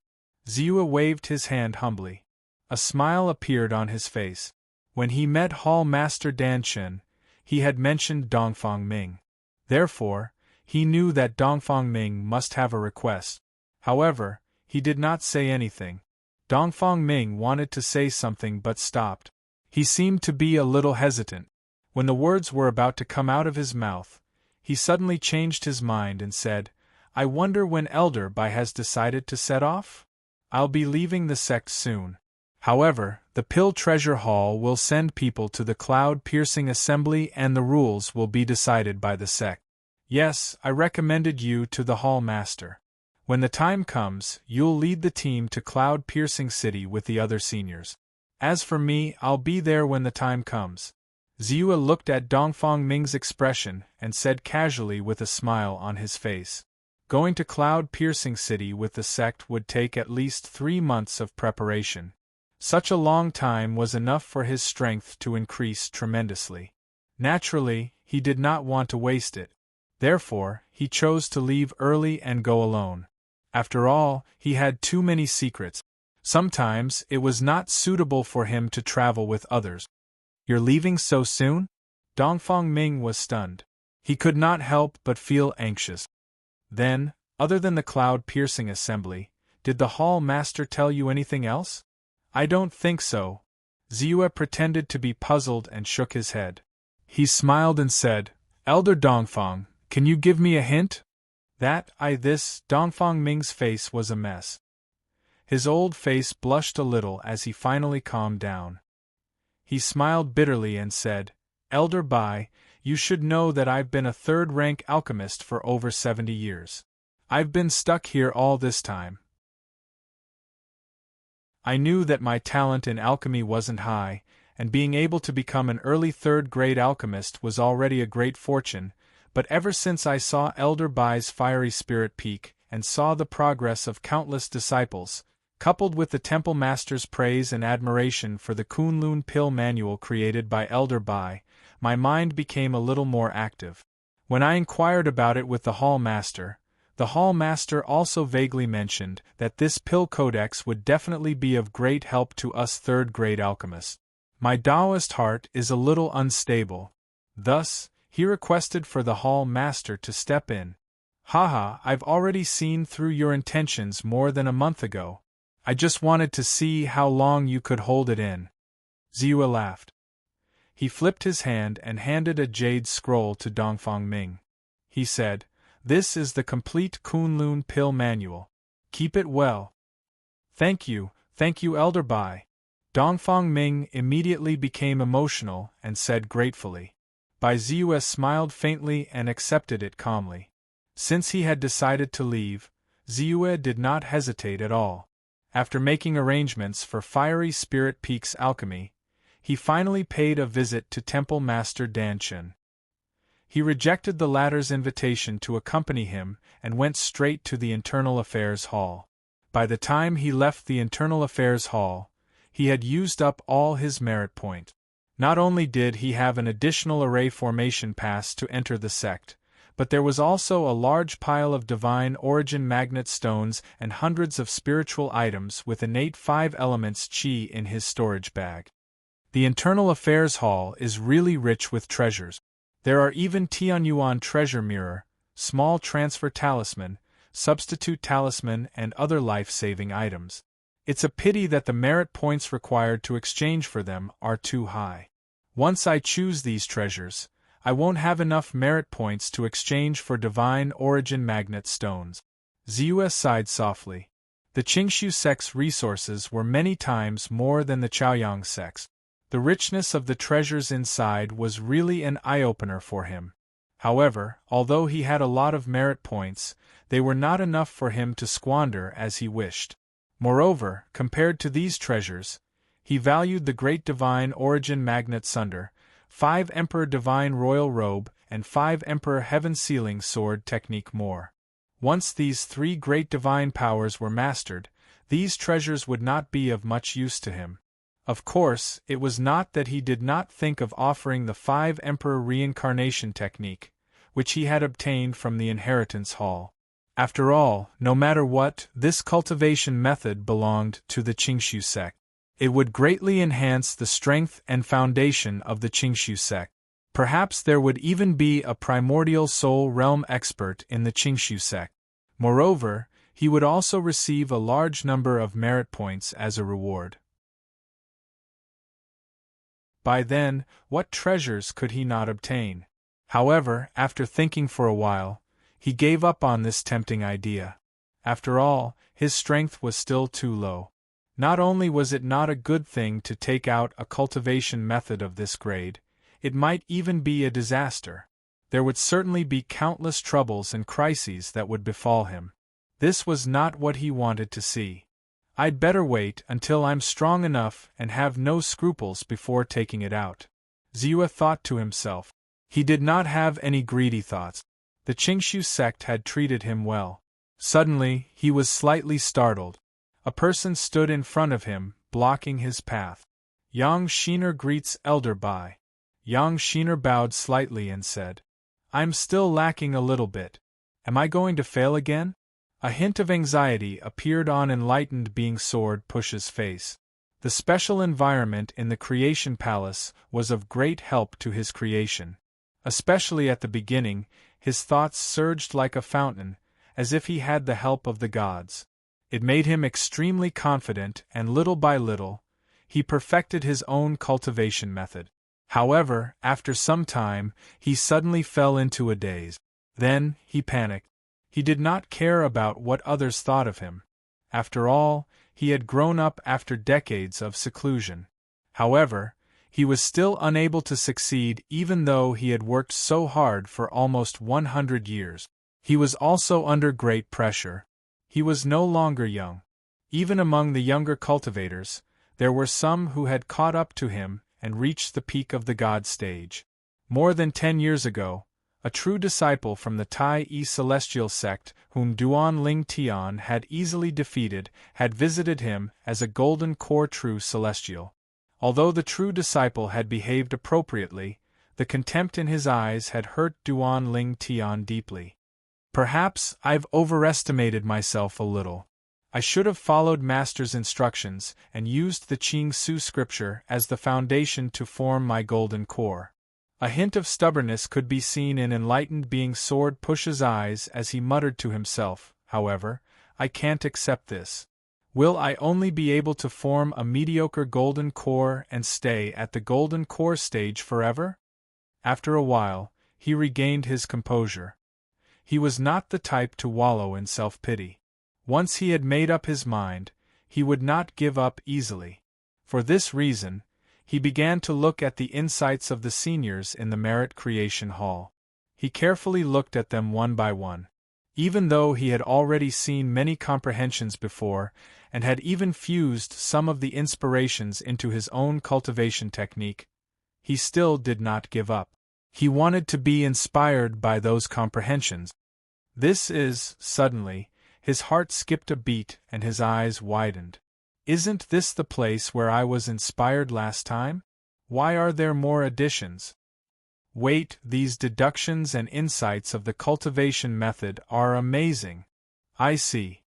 Ziyue waved his hand humbly. A smile appeared on his face. When he met Hall Master Dan Chen, he had mentioned Dongfang Ming. Therefore, he knew that Dongfang Ming must have a request. However, he did not say anything. Dongfang Ming wanted to say something but stopped. He seemed to be a little hesitant. When the words were about to come out of his mouth, he suddenly changed his mind and said, I wonder when Elder Bai has decided to set off? I'll be leaving the sect soon. However, the Pill Treasure Hall will send people to the Cloud-Piercing Assembly and the rules will be decided by the sect. Yes, I recommended you to the Hall Master. When the time comes, you'll lead the team to Cloud-Piercing City with the other seniors. As for me, I'll be there when the time comes. Ziyue looked at Dongfang Ming's expression and said casually with a smile on his face. Going to Cloud-Piercing City with the sect would take at least 3 months of preparation. Such a long time was enough for his strength to increase tremendously. Naturally, he did not want to waste it. Therefore, he chose to leave early and go alone. After all, he had too many secrets. Sometimes it was not suitable for him to travel with others. You're leaving so soon? Dongfang Ming was stunned. He could not help but feel anxious. Then, other than the Cloud-Piercing Assembly, did the Hall Master tell you anything else? I don't think so. Ziyue pretended to be puzzled and shook his head. He smiled and said, Elder Dongfang, can you give me a hint? Dongfang Ming's face was a mess. His old face blushed a little as he finally calmed down. He smiled bitterly and said, Elder Bai, you should know that I've been a 3rd-rank alchemist for over 70 years. I've been stuck here all this time. I knew that my talent in alchemy wasn't high, and being able to become an early 3rd-grade alchemist was already a great fortune, but ever since I saw Elder Bai's fiery spirit peak and saw the progress of countless disciples, coupled with the Temple Master's praise and admiration for the Kunlun Pill Manual created by Elder Bai, my mind became a little more active. When I inquired about it with the Hall Master also vaguely mentioned that this pill codex would definitely be of great help to us 3rd-grade alchemists. My Taoist heart is a little unstable. Thus, he requested for the Hall Master to step in. Haha, I've already seen through your intentions more than a month ago. I just wanted to see how long you could hold it in. Ziyue laughed. He flipped his hand and handed a jade scroll to Dongfang Ming. He said, This is the complete Kunlun Pill Manual. Keep it well. Thank you, Elder Bai. Dongfang Ming immediately became emotional and said gratefully. Bai Ziyu smiled faintly and accepted it calmly. Since he had decided to leave, Ziyu did not hesitate at all. After making arrangements for Fiery Spirit Peak's alchemy, he finally paid a visit to Temple Master Danchen. He rejected the latter's invitation to accompany him and went straight to the Internal Affairs Hall. By the time he left the Internal Affairs Hall, he had used up all his merit point. Not only did he have an additional array formation pass to enter the sect, but there was also a large pile of divine origin magnet stones and hundreds of spiritual items with innate 5 elements chi in his storage bag. The Internal Affairs Hall is really rich with treasures. There are even Tianyuan treasure mirror, small transfer talisman, substitute talisman and other life-saving items. It's a pity that the merit points required to exchange for them are too high. Once I choose these treasures, I won't have enough merit points to exchange for divine origin magnet stones. Ziyu sighed softly. The Qingshu sect's resources were many times more than the Chaoyang sect's. The richness of the treasures inside was really an eye-opener for him. However, although he had a lot of merit points, they were not enough for him to squander as he wished. Moreover, compared to these treasures, he valued the Great Divine Origin Magnet Sunder, 5 Emperor Divine Royal Robe, and 5 Emperor Heaven Sealing Sword technique more. Once these 3 great divine powers were mastered, these treasures would not be of much use to him. Of course, it was not that he did not think of offering the 5 Emperor Reincarnation technique, which he had obtained from the Inheritance Hall. After all, no matter what, this cultivation method belonged to the Qingshu sect. It would greatly enhance the strength and foundation of the Qingshu sect. Perhaps there would even be a primordial soul realm expert in the Qingshu sect. Moreover, he would also receive a large number of merit points as a reward. By then, what treasures could he not obtain? However, after thinking for a while, he gave up on this tempting idea. After all, his strength was still too low. Not only was it not a good thing to take out a cultivation method of this grade, it might even be a disaster. There would certainly be countless troubles and crises that would befall him. This was not what he wanted to see. I'd better wait until I'm strong enough and have no scruples before taking it out. Ziyu thought to himself. He did not have any greedy thoughts. The Qingshu sect had treated him well. Suddenly, he was slightly startled. A person stood in front of him, blocking his path. Yang Shiner greets Elder Bai. Yang Shiner bowed slightly and said, I'm still lacking a little bit. Am I going to fail again? A hint of anxiety appeared on enlightened being Sword Push's face. The special environment in the Creation Palace was of great help to his creation. Especially at the beginning, his thoughts surged like a fountain, as if he had the help of the gods. It made him extremely confident, and little by little, he perfected his own cultivation method. However, after some time, he suddenly fell into a daze. Then, he panicked. He did not care about what others thought of him. After all, he had grown up after decades of seclusion. However, he was still unable to succeed even though he had worked so hard for almost 100 years. He was also under great pressure. He was no longer young. Even among the younger cultivators, there were some who had caught up to him and reached the peak of the god stage. More than 10 years ago, a true disciple from the Tai-E Celestial sect whom Duan Ling Tian had easily defeated had visited him as a golden core true celestial. Although the true disciple had behaved appropriately, the contempt in his eyes had hurt Duan Ling Tian deeply. Perhaps I've overestimated myself a little. I should have followed Master's instructions and used the Qing Su scripture as the foundation to form my golden core. A hint of stubbornness could be seen in enlightened being Sword Push's eyes as he muttered to himself, however, I can't accept this. Will I only be able to form a mediocre golden core and stay at the golden core stage forever? After a while, he regained his composure. He was not the type to wallow in self-pity. Once he had made up his mind, he would not give up easily. For this reason, he began to look at the insights of the seniors in the Merit Creation Hall. He carefully looked at them one by one. Even though he had already seen many comprehensions before, and had even fused some of the inspirations into his own cultivation technique, he still did not give up. He wanted to be inspired by those comprehensions. Suddenly, his heart skipped a beat and his eyes widened. Isn't this the place where I was inspired last time? Why are there more additions? Wait, these deductions and insights of the cultivation method are amazing. I see.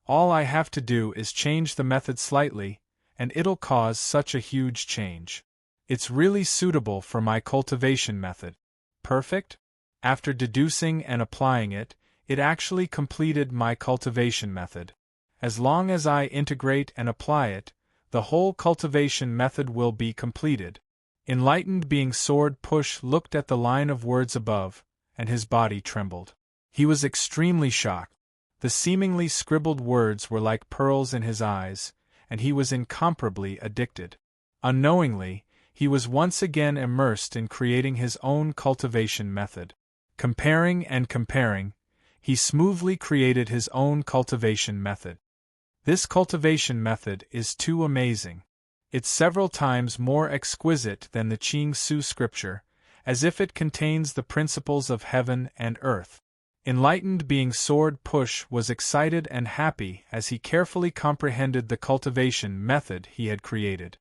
All I have to do is change the method slightly, and it'll cause such a huge change. It's really suitable for my cultivation method. Perfect? After deducing and applying it, it actually completed my cultivation method. As long as I integrate and apply it, the whole cultivation method will be completed. Enlightened being Sword Push looked at the line of words above, and his body trembled. He was extremely shocked. The seemingly scribbled words were like pearls in his eyes, and he was incomparably addicted. Unknowingly, he was once again immersed in creating his own cultivation method. Comparing and comparing, he smoothly created his own cultivation method. This cultivation method is too amazing. It's several times more exquisite than the Qing Su scripture, as if it contains the principles of heaven and earth. Enlightened being Sword Push was excited and happy as he carefully comprehended the cultivation method he had created.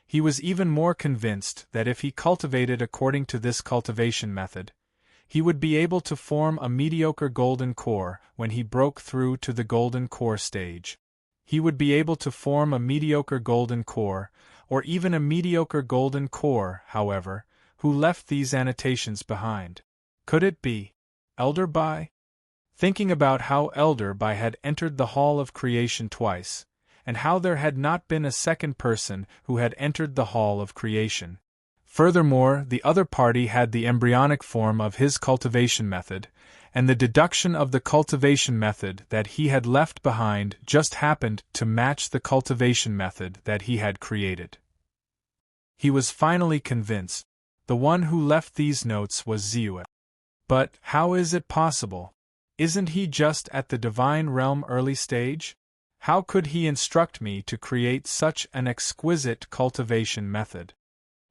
He was even more convinced that if he cultivated according to this cultivation method, he would be able to form a mediocre golden core when he broke through to the golden core stage. He would be able to form a mediocre golden core, or even a mediocre golden core, however, who left these annotations behind. Could it be Elder Bai? Thinking about how Elder Bai had entered the Hall of Creation twice, and how there had not been a second person who had entered the Hall of Creation. Furthermore, the other party had the embryonic form of his cultivation method, and the deduction of the cultivation method that he had left behind just happened to match the cultivation method that he had created. He was finally convinced. The one who left these notes was Ziyue. But how is it possible? Isn't he just at the divine realm early stage? How could he instruct me to create such an exquisite cultivation method?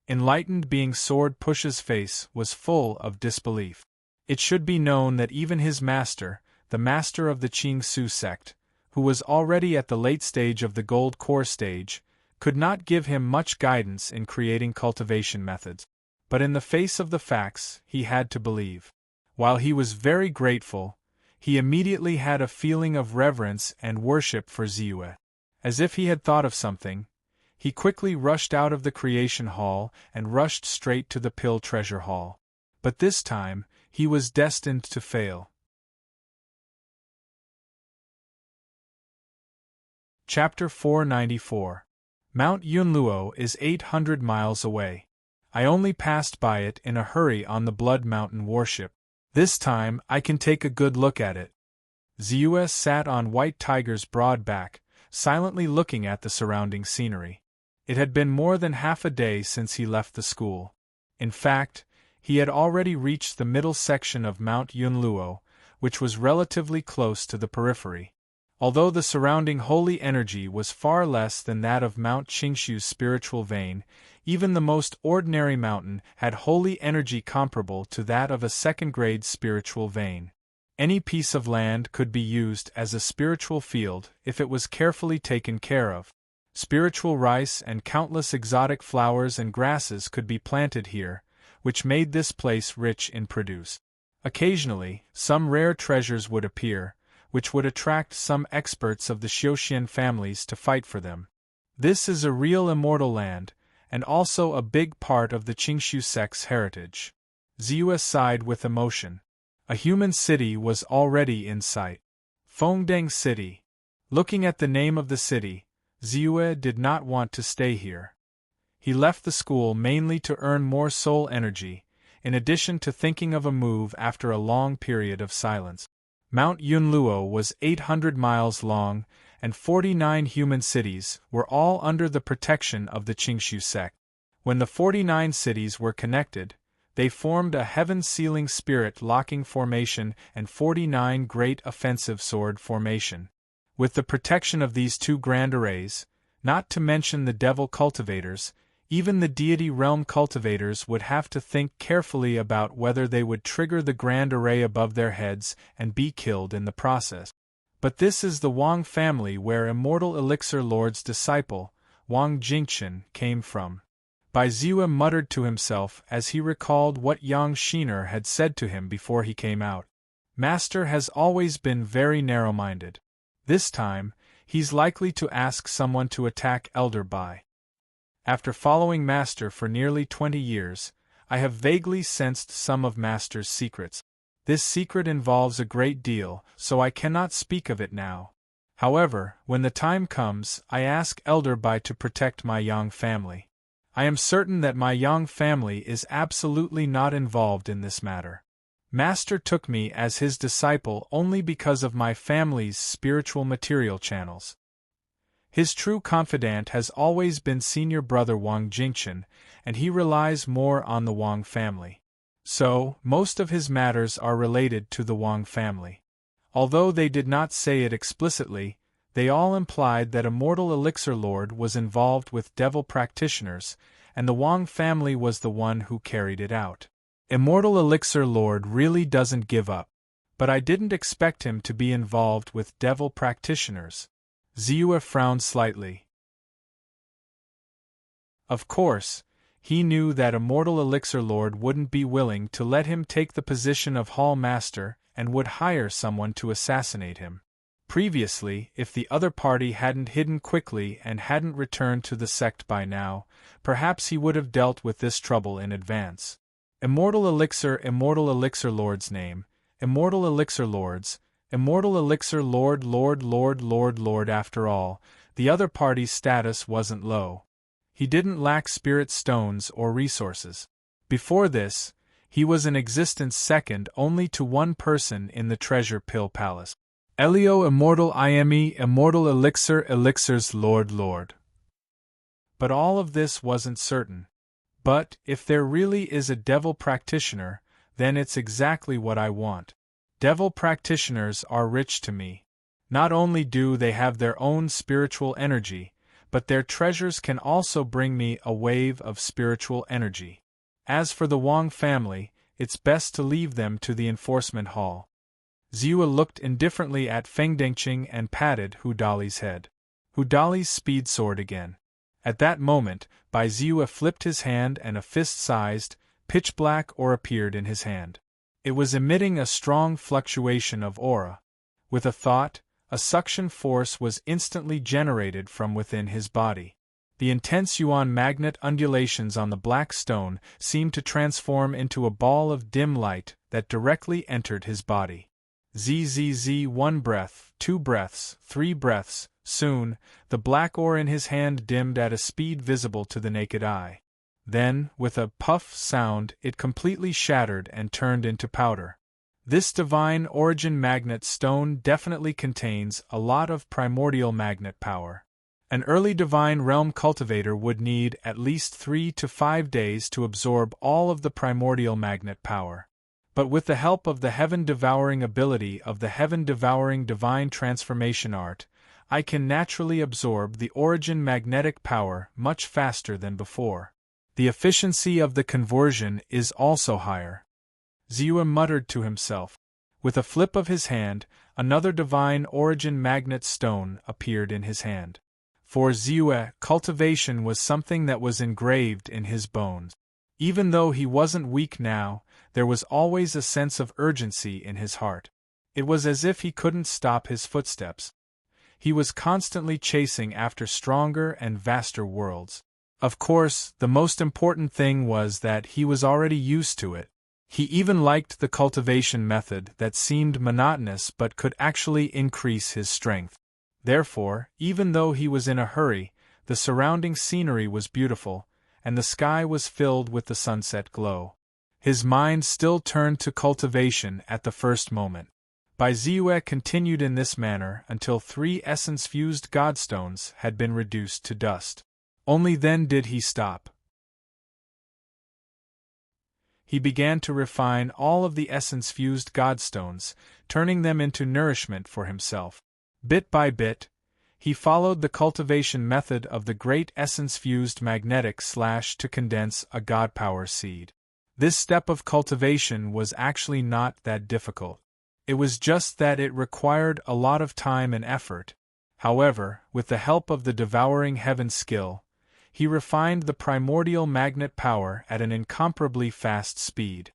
Enlightened being Sword Push's face was full of disbelief. It should be known that even his master, the master of the Qing Su sect, who was already at the late stage of the gold core stage, could not give him much guidance in creating cultivation methods. But in the face of the facts, he had to believe. While he was very grateful, he immediately had a feeling of reverence and worship for Ziyue. As if he had thought of something, he quickly rushed out of the creation hall and rushed straight to the pill treasure hall. But this time, he was destined to fail. Chapter 494. Mount Yunluo is 800 miles away. I only passed by it in a hurry on the Blood Mountain warship. This time, I can take a good look at it. Ziyue sat on White Tiger's broad back, silently looking at the surrounding scenery. It had been more than half a day since he left the school. In fact, he had already reached the middle section of Mount Yunluo, which was relatively close to the periphery. Although the surrounding holy energy was far less than that of Mount Qingshu's spiritual vein, even the most ordinary mountain had holy energy comparable to that of a second-grade spiritual vein. Any piece of land could be used as a spiritual field if it was carefully taken care of. Spiritual rice and countless exotic flowers and grasses could be planted here, which made this place rich in produce. Occasionally, some rare treasures would appear, which would attract some experts of the Xiuxian families to fight for them. This is a real immortal land, and also a big part of the Qingshu sect's heritage. Ziyue sighed with emotion. A human city was already in sight. Fengdeng City. Looking at the name of the city, Ziyue did not want to stay here. He left the school mainly to earn more soul energy, in addition to thinking of a move after a long period of silence. Mount Yunluo was 800 miles long and 49 human cities were all under the protection of the Qingshu sect. When the 49 cities were connected, they formed a heaven-sealing spirit-locking formation and 49 great offensive sword formation. With the protection of these two grand arrays, not to mention the devil cultivators, even the deity realm cultivators would have to think carefully about whether they would trigger the grand array above their heads and be killed in the process. But this is the Wang family where Immortal Elixir Lord's disciple, Wang Jingchen, came from. Bai Ziyue muttered to himself as he recalled what Yang Shiner had said to him before he came out. Master has always been very narrow-minded. This time, he's likely to ask someone to attack Elder Bai. After following Master for nearly 20 years, I have vaguely sensed some of Master's secrets. This secret involves a great deal, so I cannot speak of it now. However, when the time comes, I ask Elder Bai to protect my Yang family. I am certain that my Yang family is absolutely not involved in this matter. Master took me as his disciple only because of my family's spiritual material channels. His true confidant has always been senior brother Wang Jingchen, and he relies more on the Wang family. So, most of his matters are related to the Wang family. Although they did not say it explicitly, they all implied that Immortal Elixir Lord was involved with devil practitioners, and the Wang family was the one who carried it out. Immortal Elixir Lord really doesn't give up. But I didn't expect him to be involved with devil practitioners. Ziyue frowned slightly. Of course, he knew that Immortal Elixir Lord wouldn't be willing to let him take the position of Hall Master and would hire someone to assassinate him. Previously, if the other party hadn't hidden quickly and hadn't returned to the sect by now, perhaps he would have dealt with this trouble in advance. Immortal Elixir Lord's name, Immortal Elixir Lords, Immortal Elixir Lord. After all, the other party's status wasn't low. He didn't lack spirit stones or resources. Before this, he was in existence second only to one person in the Treasure Pill Palace. Elio Immortal IME Immortal Elixir's Lord. But all of this wasn't certain. But, if there really is a devil practitioner, then it's exactly what I want. Devil practitioners are rich to me. Not only do they have their own spiritual energy, but their treasures can also bring me a wave of spiritual energy. As for the Wang family, it's best to leave them to the enforcement hall. Ziyue looked indifferently at Feng Dengqing and patted Hu Dali's head. Hu Dali's speed soared again. At that moment, Bai Ziyue flipped his hand and a fist-sized, pitch-black ore appeared in his hand. It was emitting a strong fluctuation of aura. With a thought, a suction force was instantly generated from within his body. The intense yuan magnet undulations on the black stone seemed to transform into a ball of dim light that directly entered his body. Zzz, 1 breath, 2 breaths, 3 breaths. Soon, the black ore in his hand dimmed at a speed visible to the naked eye. Then, with a puff sound, it completely shattered and turned into powder. This divine origin magnet stone definitely contains a lot of primordial magnet power. An early divine realm cultivator would need at least 3 to 5 days to absorb all of the primordial magnet power. But with the help of the heaven-devouring ability of the heaven-devouring divine transformation art, I can naturally absorb the origin magnetic power much faster than before. The efficiency of the conversion is also higher. Ziyue muttered to himself. With a flip of his hand, another divine origin magnet stone appeared in his hand. For Ziyue, cultivation was something that was engraved in his bones. Even though he wasn't weak now, there was always a sense of urgency in his heart. It was as if he couldn't stop his footsteps. He was constantly chasing after stronger and vaster worlds. Of course, the most important thing was that he was already used to it. He even liked the cultivation method that seemed monotonous but could actually increase his strength. Therefore, even though he was in a hurry, the surrounding scenery was beautiful, and the sky was filled with the sunset glow. His mind still turned to cultivation at the first moment. By Ziyue continued in this manner until 3 essence-fused godstones had been reduced to dust. Only then did he stop. He began to refine all of the essence-fused godstones, turning them into nourishment for himself. Bit by bit, he followed the cultivation method of the great essence-fused magnetic / to condense a godpower seed. This step of cultivation was actually not that difficult. It was just that it required a lot of time and effort. However, with the help of the devouring heaven skill, he refined the primordial magnet power at an incomparably fast speed.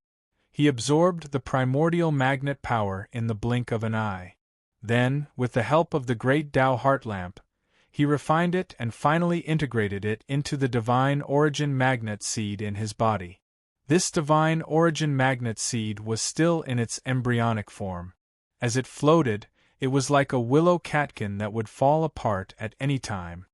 He absorbed the primordial magnet power in the blink of an eye. Then, with the help of the great Tao heart lamp, he refined it and finally integrated it into the divine origin magnet seed in his body. This divine origin magnet seed was still in its embryonic form. As it floated, it was like a willow catkin that would fall apart at any time.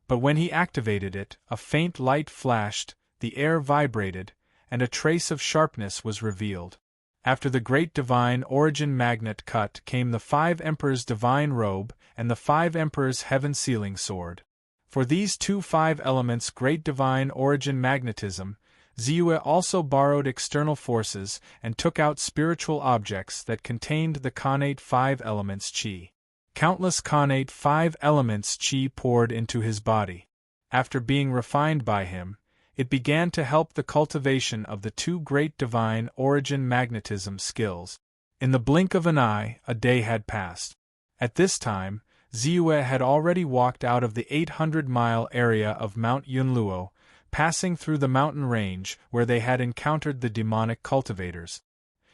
But when he activated it, a faint light flashed, the air vibrated, and a trace of sharpness was revealed. After the great divine origin magnet cut came the 5 emperors' divine robe and the 5 emperors' heaven-sealing sword. For these 2 5 elements great divine origin magnetism, Ziyue also borrowed external forces and took out spiritual objects that contained the connate 5 elements qi. Countless connate 5 elements qi poured into his body. After being refined by him, it began to help the cultivation of the 2 great divine origin magnetism skills. In the blink of an eye, a day had passed. At this time, Ziyue had already walked out of the 800-mile area of Mount Yunluo, passing through the mountain range where they had encountered the demonic cultivators.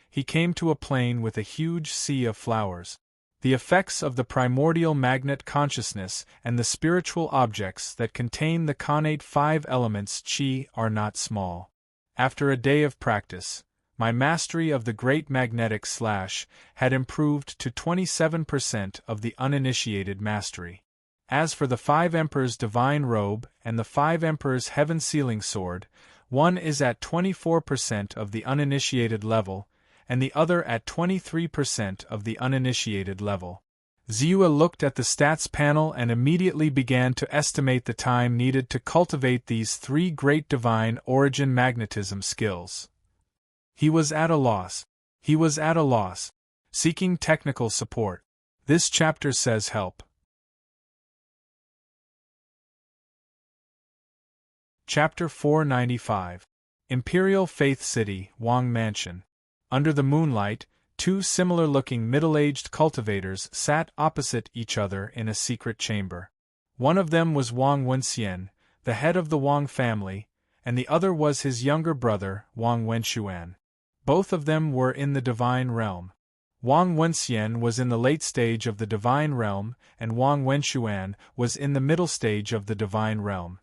He came to a plain with a huge sea of flowers. The effects of the primordial magnet consciousness and the spiritual objects that contain the connate 5 elements qi are not small. After a day of practice, my mastery of the great magnetic / had improved to 27% of the uninitiated mastery. As for the 5 emperors' divine robe and the 5 emperors' heaven-sealing sword, one is at 24% of the uninitiated level, and the other at 23% of the uninitiated level. Ziyue looked at the stats panel and immediately began to estimate the time needed to cultivate these 3 great divine origin magnetism skills. He was at a loss. Seeking technical support. This chapter says help. Chapter 495. Imperial Faith City, Wang Mansion. Under the moonlight, 2 similar-looking middle-aged cultivators sat opposite each other in a secret chamber. One of them was Wang Wenxian, the head of the Wang family, and the other was his younger brother, Wang Wenshuan. Both of them were in the divine realm. Wang Wenxian was in the late stage of the divine realm, and Wang Wenshuan was in the middle stage of the divine realm.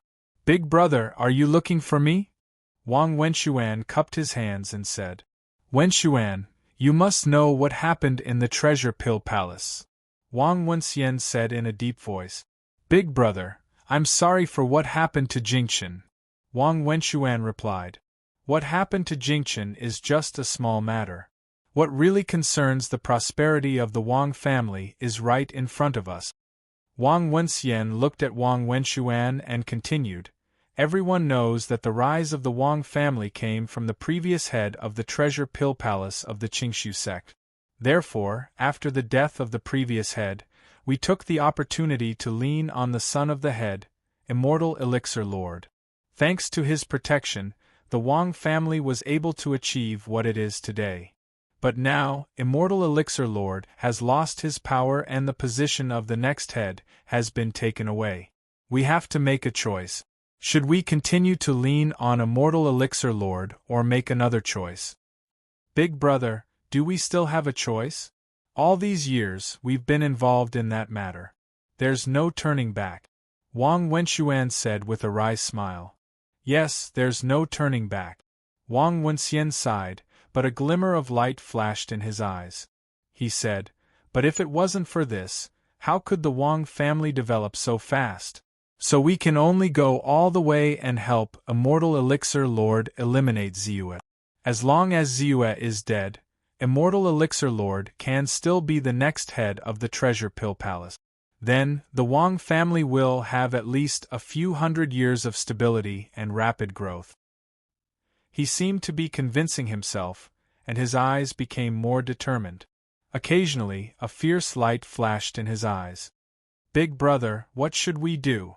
"Big brother, are you looking for me?" Wang Wenshuan cupped his hands and said. "Wenshuan, you must know what happened in the Treasure Pill Palace," Wang Wenxian said in a deep voice. "Big brother, I'm sorry for what happened to Jingchen," Wang Wenshuan replied. "What happened to Jingchen is just a small matter. What really concerns the prosperity of the Wang family is right in front of us." Wang Wenxian looked at Wang Wenshuan and continued, "Everyone knows that the rise of the Wang family came from the previous head of the Treasure Pill Palace of the Qingshu sect. Therefore, after the death of the previous head, we took the opportunity to lean on the son of the head, Immortal Elixir Lord. Thanks to his protection, the Wang family was able to achieve what it is today. But now, Immortal Elixir Lord has lost his power and the position of the next head has been taken away. We have to make a choice. Should we continue to lean on Immortal Elixir Lord or make another choice? Big brother, do we still have a choice? All these years we've been involved in that matter. There's no turning back," Wang Wenshuan said with a wry smile. "Yes, there's no turning back." Wang Wenxian sighed, but a glimmer of light flashed in his eyes. He said, "But if it wasn't for this, how could the Wang family develop so fast? So we can only go all the way and help Immortal Elixir Lord eliminate Ziyue. As long as Ziyue is dead, Immortal Elixir Lord can still be the next head of the Treasure Pill Palace. Then, the Wang family will have at least a few hundred years of stability and rapid growth. He seemed to be convincing himself, and his eyes became more determined. Occasionally, a fierce light flashed in his eyes. Big brother, what should we do?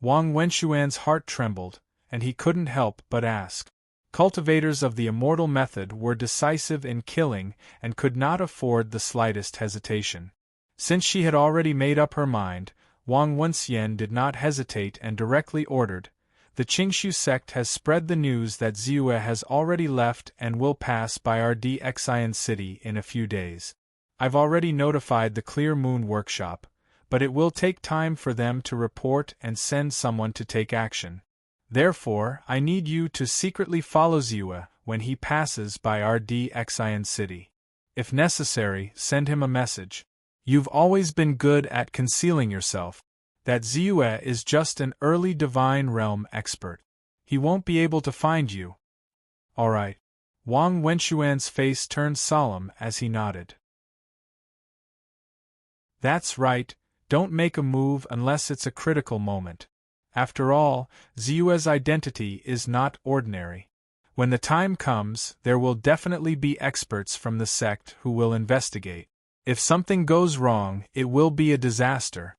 Wang Wenxuan's heart trembled, and he couldn't help but ask. Cultivators of the immortal method were decisive in killing and could not afford the slightest hesitation. Since she had already made up her mind, Wang Wenxian did not hesitate and directly ordered, "The Qingshu sect has spread the news that Ziyue has already left and will pass by our Xian city in a few days. I've already notified the Clear Moon Workshop, but it will take time for them to report and send someone to take action. Therefore, I need you to secretly follow Ziyue when he passes by our Xian city. If necessary, send him a message. You've always been good at concealing yourself. That Ziyue is just an early divine realm expert. He won't be able to find you." "All right." Wang Wenxuan's face turned solemn as he nodded. "That's right, don't make a move unless it's a critical moment. After all, Ziyue's identity is not ordinary. When the time comes, there will definitely be experts from the sect who will investigate. If something goes wrong, it will be a disaster."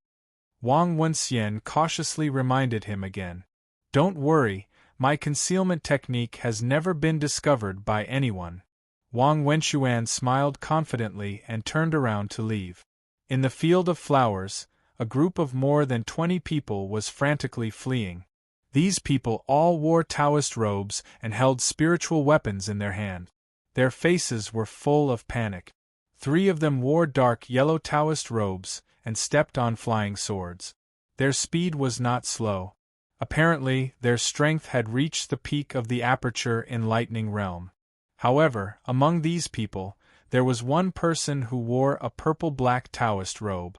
Wang Wenxian cautiously reminded him again. "Don't worry, my concealment technique has never been discovered by anyone." Wang Wenxuan smiled confidently and turned around to leave. In the field of flowers, a group of more than 20 people was frantically fleeing. These people all wore Taoist robes and held spiritual weapons in their hand. Their faces were full of panic. 3 of them wore dark yellow Taoist robes and stepped on flying swords. Their speed was not slow. Apparently, their strength had reached the peak of the aperture in Lightning Realm. However, among these people, there was one person who wore a purple-black Taoist robe.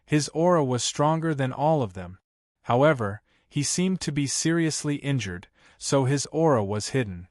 His aura was stronger than all of them. However, he seemed to be seriously injured, so his aura was hidden.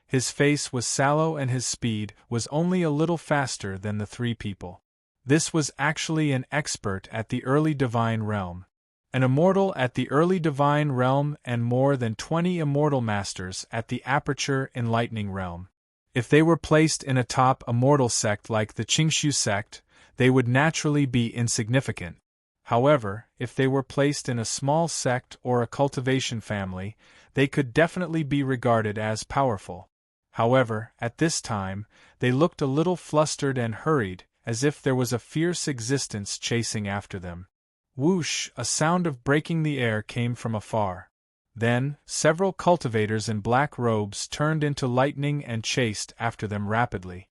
His face was sallow and his speed was only a little faster than the 3 people. This was actually an expert at the early divine realm. An immortal at the early divine realm and more than 20 immortal masters at the aperture enlightening realm. If they were placed in a top immortal sect like the Qingshu sect, they would naturally be insignificant. However, if they were placed in a small sect or a cultivation family, they could definitely be regarded as powerful. However, at this time, they looked a little flustered and hurried, as if there was a fierce existence chasing after them. Whoosh! A sound of breaking the air came from afar. Then, several cultivators in black robes turned into lightning and chased after them rapidly.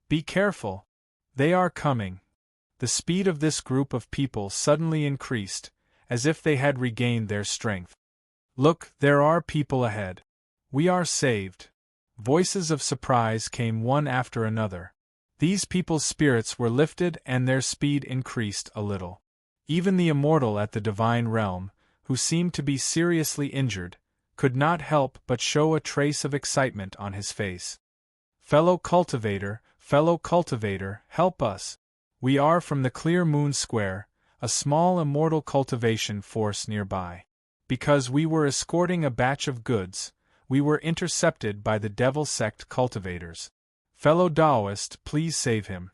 "Be careful! They are coming!" The speed of this group of people suddenly increased, as if they had regained their strength. "Look, there are people ahead! We are saved!" Voices of surprise came one after another. These people's spirits were lifted and their speed increased a little. Even the immortal at the divine realm, who seemed to be seriously injured, could not help but show a trace of excitement on his face. Fellow cultivator, help us! We are from the Clear Moon Square, a small immortal cultivation force nearby. Because we were escorting a batch of goods, we were intercepted by the Devil Sect cultivators. Fellow Taoist, please save him."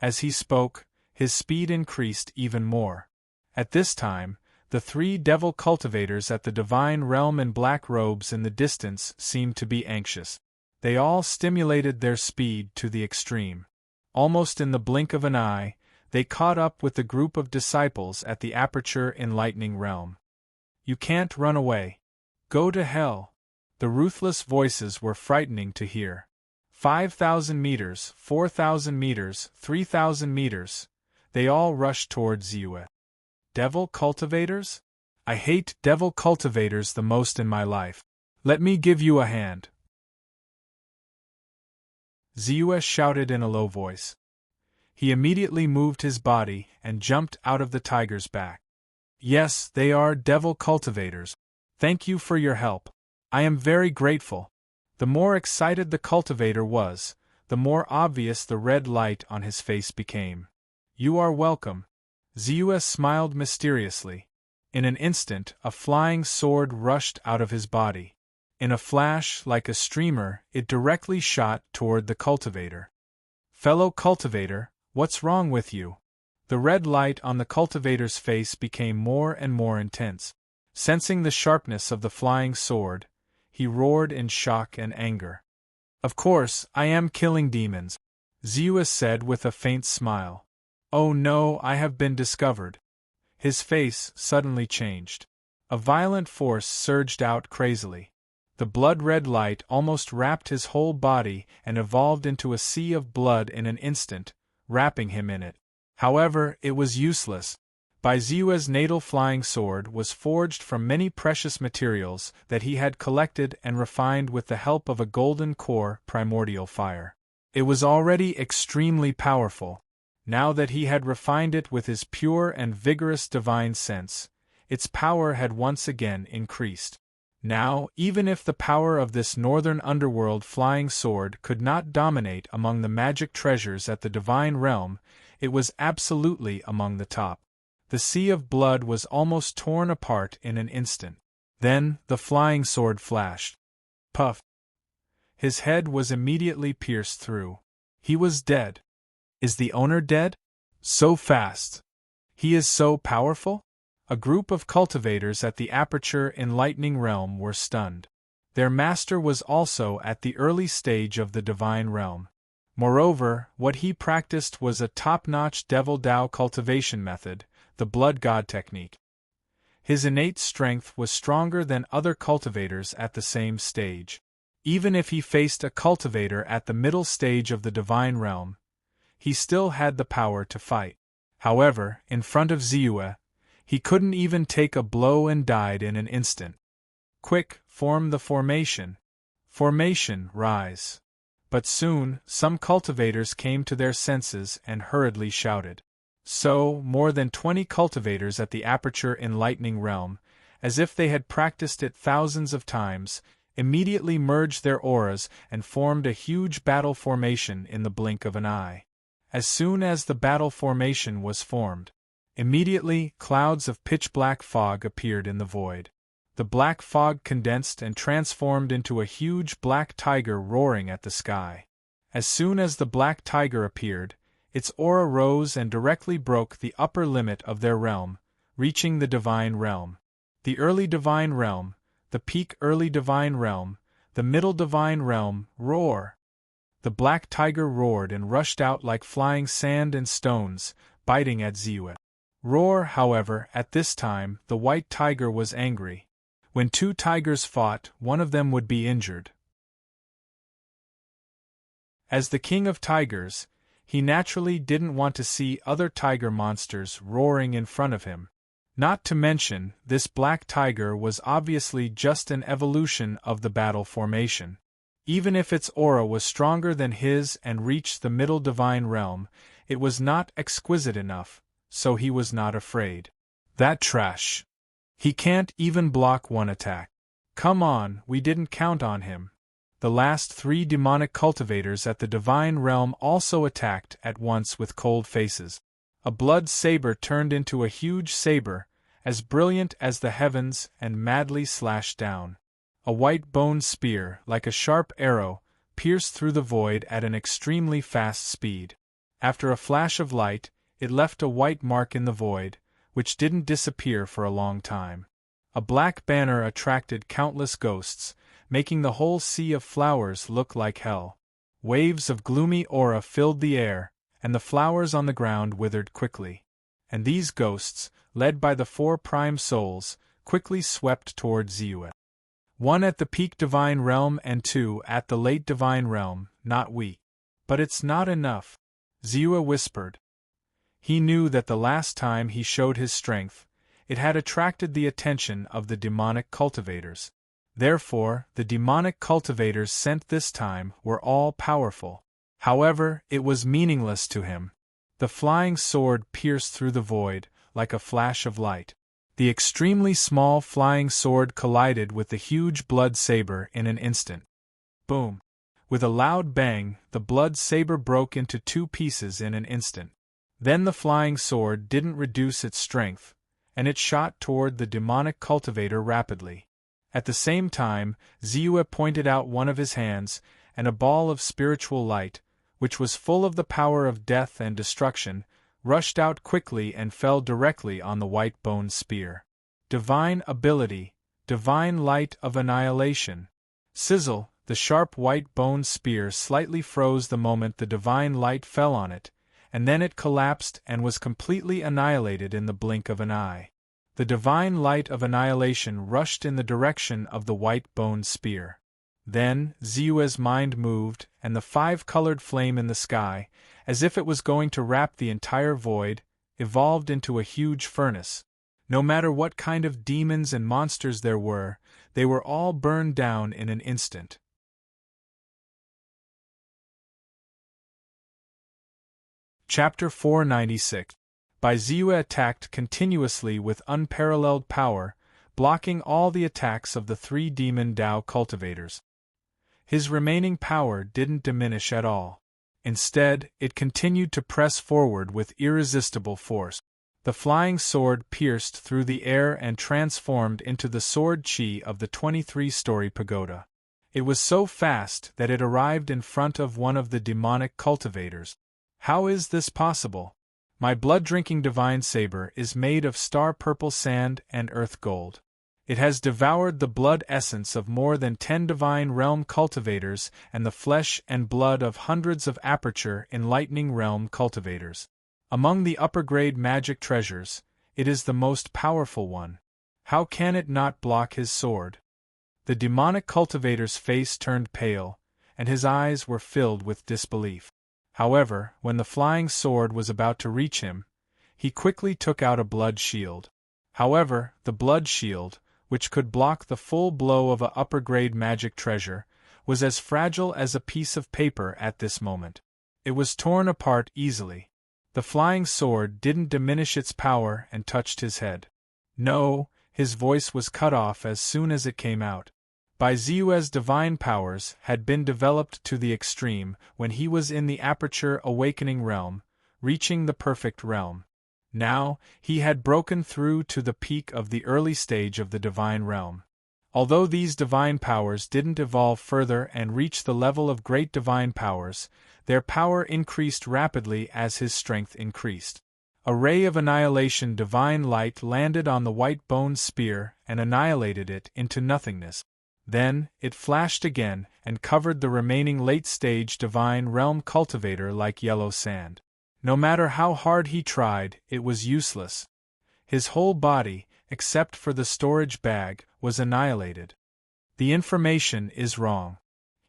As he spoke, his speed increased even more. At this time, the 3 devil cultivators at the divine realm in black robes in the distance seemed to be anxious. They all stimulated their speed to the extreme. Almost in the blink of an eye, they caught up with the group of disciples at the aperture enlightening realm. "You can't run away. Go to hell!" The ruthless voices were frightening to hear. 5,000 meters, 4,000 meters, 3,000 meters. They all rushed toward Ziyue. Devil cultivators? I hate devil cultivators the most in my life. Let me give you a hand. Ziyue shouted in a low voice. He immediately moved his body and jumped out of the tiger's back. "Yes, they are devil cultivators. Thank you for your help. I am very grateful." The more excited the cultivator was, the more obvious the red light on his face became. "You are welcome." Zeus smiled mysteriously. In an instant, a flying sword rushed out of his body. In a flash, like a streamer, it directly shot toward the cultivator. "Fellow cultivator, what's wrong with you?" The red light on the cultivator's face became more and more intense. Sensing the sharpness of the flying sword, he roared in shock and anger. "Of course, I am killing demons," Zeus said with a faint smile. "Oh no, I have been discovered." His face suddenly changed. A violent force surged out crazily. The blood-red light almost wrapped his whole body and evolved into a sea of blood in an instant, wrapping him in it. However, it was useless. By Zeus' natal flying sword was forged from many precious materials that he had collected and refined with the help of a golden core primordial fire. It was already extremely powerful. Now that he had refined it with his pure and vigorous divine sense, its power had once again increased. Now, even if the power of this northern underworld flying sword could not dominate among the magic treasures at the divine realm, it was absolutely among the top. The sea of blood was almost torn apart in an instant. Then, the flying sword flashed. Puff! His head was immediately pierced through. He was dead. Is the owner dead? So fast! He is so powerful? A group of cultivators at the Aperture Enlightening Realm were stunned. Their master was also at the early stage of the divine realm. Moreover, what he practiced was a top-notch Devil Dao cultivation method, the Blood God technique. His innate strength was stronger than other cultivators at the same stage. Even if he faced a cultivator at the middle stage of the divine realm, he still had the power to fight. However, in front of Zeus, he couldn't even take a blow and died in an instant. "Quick, form the formation. Formation, rise." But soon, some cultivators came to their senses and hurriedly shouted. So, more than 20 cultivators at the Aperture Enlightening Realm, as if they had practiced it thousands of times, immediately merged their auras and formed a huge battle formation in the blink of an eye. As soon as the battle formation was formed, immediately clouds of pitch-black fog appeared in the void. The black fog condensed and transformed into a huge black tiger roaring at the sky. As soon as the black tiger appeared, its aura rose and directly broke the upper limit of their realm, reaching the divine realm. The early divine realm, the peak early divine realm, the middle divine realm, roar! The black tiger roared and rushed out like flying sand and stones, biting at Zeus. Roar, however, at this time, the white tiger was angry. When two tigers fought, one of them would be injured. As the king of tigers, he naturally didn't want to see other tiger monsters roaring in front of him. Not to mention, this black tiger was obviously just an evolution of the battle formation. Even if its aura was stronger than his and reached the middle divine realm, it was not exquisite enough, so he was not afraid. That trash! He can't even block one attack. Come on, we didn't count on him. The last 3 demonic cultivators at the divine realm also attacked at once with cold faces. A blood saber turned into a huge saber, as brilliant as the heavens, and madly slashed down. A white bone spear, like a sharp arrow, pierced through the void at an extremely fast speed. After a flash of light, it left a white mark in the void, which didn't disappear for a long time. A black banner attracted countless ghosts, making the whole sea of flowers look like hell. Waves of gloomy aura filled the air, and the flowers on the ground withered quickly. And these ghosts, led by the 4 prime souls, quickly swept toward Zeus. 1 at the peak divine realm and 2 at the late divine realm, not weak. But it's not enough, Zeus whispered. He knew that the last time he showed his strength, it had attracted the attention of the demonic cultivators. Therefore, the demonic cultivators sent this time were all powerful. However, it was meaningless to him. The flying sword pierced through the void, like a flash of light. The extremely small flying sword collided with the huge blood saber in an instant. Boom! With a loud bang, the blood saber broke into two pieces in an instant. Then the flying sword didn't reduce its strength, and it shot toward the demonic cultivator rapidly. At the same time, Ziyue pointed out one of his hands, and a ball of spiritual light, which was full of the power of death and destruction, rushed out quickly and fell directly on the white-boned spear. Divine ability, divine light of annihilation. Sizzle, the sharp white-boned spear slightly froze the moment the divine light fell on it, and then it collapsed and was completely annihilated in the blink of an eye. The divine light of annihilation rushed in the direction of the white-boned spear. Then, Ziyue's mind moved, and the five-colored flame in the sky, as if it was going to wrap the entire void, evolved into a huge furnace. No matter what kind of demons and monsters there were, they were all burned down in an instant. Chapter 496. Bai Ziyue attacked continuously with unparalleled power, blocking all the attacks of the three demon Dao cultivators. His remaining power didn't diminish at all. Instead, it continued to press forward with irresistible force. The flying sword pierced through the air and transformed into the sword chi of the 23-story pagoda. It was so fast that it arrived in front of one of the demonic cultivators. How is this possible? My blood-drinking divine saber is made of star-purple sand and earth gold. It has devoured the blood essence of more than 10 divine realm cultivators and the flesh and blood of hundreds of aperture enlightening realm cultivators. Among the upper-grade magic treasures, it is the most powerful one. How can it not block his sword? The demonic cultivator's face turned pale, and his eyes were filled with disbelief. However, when the flying sword was about to reach him, he quickly took out a blood shield. However, the blood shield, which could block the full blow of a upper-grade magic treasure, was as fragile as a piece of paper at this moment. It was torn apart easily. The flying sword didn't diminish its power and touched his head. No, his voice was cut off as soon as it came out. Bai Ziyue's divine powers had been developed to the extreme when he was in the aperture awakening realm, reaching the perfect realm. Now, he had broken through to the peak of the early stage of the divine realm. Although these divine powers didn't evolve further and reach the level of great divine powers, their power increased rapidly as his strength increased. A ray of annihilation divine light landed on the white-boned spear and annihilated it into nothingness. Then, it flashed again and covered the remaining late-stage divine realm cultivator like yellow sand. No matter how hard he tried, it was useless. His whole body, except for the storage bag, was annihilated. The information is wrong.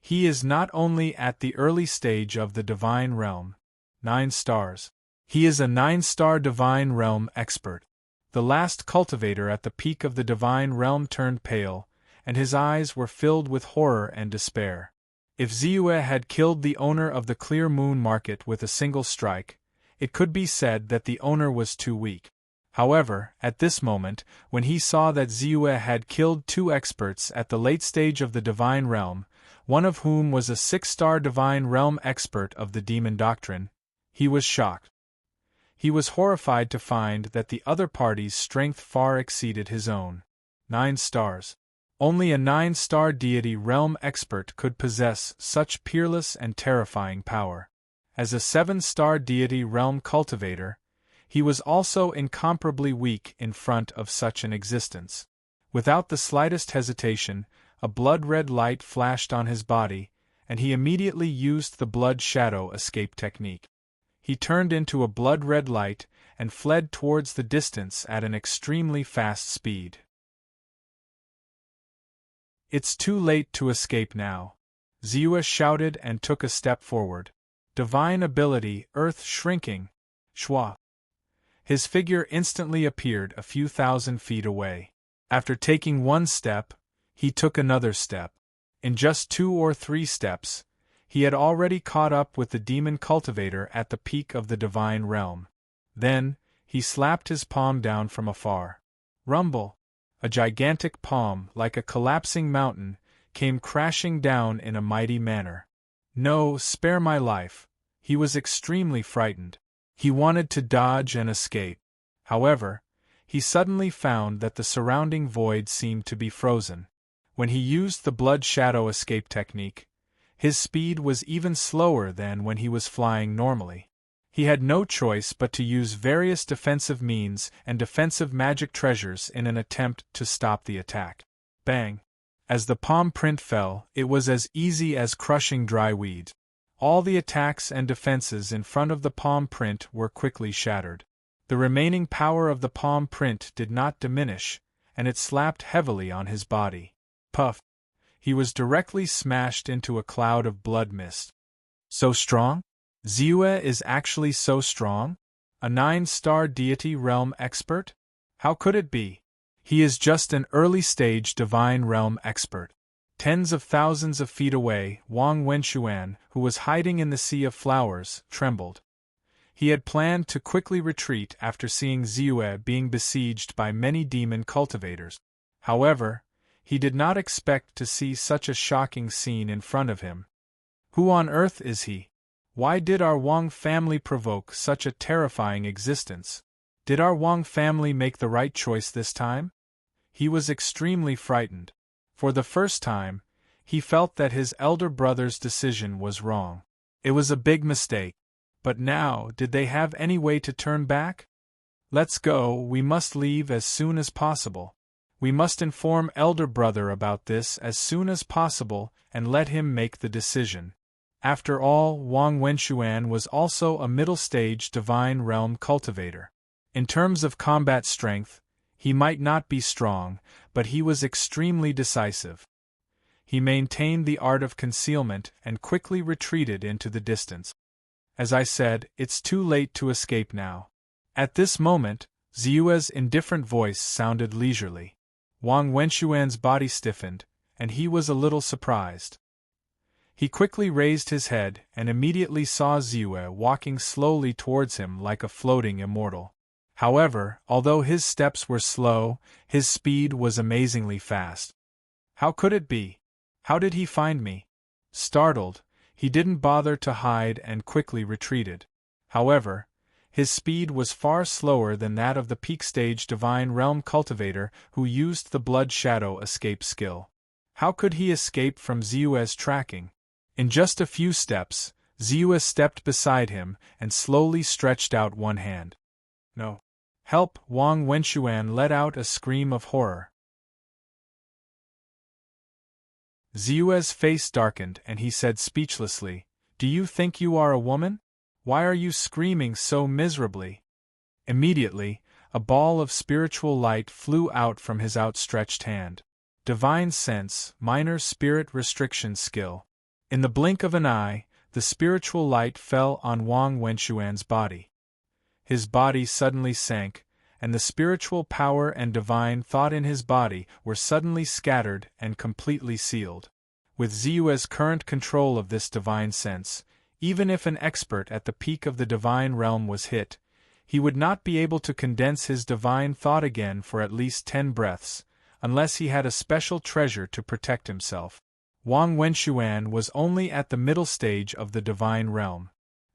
He is not only at the early stage of the divine realm, 9 stars. He is a 9-star divine realm expert. The last cultivator at the peak of the divine realm turned pale, and his eyes were filled with horror and despair. If Ziyue had killed the owner of the Clear Moon Market with a single strike, it could be said that the owner was too weak. However, at this moment, when he saw that Ziyue had killed 2 experts at the late stage of the divine realm, one of whom was a 6-star divine realm expert of the demon doctrine, he was shocked. He was horrified to find that the other party's strength far exceeded his own. 9 stars. Only a 9-star deity realm expert could possess such peerless and terrifying power. As a 7-star deity realm cultivator, he was also incomparably weak in front of such an existence. Without the slightest hesitation, a blood-red light flashed on his body, and he immediately used the blood shadow escape technique. He turned into a blood-red light and fled towards the distance at an extremely fast speed. It's too late to escape now. Ziyue shouted and took a step forward. Divine ability, earth shrinking. Shwa. His figure instantly appeared a few thousand feet away. After taking one step, he took another step. In just 2 or 3 steps, he had already caught up with the demon cultivator at the peak of the divine realm. Then, he slapped his palm down from afar. Rumble! A gigantic palm, like a collapsing mountain, came crashing down in a mighty manner. No, spare my life. He was extremely frightened. He wanted to dodge and escape. However, he suddenly found that the surrounding void seemed to be frozen. When he used the blood shadow escape technique, his speed was even slower than when he was flying normally. He had no choice but to use various defensive means and defensive magic treasures in an attempt to stop the attack. Bang! As the palm print fell, it was as easy as crushing dry weeds. All the attacks and defenses in front of the palm print were quickly shattered. The remaining power of the palm print did not diminish, and it slapped heavily on his body. Puff! He was directly smashed into a cloud of blood mist. So strong? Ziyue is actually so strong? A 9-star deity realm expert? How could it be? He is just an early-stage divine realm expert. Tens of thousands of feet away, Wang Wenxuan, who was hiding in the sea of flowers, trembled. He had planned to quickly retreat after seeing Ziyue being besieged by many demon cultivators. However, he did not expect to see such a shocking scene in front of him. Who on earth is he? Why did our Wang family provoke such a terrifying existence? Did our Wang family make the right choice this time? He was extremely frightened. For the first time, he felt that his elder brother's decision was wrong. It was a big mistake. But now, did they have any way to turn back? Let's go, we must leave as soon as possible. We must inform elder brother about this as soon as possible and let him make the decision. After all, Wang Wenxuan was also a middle-stage divine realm cultivator. In terms of combat strength, he might not be strong, but he was extremely decisive. He maintained the art of concealment and quickly retreated into the distance. As I said, it's too late to escape now. At this moment, Ziyue's indifferent voice sounded leisurely. Wang Wenxuan's body stiffened, and he was a little surprised. He quickly raised his head and immediately saw Ziyue walking slowly towards him like a floating immortal. However, although his steps were slow, his speed was amazingly fast. How could it be? How did he find me? Startled, he didn't bother to hide and quickly retreated. However, his speed was far slower than that of the peak-stage divine realm cultivator who used the blood shadow escape skill. How could he escape from Ziyue's tracking? In just a few steps, Ziyue stepped beside him and slowly stretched out one hand. No. Help! Wang Wenxuan let out a scream of horror. Ziyue's face darkened and he said speechlessly, "Do you think you are a woman? Why are you screaming so miserably?" Immediately, a ball of spiritual light flew out from his outstretched hand. Divine Sense, minor spirit restriction skill. In the blink of an eye, the spiritual light fell on Wang Wenxuan's body. His body suddenly sank, and the spiritual power and divine thought in his body were suddenly scattered and completely sealed. With Ziyue's current control of this divine sense, even if an expert at the peak of the divine realm was hit, he would not be able to condense his divine thought again for at least 10 breaths, unless he had a special treasure to protect himself. Wang Wenxuan was only at the middle stage of the divine realm.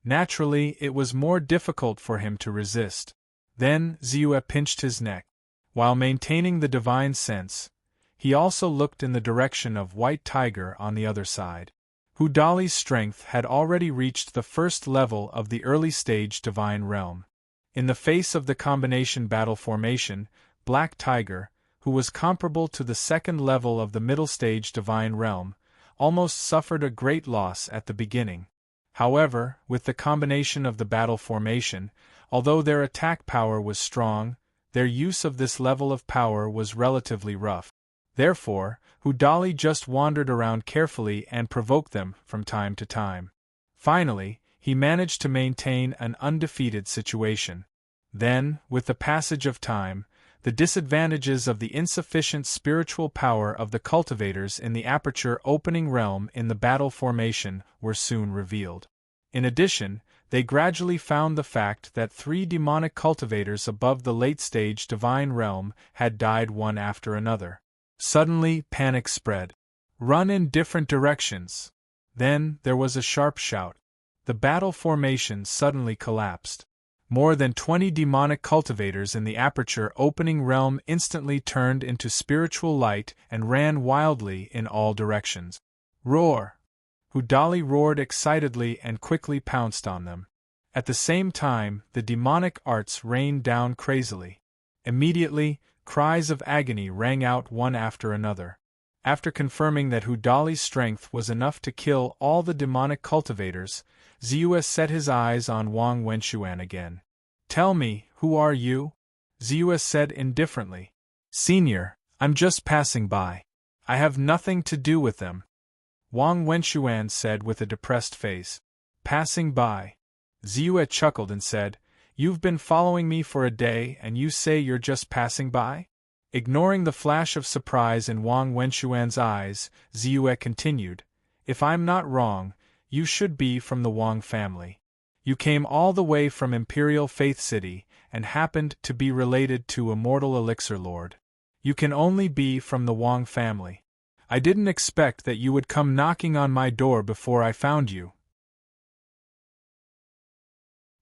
Naturally, it was more difficult for him to resist. Then, Ziyue pinched his neck. While maintaining the divine sense, he also looked in the direction of White Tiger on the other side. Hu Dali's strength had already reached the first level of the early-stage divine realm. In the face of the combination battle formation, Black Tiger, who was comparable to the second level of the middle-stage divine realm, almost suffered a great loss at the beginning. However, with the combination of the battle formation, although their attack power was strong, their use of this level of power was relatively rough. Therefore, Hu Dali just wandered around carefully and provoked them from time to time. Finally, he managed to maintain an undefeated situation. Then, with the passage of time, the disadvantages of the insufficient spiritual power of the cultivators in the aperture opening realm in the battle formation were soon revealed. In addition, they gradually found the fact that 3 demonic cultivators above the late-stage divine realm had died one after another. Suddenly, panic spread. Run in different directions. Then, there was a sharp shout. The battle formation suddenly collapsed. More than 20 demonic cultivators in the aperture opening realm instantly turned into spiritual light and ran wildly in all directions. Roar! Hudali roared excitedly and quickly pounced on them. At the same time, the demonic arts rained down crazily. Immediately, cries of agony rang out one after another. After confirming that Hudali's strength was enough to kill all the demonic cultivators, Zeus set his eyes on Wang Wenxuan again. "Tell me, who are you?" Zeus said indifferently. "Senior, I'm just passing by. I have nothing to do with them." Wang Wenxuan said with a depressed face. "Passing by." Zeus chuckled and said, "You've been following me for a day and you say you're just passing by?" Ignoring the flash of surprise in Wang Wenxuan's eyes, Zeus continued, "If I'm not wrong, you should be from the Wang family. You came all the way from Imperial Faith City and happened to be related to Immortal Elixir Lord. You can only be from the Wang family. I didn't expect that you would come knocking on my door before I found you."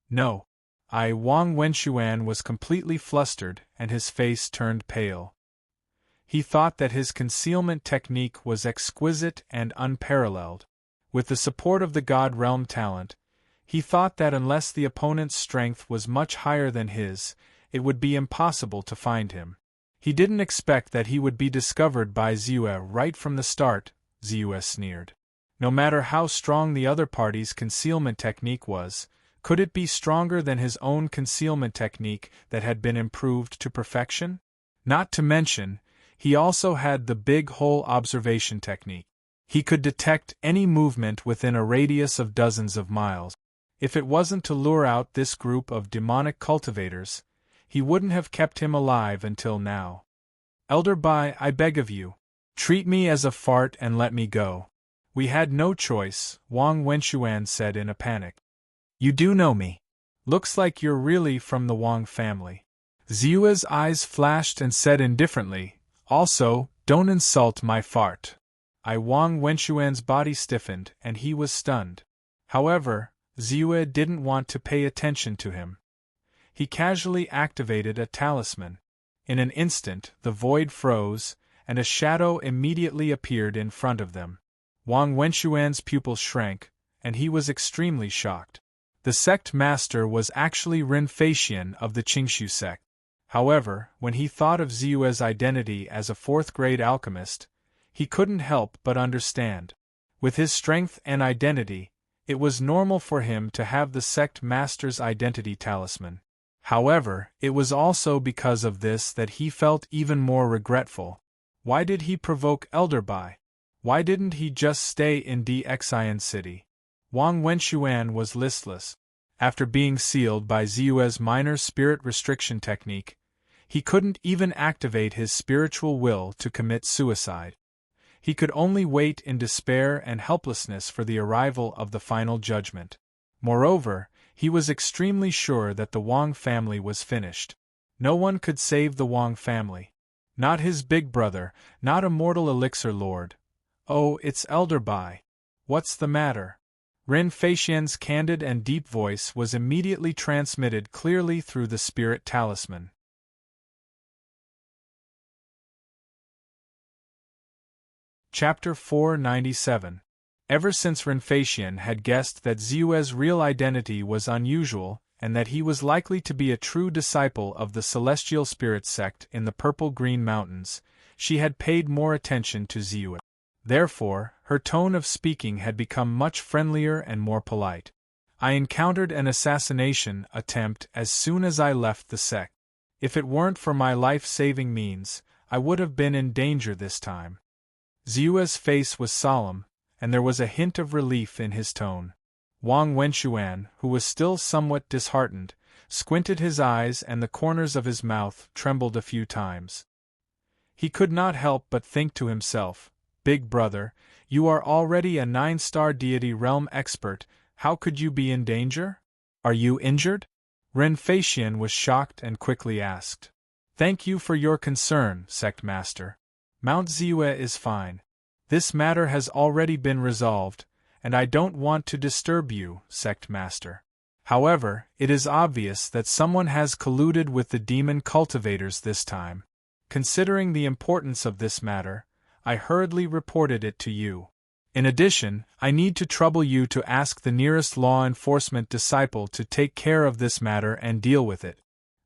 "No. Wang Wenxuan was completely flustered and his face turned pale. He thought that his concealment technique was exquisite and unparalleled. With the support of the God Realm talent, he thought that unless the opponent's strength was much higher than his, it would be impossible to find him. He didn't expect that he would be discovered by Zeus right from the start, Zeus sneered. No matter how strong the other party's concealment technique was, could it be stronger than his own concealment technique that had been improved to perfection? Not to mention, he also had the big hole observation technique. He could detect any movement within a radius of dozens of miles. If it wasn't to lure out this group of demonic cultivators, he wouldn't have kept him alive until now. "Elder Bai, I beg of you, treat me as a fart and let me go." "We had no choice," Wang Wenxuan said in a panic. "You do know me. Looks like you're really from the Wang family." Zeus's eyes flashed and said indifferently, "Also, don't insult my fart." Wang Wenxuan's body stiffened and he was stunned. However, Zeus didn't want to pay attention to him. He casually activated a talisman. In an instant, the void froze, and a shadow immediately appeared in front of them. Wang Wenxuan's pupils shrank, and he was extremely shocked. The sect master was actually Rinfeixian of the Qingshu sect. However, when he thought of Zeus's identity as a fourth-grade alchemist, he couldn't help but understand. With his strength and identity, it was normal for him to have the sect master's identity talisman. However, it was also because of this that he felt even more regretful. Why did he provoke Elder Bai? Why didn't he just stay in Xian City? Wang Wenxuan was listless. After being sealed by Zeus's minor spirit restriction technique, he couldn't even activate his spiritual will to commit suicide. He could only wait in despair and helplessness for the arrival of the final judgment. Moreover, he was extremely sure that the Wang family was finished. No one could save the Wang family. Not his big brother, not Immortal Elixir Lord. "Oh, it's Elder Bai. What's the matter?" Rinfeixian's candid and deep voice was immediately transmitted clearly through the spirit talisman. Chapter 497. Ever since Rinfeixian had guessed that Zeus's real identity was unusual and that he was likely to be a true disciple of the Celestial Spirit sect in the Purple-Green Mountains, she had paid more attention to Zeus. Therefore, her tone of speaking had become much friendlier and more polite. "I encountered an assassination attempt as soon as I left the sect. If it weren't for my life-saving means, I would have been in danger this time." Zeus's face was solemn, and there was a hint of relief in his tone. Wang Wenxuan, who was still somewhat disheartened, squinted his eyes and the corners of his mouth trembled a few times. He could not help but think to himself, "Big brother, you are already a 9-star deity realm expert, how could you be in danger? Are you injured?" Rinfeixian was shocked and quickly asked. "Thank you for your concern, sect master. Mount Zeus is fine. This matter has already been resolved, and I don't want to disturb you, Sect Master. However, it is obvious that someone has colluded with the demon cultivators this time. Considering the importance of this matter, I hurriedly reported it to you. In addition, I need to trouble you to ask the nearest law enforcement disciple to take care of this matter and deal with it.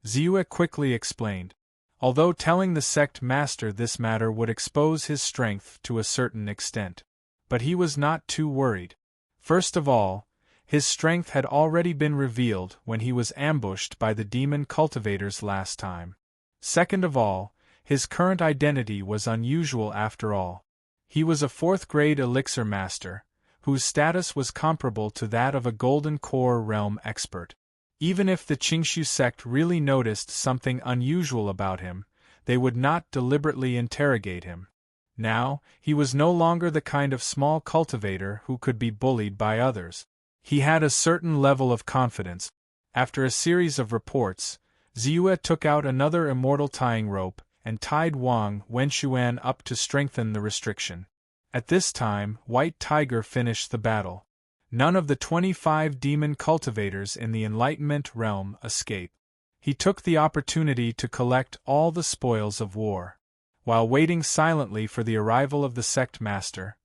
Ziyue quickly explained. Although telling the sect master this matter would expose his strength to a certain extent. But he was not too worried. First of all, his strength had already been revealed when he was ambushed by the demon cultivators last time. Second of all, his current identity was unusual after all. He was a 4th-grade elixir master, whose status was comparable to that of a Golden Core realm expert. Even if the Qingshu sect really noticed something unusual about him, they would not deliberately interrogate him. Now, he was no longer the kind of small cultivator who could be bullied by others. He had a certain level of confidence. After a series of reports, Ziyue took out another immortal tying rope and tied Wang Wenxuan up to strengthen the restriction. At this time, White Tiger finished the battle. None of the 25 demon cultivators in the Enlightenment realm escaped. He took the opportunity to collect all the spoils of war. While waiting silently for the arrival of the sect master,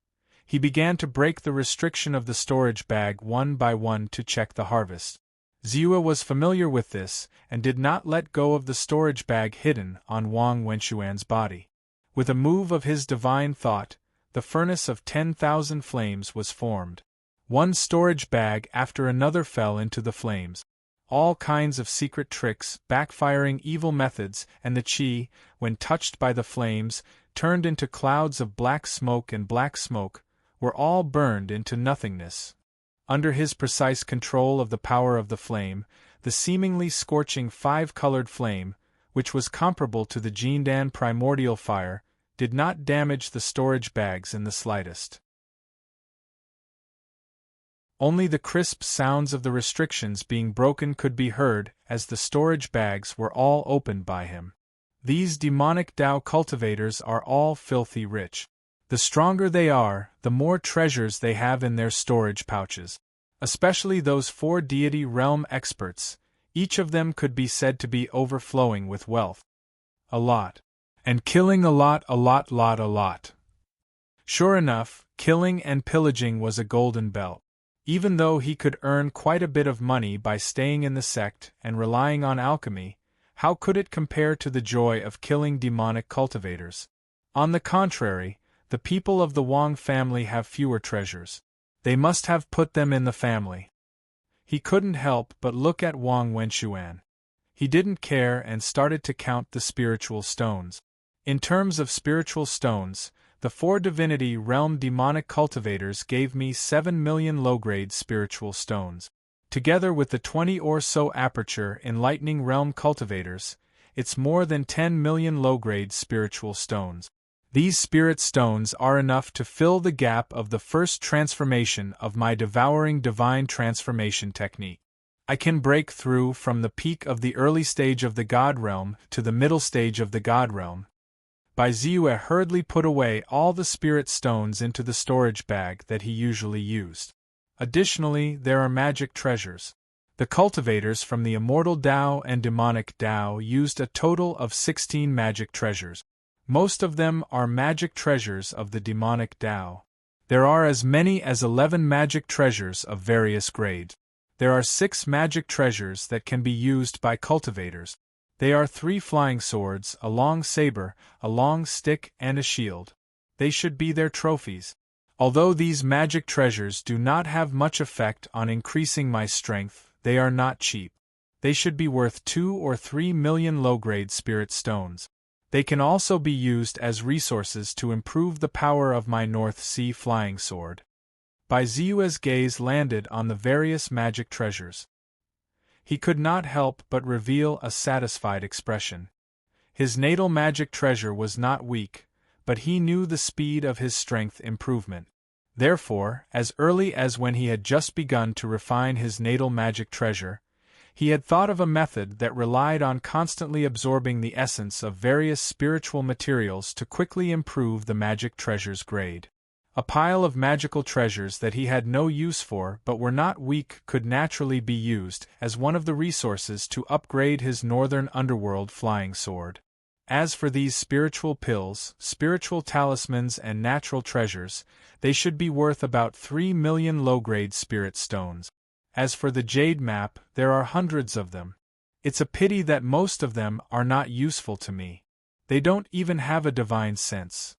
he began to break the restriction of the storage bag one by one to check the harvest. Ziyue was familiar with this and did not let go of the storage bag hidden on Wang Wenxuan's body. With a move of his divine thought, the furnace of 10,000 flames was formed. One storage bag after another fell into the flames. All kinds of secret tricks, backfiring evil methods, and the qi, when touched by the flames, turned into clouds of black smoke and black smoke, were all burned into nothingness. Under his precise control of the power of the flame, the seemingly scorching 5-colored flame, which was comparable to the Jindan primordial fire, did not damage the storage bags in the slightest. Only the crisp sounds of the restrictions being broken could be heard as the storage bags were all opened by him. These demonic Tao cultivators are all filthy rich. The stronger they are, the more treasures they have in their storage pouches. Especially those 4 deity realm experts, each of them could be said to be overflowing with wealth. A lot. And killing a lot. Sure enough, killing and pillaging was a golden belt. Even though he could earn quite a bit of money by staying in the sect and relying on alchemy, how could it compare to the joy of killing demonic cultivators? On the contrary, the people of the Wang family have fewer treasures. They must have put them in the family. He couldn't help but look at Wang Wenxuan. He didn't care and started to count the spiritual stones. In terms of spiritual stones, the 4 divinity realm demonic cultivators gave me 7 million low-grade spiritual stones. Together with the 20 or so aperture enlightening realm cultivators, it's more than 10 million low-grade spiritual stones. These spirit stones are enough to fill the gap of the first transformation of my devouring divine transformation technique. I can break through from the peak of the early stage of the God realm to the middle stage of the God realm. Ziyue hurriedly put away all the spirit stones into the storage bag that he usually used. Additionally, there are magic treasures. The cultivators from the immortal Tao and demonic Tao used a total of 16 magic treasures. Most of them are magic treasures of the demonic Tao. There are as many as 11 magic treasures of various grades. There are 6 magic treasures that can be used by cultivators. They are 3 flying swords, a long saber, a long stick, and a shield. They should be their trophies. Although these magic treasures do not have much effect on increasing my strength, they are not cheap. They should be worth 2 or 3 million low-grade spirit stones. They can also be used as resources to improve the power of my North Sea flying sword. Ziyue's gaze landed on the various magic treasures. He could not help but reveal a satisfied expression. His natal magic treasure was not weak, but he knew the speed of his strength improvement. Therefore, as early as when he had just begun to refine his natal magic treasure, he had thought of a method that relied on constantly absorbing the essence of various spiritual materials to quickly improve the magic treasure's grade. A pile of magical treasures that he had no use for but were not weak could naturally be used as one of the resources to upgrade his northern underworld flying sword. As for these spiritual pills, spiritual talismans and natural treasures, they should be worth about 3 million low-grade spirit stones. As for the jade map, there are hundreds of them. It's a pity that most of them are not useful to me. They don't even have a divine sense.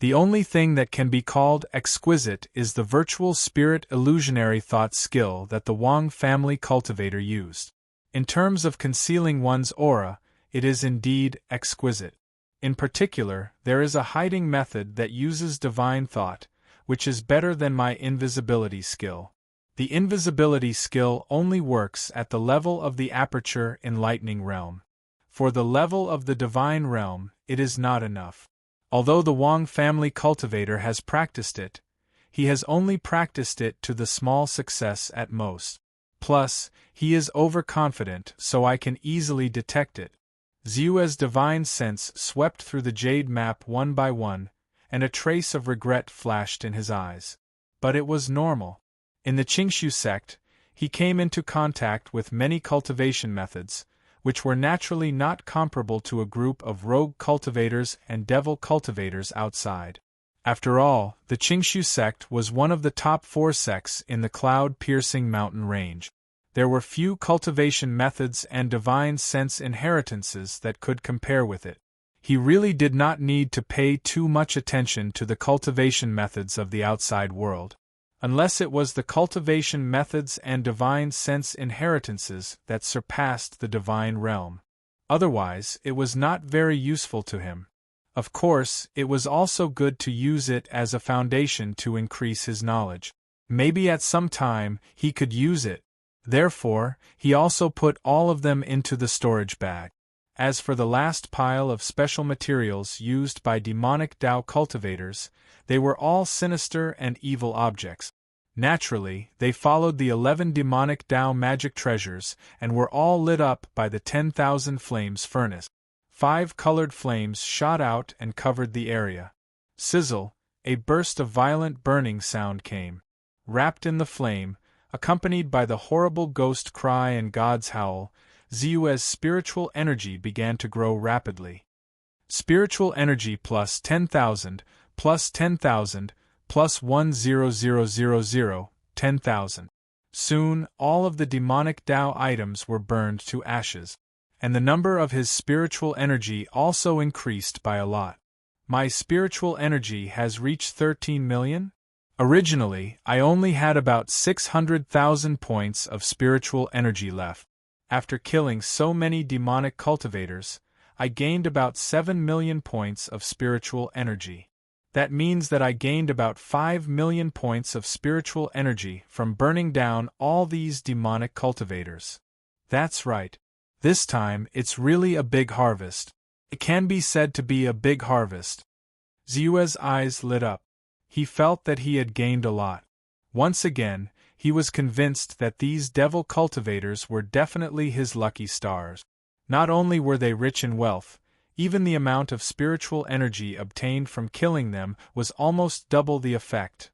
The only thing that can be called exquisite is the virtual spirit illusionary thought skill that the Wang family cultivator used. In terms of concealing one's aura, it is indeed exquisite. In particular, there is a hiding method that uses divine thought, which is better than my invisibility skill. The invisibility skill only works at the level of the aperture enlightening realm. For the level of the divine realm, it is not enough. Although the Wang family cultivator has practiced it, he has only practiced it to the small success at most. Plus, he is overconfident, so I can easily detect it. Xiu's divine sense swept through the jade map one by one, and a trace of regret flashed in his eyes. But it was normal. In the Qingshu sect, he came into contact with many cultivation methods, which were naturally not comparable to a group of rogue cultivators and devil cultivators outside. After all, the Qingshu sect was one of the top 4 sects in the cloud-piercing mountain range. There were few cultivation methods and divine sense inheritances that could compare with it. He really did not need to pay too much attention to the cultivation methods of the outside world. Unless it was the cultivation methods and divine sense inheritances that surpassed the divine realm. Otherwise, it was not very useful to him. Of course, it was also good to use it as a foundation to increase his knowledge. Maybe at some time he could use it. Therefore, he also put all of them into the storage bag. As for the last pile of special materials used by demonic Tao cultivators, they were all sinister and evil objects. Naturally, they followed the 11 demonic Tao magic treasures and were all lit up by the 10,000 flames furnace. 5 colored flames shot out and covered the area. Sizzle, a burst of violent burning sound came. Wrapped in the flame, accompanied by the horrible ghost cry and God's howl, Xiu's spiritual energy began to grow rapidly. Spiritual energy plus 10,000, plus 10,000, plus 10000, 10,000. Soon, all of the demonic Tao items were burned to ashes, and the number of his spiritual energy also increased by a lot. My spiritual energy has reached 13 million? Originally, I only had about 600,000 points of spiritual energy left. After killing so many demonic cultivators, I gained about 7 million points of spiritual energy. That means that I gained about 5 million points of spiritual energy from burning down all these demonic cultivators. That's right. This time, it's really a big harvest. It can be said to be a big harvest. Xiu's eyes lit up. He felt that he had gained a lot. Once again, he was convinced that these devil cultivators were definitely his lucky stars. Not only were they rich in wealth, even the amount of spiritual energy obtained from killing them was almost double the effect.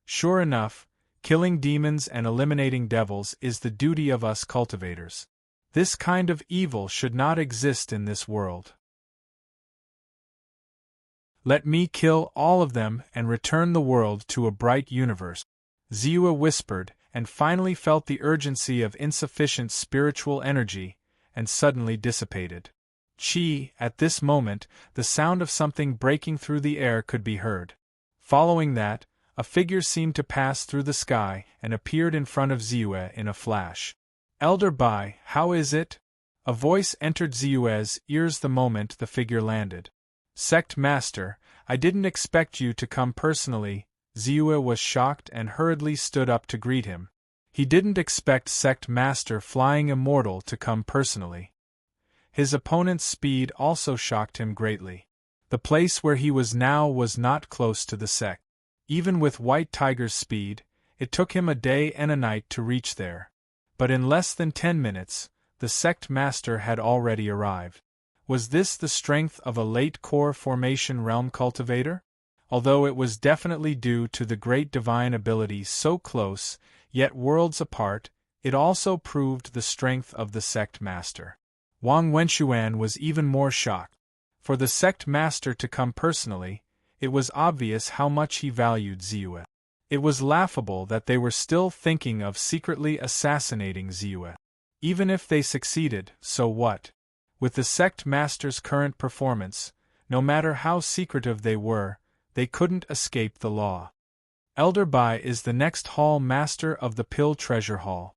Sure enough, killing demons and eliminating devils is the duty of us cultivators. This kind of evil should not exist in this world. Let me kill all of them and return the world to a bright universe. Xiu whispered, and finally felt the urgency of insufficient spiritual energy, and suddenly dissipated. At this moment, the sound of something breaking through the air could be heard. Following that, a figure seemed to pass through the sky and appeared in front of Xiu in a flash. Elder Bai, how is it? A voice entered Xiu's ears the moment the figure landed. Sect Master, I didn't expect you to come personally. Xiu was shocked and hurriedly stood up to greet him. He didn't expect Sect Master Flying Immortal to come personally. His opponent's speed also shocked him greatly. The place where he was now was not close to the sect. Even with White Tiger's speed, it took him a day and a night to reach there. But in less than 10 minutes, the sect master had already arrived. Was this the strength of a late core formation realm cultivator? Although it was definitely due to the great divine ability so close, yet worlds apart, it also proved the strength of the sect master. Wang Wenxuan was even more shocked. For the sect master to come personally, it was obvious how much he valued Ziyue. It was laughable that they were still thinking of secretly assassinating Ziyue. Even if they succeeded, so what? With the sect master's current performance, no matter how secretive they couldn't escape the law. Elder Bai is the next hall master of the Pill Treasure Hall.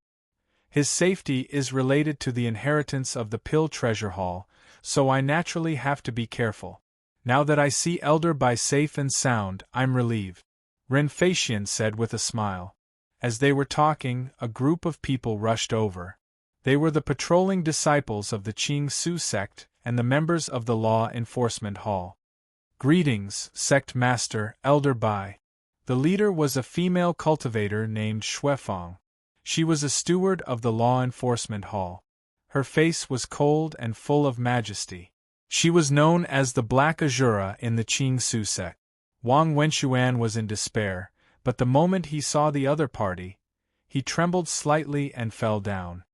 His safety is related to the inheritance of the Pill Treasure Hall, so I naturally have to be careful. Now that I see Elder Bai safe and sound, I'm relieved, Ren Feixian said with a smile. As they were talking, a group of people rushed over. They were the patrolling disciples of the Qing Su sect and the members of the Law Enforcement Hall. Greetings, Sect Master, Elder Bai. The leader was a female cultivator named Xuefeng. She was a steward of the Law Enforcement Hall. Her face was cold and full of majesty. She was known as the Black Azura in the Qing Su sect. Wang Wenxuan was in despair, but the moment he saw the other party, he trembled slightly and fell down.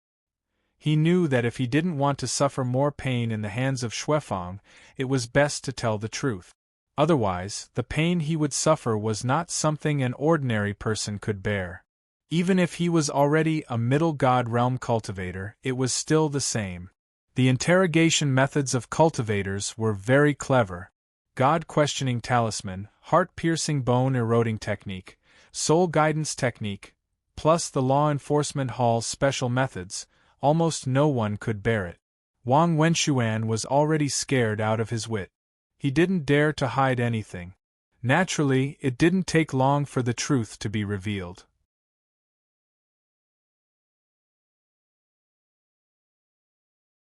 He knew that if he didn't want to suffer more pain in the hands of Xuefeng, it was best to tell the truth. Otherwise, the pain he would suffer was not something an ordinary person could bear. Even if he was already a middle god realm cultivator, it was still the same. The interrogation methods of cultivators were very clever. God-questioning talisman, heart-piercing bone-eroding technique, soul guidance technique, plus the Law Enforcement Hall's special methods, almost no one could bear it. Wang Wenxuan was already scared out of his wit. He didn't dare to hide anything. Naturally, it didn't take long for the truth to be revealed.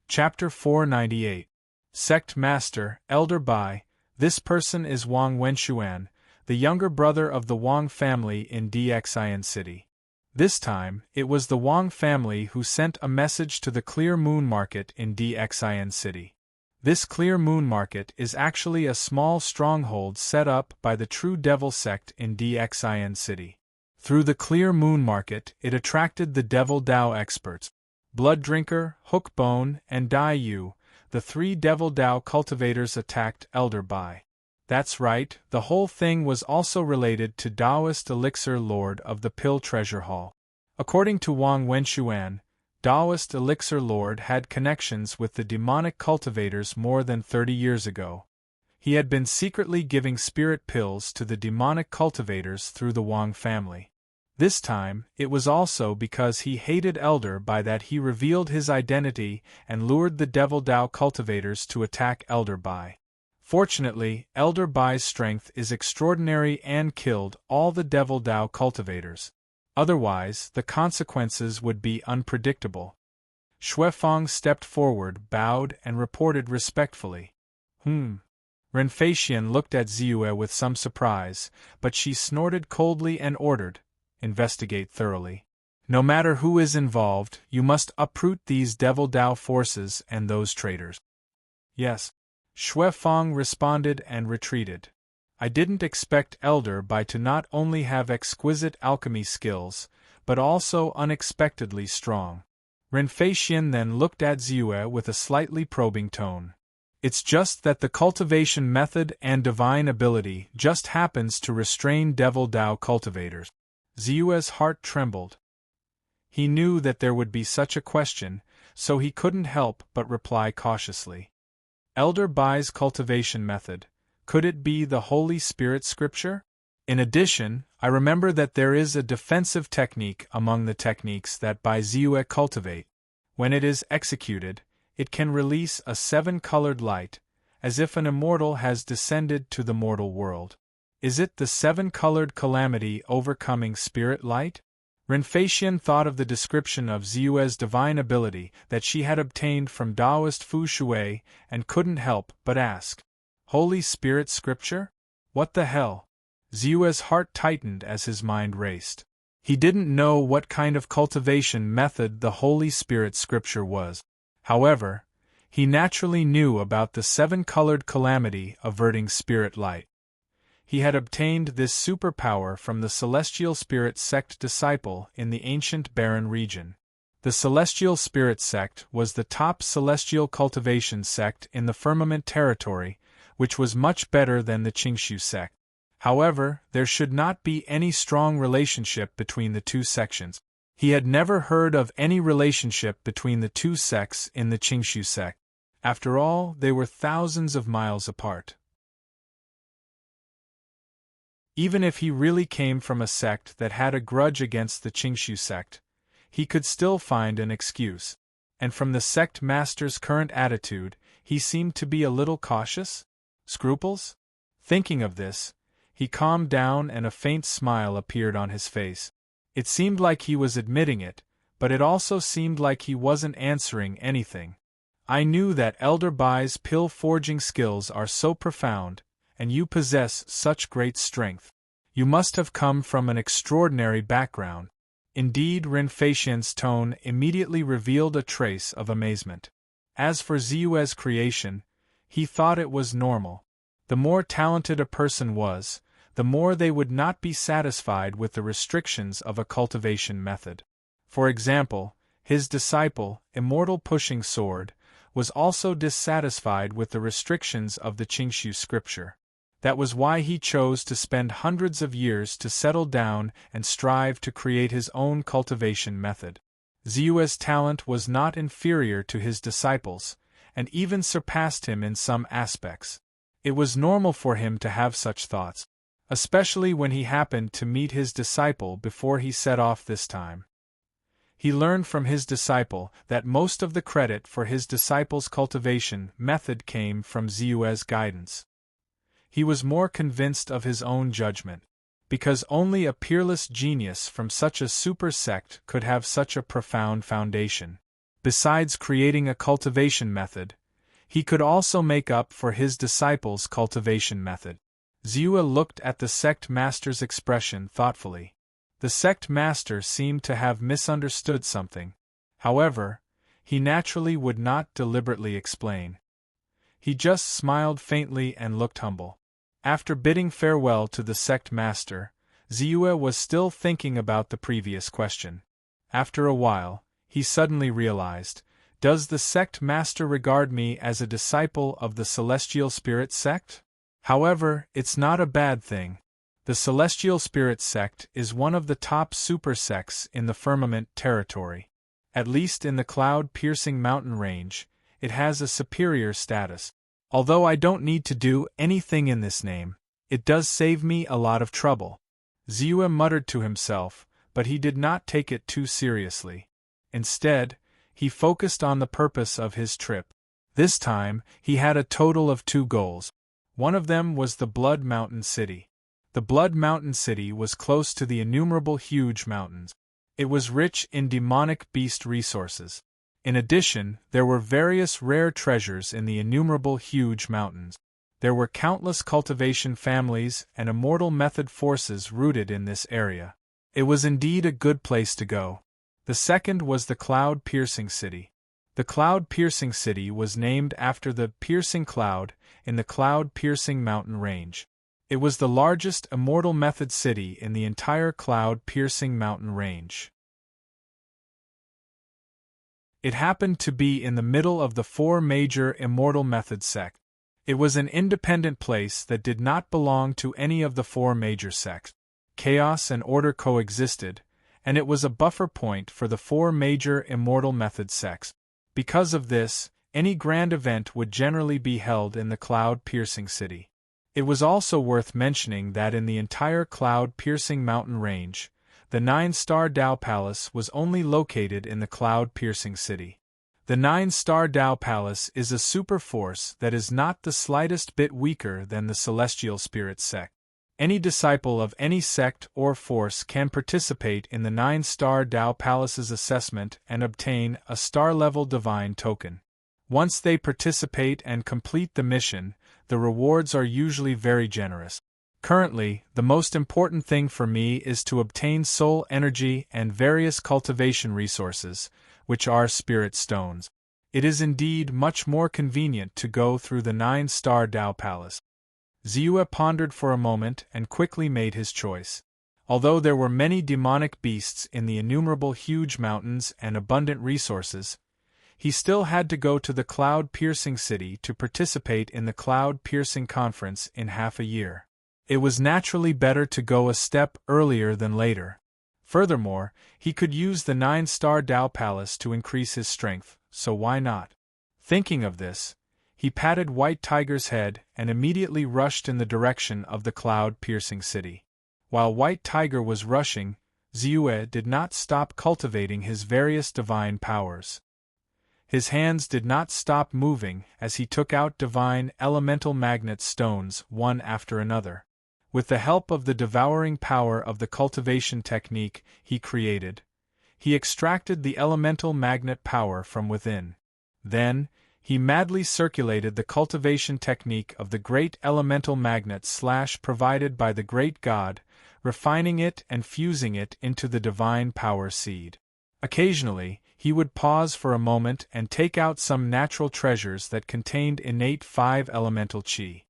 Chapter 498. Sect Master, Elder Bai. This person is Wang Wenxuan, the younger brother of the Wang family in Dxin City. This time, it was the Wang family who sent a message to the Clear Moon Market in Dxin City. This Clear Moon Market is actually a small stronghold set up by the True Devil sect in Dxin City. Through the Clear Moon Market, it attracted the Devil Dao experts. Blood Drinker, Hookbone, and Dai Yu, the three Devil Dao cultivators attacked Elder Bai. That's right, the whole thing was also related to Taoist Elixir Lord of the Pill Treasure Hall. According to Wang Wenxuan, Taoist Elixir Lord had connections with the demonic cultivators more than 30 years ago. He had been secretly giving spirit pills to the demonic cultivators through the Wang family. This time, it was also because he hated Elder Bai that he revealed his identity and lured the Devil Dao cultivators to attack Elder Bai. Fortunately, Elder Bai's strength is extraordinary and killed all the Devil Dao cultivators. Otherwise, the consequences would be unpredictable. Xuefeng stepped forward, bowed, and reported respectfully. Ren Feixian looked at Ziyue with some surprise, but she snorted coldly and ordered, investigate thoroughly. No matter who is involved, you must uproot these Devil Dao forces and those traitors. Yes. Xuefeng responded and retreated. I didn't expect Elder Bai to not only have exquisite alchemy skills, but also unexpectedly strong. Ren Feixian then looked at Ziyue with a slightly probing tone. It's just that the cultivation method and divine ability just happens to restrain Devil Dao cultivators. Ziyue's heart trembled. He knew that there would be such a question, so he couldn't help but reply cautiously. Elder Bai's cultivation method, could it be the Holy Spirit scripture? In addition, I remember that there is a defensive technique among the techniques that Bai Ziyue cultivate. When it is executed, it can release a seven-colored light, as if an immortal has descended to the mortal world. Is it the seven-colored calamity overcoming spirit light? Ren Feixian thought of the description of Ziyue's divine ability that she had obtained from Taoist Fu Shui and couldn't help but ask. Holy Spirit Scripture? What the hell? Ziyue's heart tightened as his mind raced. He didn't know what kind of cultivation method the Holy Spirit Scripture was. However, He naturally knew about the seven-colored calamity averting spirit light. He had obtained this superpower from the Celestial Spirit Sect disciple in the ancient barren region. The Celestial Spirit Sect was the top celestial cultivation sect in the firmament territory, which was much better than the Qingshu sect. However, there should not be any strong relationship between the two sections. He had never heard of any relationship between the two sects in the Qingshu sect. After all, they were thousands of miles apart. Even if he really came from a sect that had a grudge against the Qingshu sect, he could still find an excuse. And from the sect master's current attitude, he seemed to be a little cautious? Scruples? Thinking of this, he calmed down and a faint smile appeared on his face. It seemed like he was admitting it, but it also seemed like he wasn't answering anything. I knew that Elder Bai's pill-forging skills are so profound, and you possess such great strength. You must have come from an extraordinary background. Indeed, Renfacien's tone immediately revealed a trace of amazement. As for Ziyue's creation, he thought it was normal. The more talented a person was, the more they would not be satisfied with the restrictions of a cultivation method. For example, his disciple, Immortal Pushing Sword, was also dissatisfied with the restrictions of the Qingshu scripture. That was why he chose to spend hundreds of years to settle down and strive to create his own cultivation method. Ziyue's talent was not inferior to his disciples, and even surpassed him in some aspects. It was normal for him to have such thoughts, especially when he happened to meet his disciple before he set off this time. He learned from his disciple that most of the credit for his disciple's cultivation method came from Ziyue's guidance. He was more convinced of his own judgment, because only a peerless genius from such a super sect could have such a profound foundation. Besides creating a cultivation method, he could also make up for his disciple's cultivation method. Ziyue looked at the sect master's expression thoughtfully. The sect master seemed to have misunderstood something. However, he naturally would not deliberately explain. He just smiled faintly and looked humble. After bidding farewell to the sect master, Ziyue was still thinking about the previous question. After a while, he suddenly realized, does the sect master regard me as a disciple of the Celestial Spirit sect? However, it's not a bad thing. The Celestial Spirit sect is one of the top super sects in the firmament territory. At least in the cloud-piercing mountain range, it has a superior status. Although I don't need to do anything in this name, it does save me a lot of trouble. Ziyue muttered to himself, but he did not take it too seriously. Instead, he focused on the purpose of his trip. This time, he had a total of 2 goals. One of them was the Blood Mountain City. The Blood Mountain City was close to the innumerable huge mountains. It was rich in demonic beast resources. In addition, there were various rare treasures in the innumerable huge mountains. There were countless cultivation families and immortal method forces rooted in this area. It was indeed a good place to go. The second was the Cloud-Piercing City. The Cloud-Piercing City was named after the Piercing Cloud in the Cloud-Piercing Mountain Range. It was the largest immortal method city in the entire Cloud-Piercing Mountain Range. It happened to be in the middle of the 4 major immortal method sects. It was an independent place that did not belong to any of the 4 major sects. Chaos and order coexisted, and it was a buffer point for the 4 major immortal method sects. Because of this, any grand event would generally be held in the Cloud-Piercing City. It was also worth mentioning that in the entire Cloud-Piercing Mountain Range, the 9-star Dao Palace was only located in the Cloud-Piercing City. The 9-star Dao Palace is a super force that is not the slightest bit weaker than the Celestial Spirit sect. Any disciple of any sect or force can participate in the 9-star Dao Palace's assessment and obtain a star-level divine token. Once they participate and complete the mission, the rewards are usually very generous. Currently, the most important thing for me is to obtain soul energy and various cultivation resources, which are spirit stones. It is indeed much more convenient to go through the 9-star Tao Palace. Ziyue pondered for a moment and quickly made his choice. Although there were many demonic beasts in the innumerable huge mountains and abundant resources, he still had to go to the cloud-piercing city to participate in the cloud-piercing conference in half a year. It was naturally better to go a step earlier than later. Furthermore, he could use the 9-star Tao Palace to increase his strength, so why not? Thinking of this, he patted White Tiger's head and immediately rushed in the direction of the cloud-piercing city. While White Tiger was rushing, Ziyue did not stop cultivating his various divine powers. His hands did not stop moving as he took out divine elemental magnet stones one after another. With the help of the devouring power of the cultivation technique he created, he extracted the elemental magnet power from within. Then, he madly circulated the cultivation technique of the great elemental magnet provided by the great god, refining it and fusing it into the divine power seed. Occasionally, he would pause for a moment and take out some natural treasures that contained innate 5 elemental qi.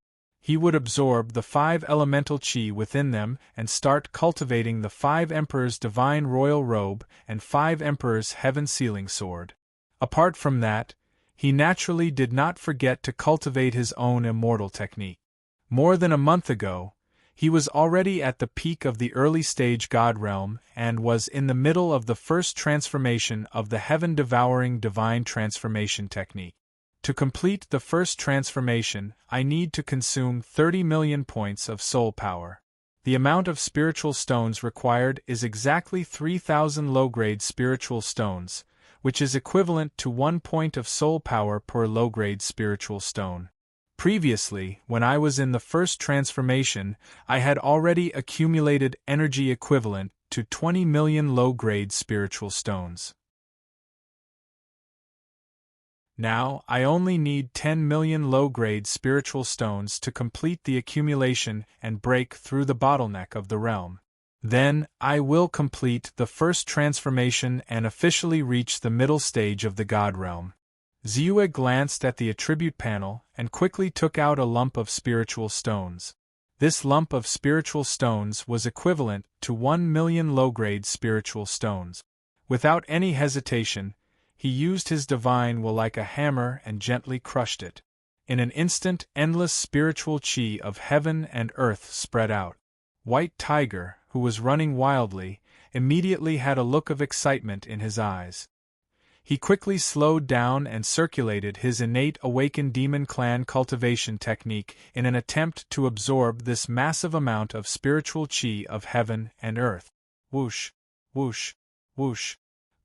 He would absorb the 5 elemental qi within them and start cultivating the 5 emperors' divine royal robe and 5 emperors' heaven-sealing sword. Apart from that, he naturally did not forget to cultivate his own immortal technique. More than a month ago, he was already at the peak of the early-stage God realm and was in the middle of the first transformation of the heaven-devouring divine transformation technique. To complete the first transformation, I need to consume 30 million points of soul power. The amount of spiritual stones required is exactly 3,000 low-grade spiritual stones, which is equivalent to 1 point of soul power per low-grade spiritual stone. Previously, when I was in the first transformation, I had already accumulated energy equivalent to 20 million low-grade spiritual stones. Now, I only need 10 million low-grade spiritual stones to complete the accumulation and break through the bottleneck of the realm. Then, I will complete the first transformation and officially reach the middle stage of the God realm. Ziyue glanced at the attribute panel and quickly took out a lump of spiritual stones. This lump of spiritual stones was equivalent to 1 million low-grade spiritual stones. Without any hesitation, he used his divine will like a hammer and gently crushed it. In an instant, endless spiritual qi of heaven and earth spread out. White Tiger, who was running wildly, immediately had a look of excitement in his eyes. He quickly slowed down and circulated his innate awakened demon clan cultivation technique in an attempt to absorb this massive amount of spiritual qi of heaven and earth. Whoosh, whoosh, whoosh.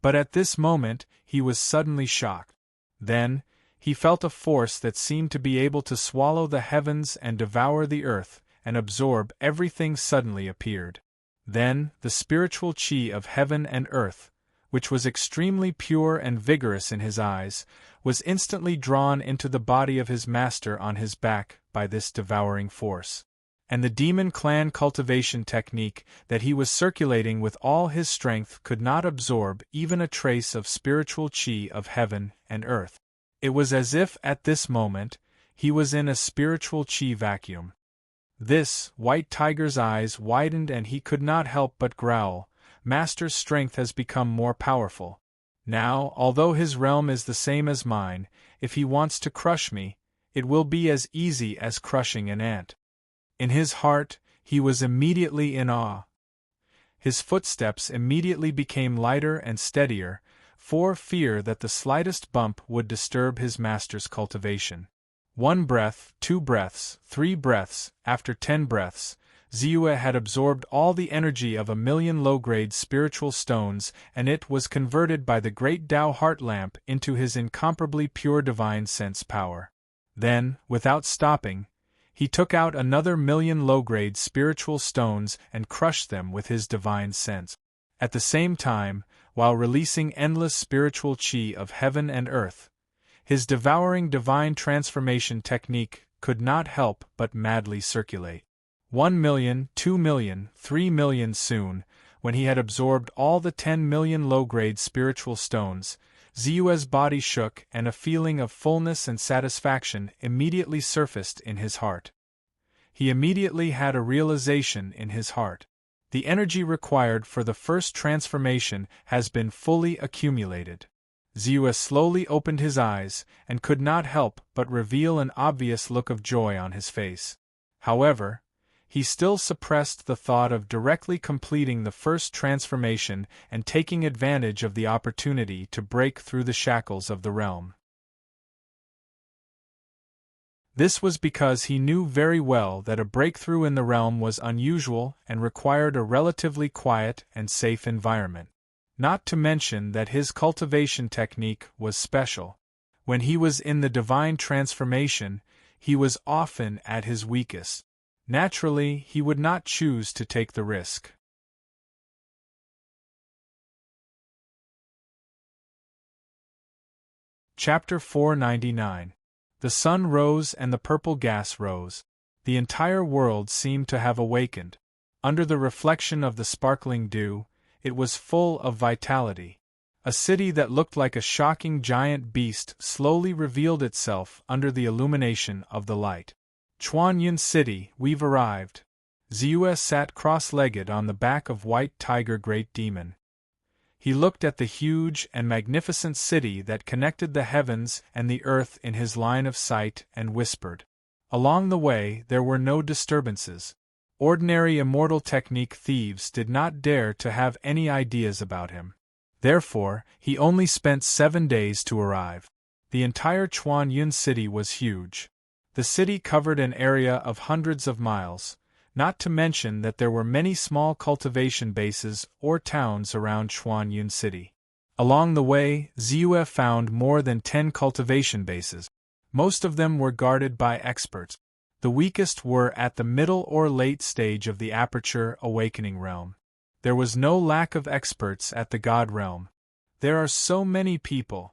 But at this moment, he was suddenly shocked. Then, he felt a force that seemed to be able to swallow the heavens and devour the earth, and absorb everything suddenly appeared. Then, the spiritual qi of heaven and earth, which was extremely pure and vigorous in his eyes, was instantly drawn into the body of his master on his back by this devouring force. And the demon clan cultivation technique that he was circulating with all his strength could not absorb even a trace of spiritual qi of heaven and earth. It was as if, at this moment, he was in a spiritual qi vacuum. This, White Tiger's eyes widened and he could not help but growl. Master's strength has become more powerful. Now, although his realm is the same as mine, if he wants to crush me, it will be as easy as crushing an ant. In his heart, he was immediately in awe. His footsteps immediately became lighter and steadier, for fear that the slightest bump would disturb his master's cultivation. 1 breath, 2 breaths, 3 breaths, after 10 breaths, Ziyue had absorbed all the energy of 1 million low-grade spiritual stones, and it was converted by the great Tao heart lamp into his incomparably pure divine sense power. Then, without stopping, he took out another 1 million low-grade spiritual stones and crushed them with his divine sense. At the same time, while releasing endless spiritual qi of heaven and earth, his devouring divine transformation technique could not help but madly circulate. 1 million, 2 million, 3 million soon, when he had absorbed all the 10 million low-grade spiritual stones, Ziyue's body shook and a feeling of fullness and satisfaction immediately surfaced in his heart. He immediately had a realization in his heart. The energy required for the first transformation has been fully accumulated. Ziyue slowly opened his eyes and could not help but reveal an obvious look of joy on his face. However, he still suppressed the thought of directly completing the first transformation and taking advantage of the opportunity to break through the shackles of the realm. This was because he knew very well that a breakthrough in the realm was unusual and required a relatively quiet and safe environment. Not to mention that his cultivation technique was special. When he was in the divine transformation, he was often at his weakest. Naturally, he would not choose to take the risk. Chapter 499. The sun rose and the purple gas rose. The entire world seemed to have awakened. Under the reflection of the sparkling dew, it was full of vitality. A city that looked like a shocking giant beast slowly revealed itself under the illumination of the light. Chuanyun City, we've arrived. Ziyue sat cross-legged on the back of White Tiger Great Demon. He looked at the huge and magnificent city that connected the heavens and the earth in his line of sight and whispered. Along the way there were no disturbances. Ordinary immortal technique thieves did not dare to have any ideas about him. Therefore, he only spent 7 days to arrive. The entire Chuanyun City was huge. The city covered an area of hundreds of miles, not to mention that there were many small cultivation bases or towns around Chuanyun City. Along the way, Ziyue found more than 10 cultivation bases. Most of them were guarded by experts. The weakest were at the middle or late stage of the Aperture Awakening realm. There was no lack of experts at the God realm. There are so many people.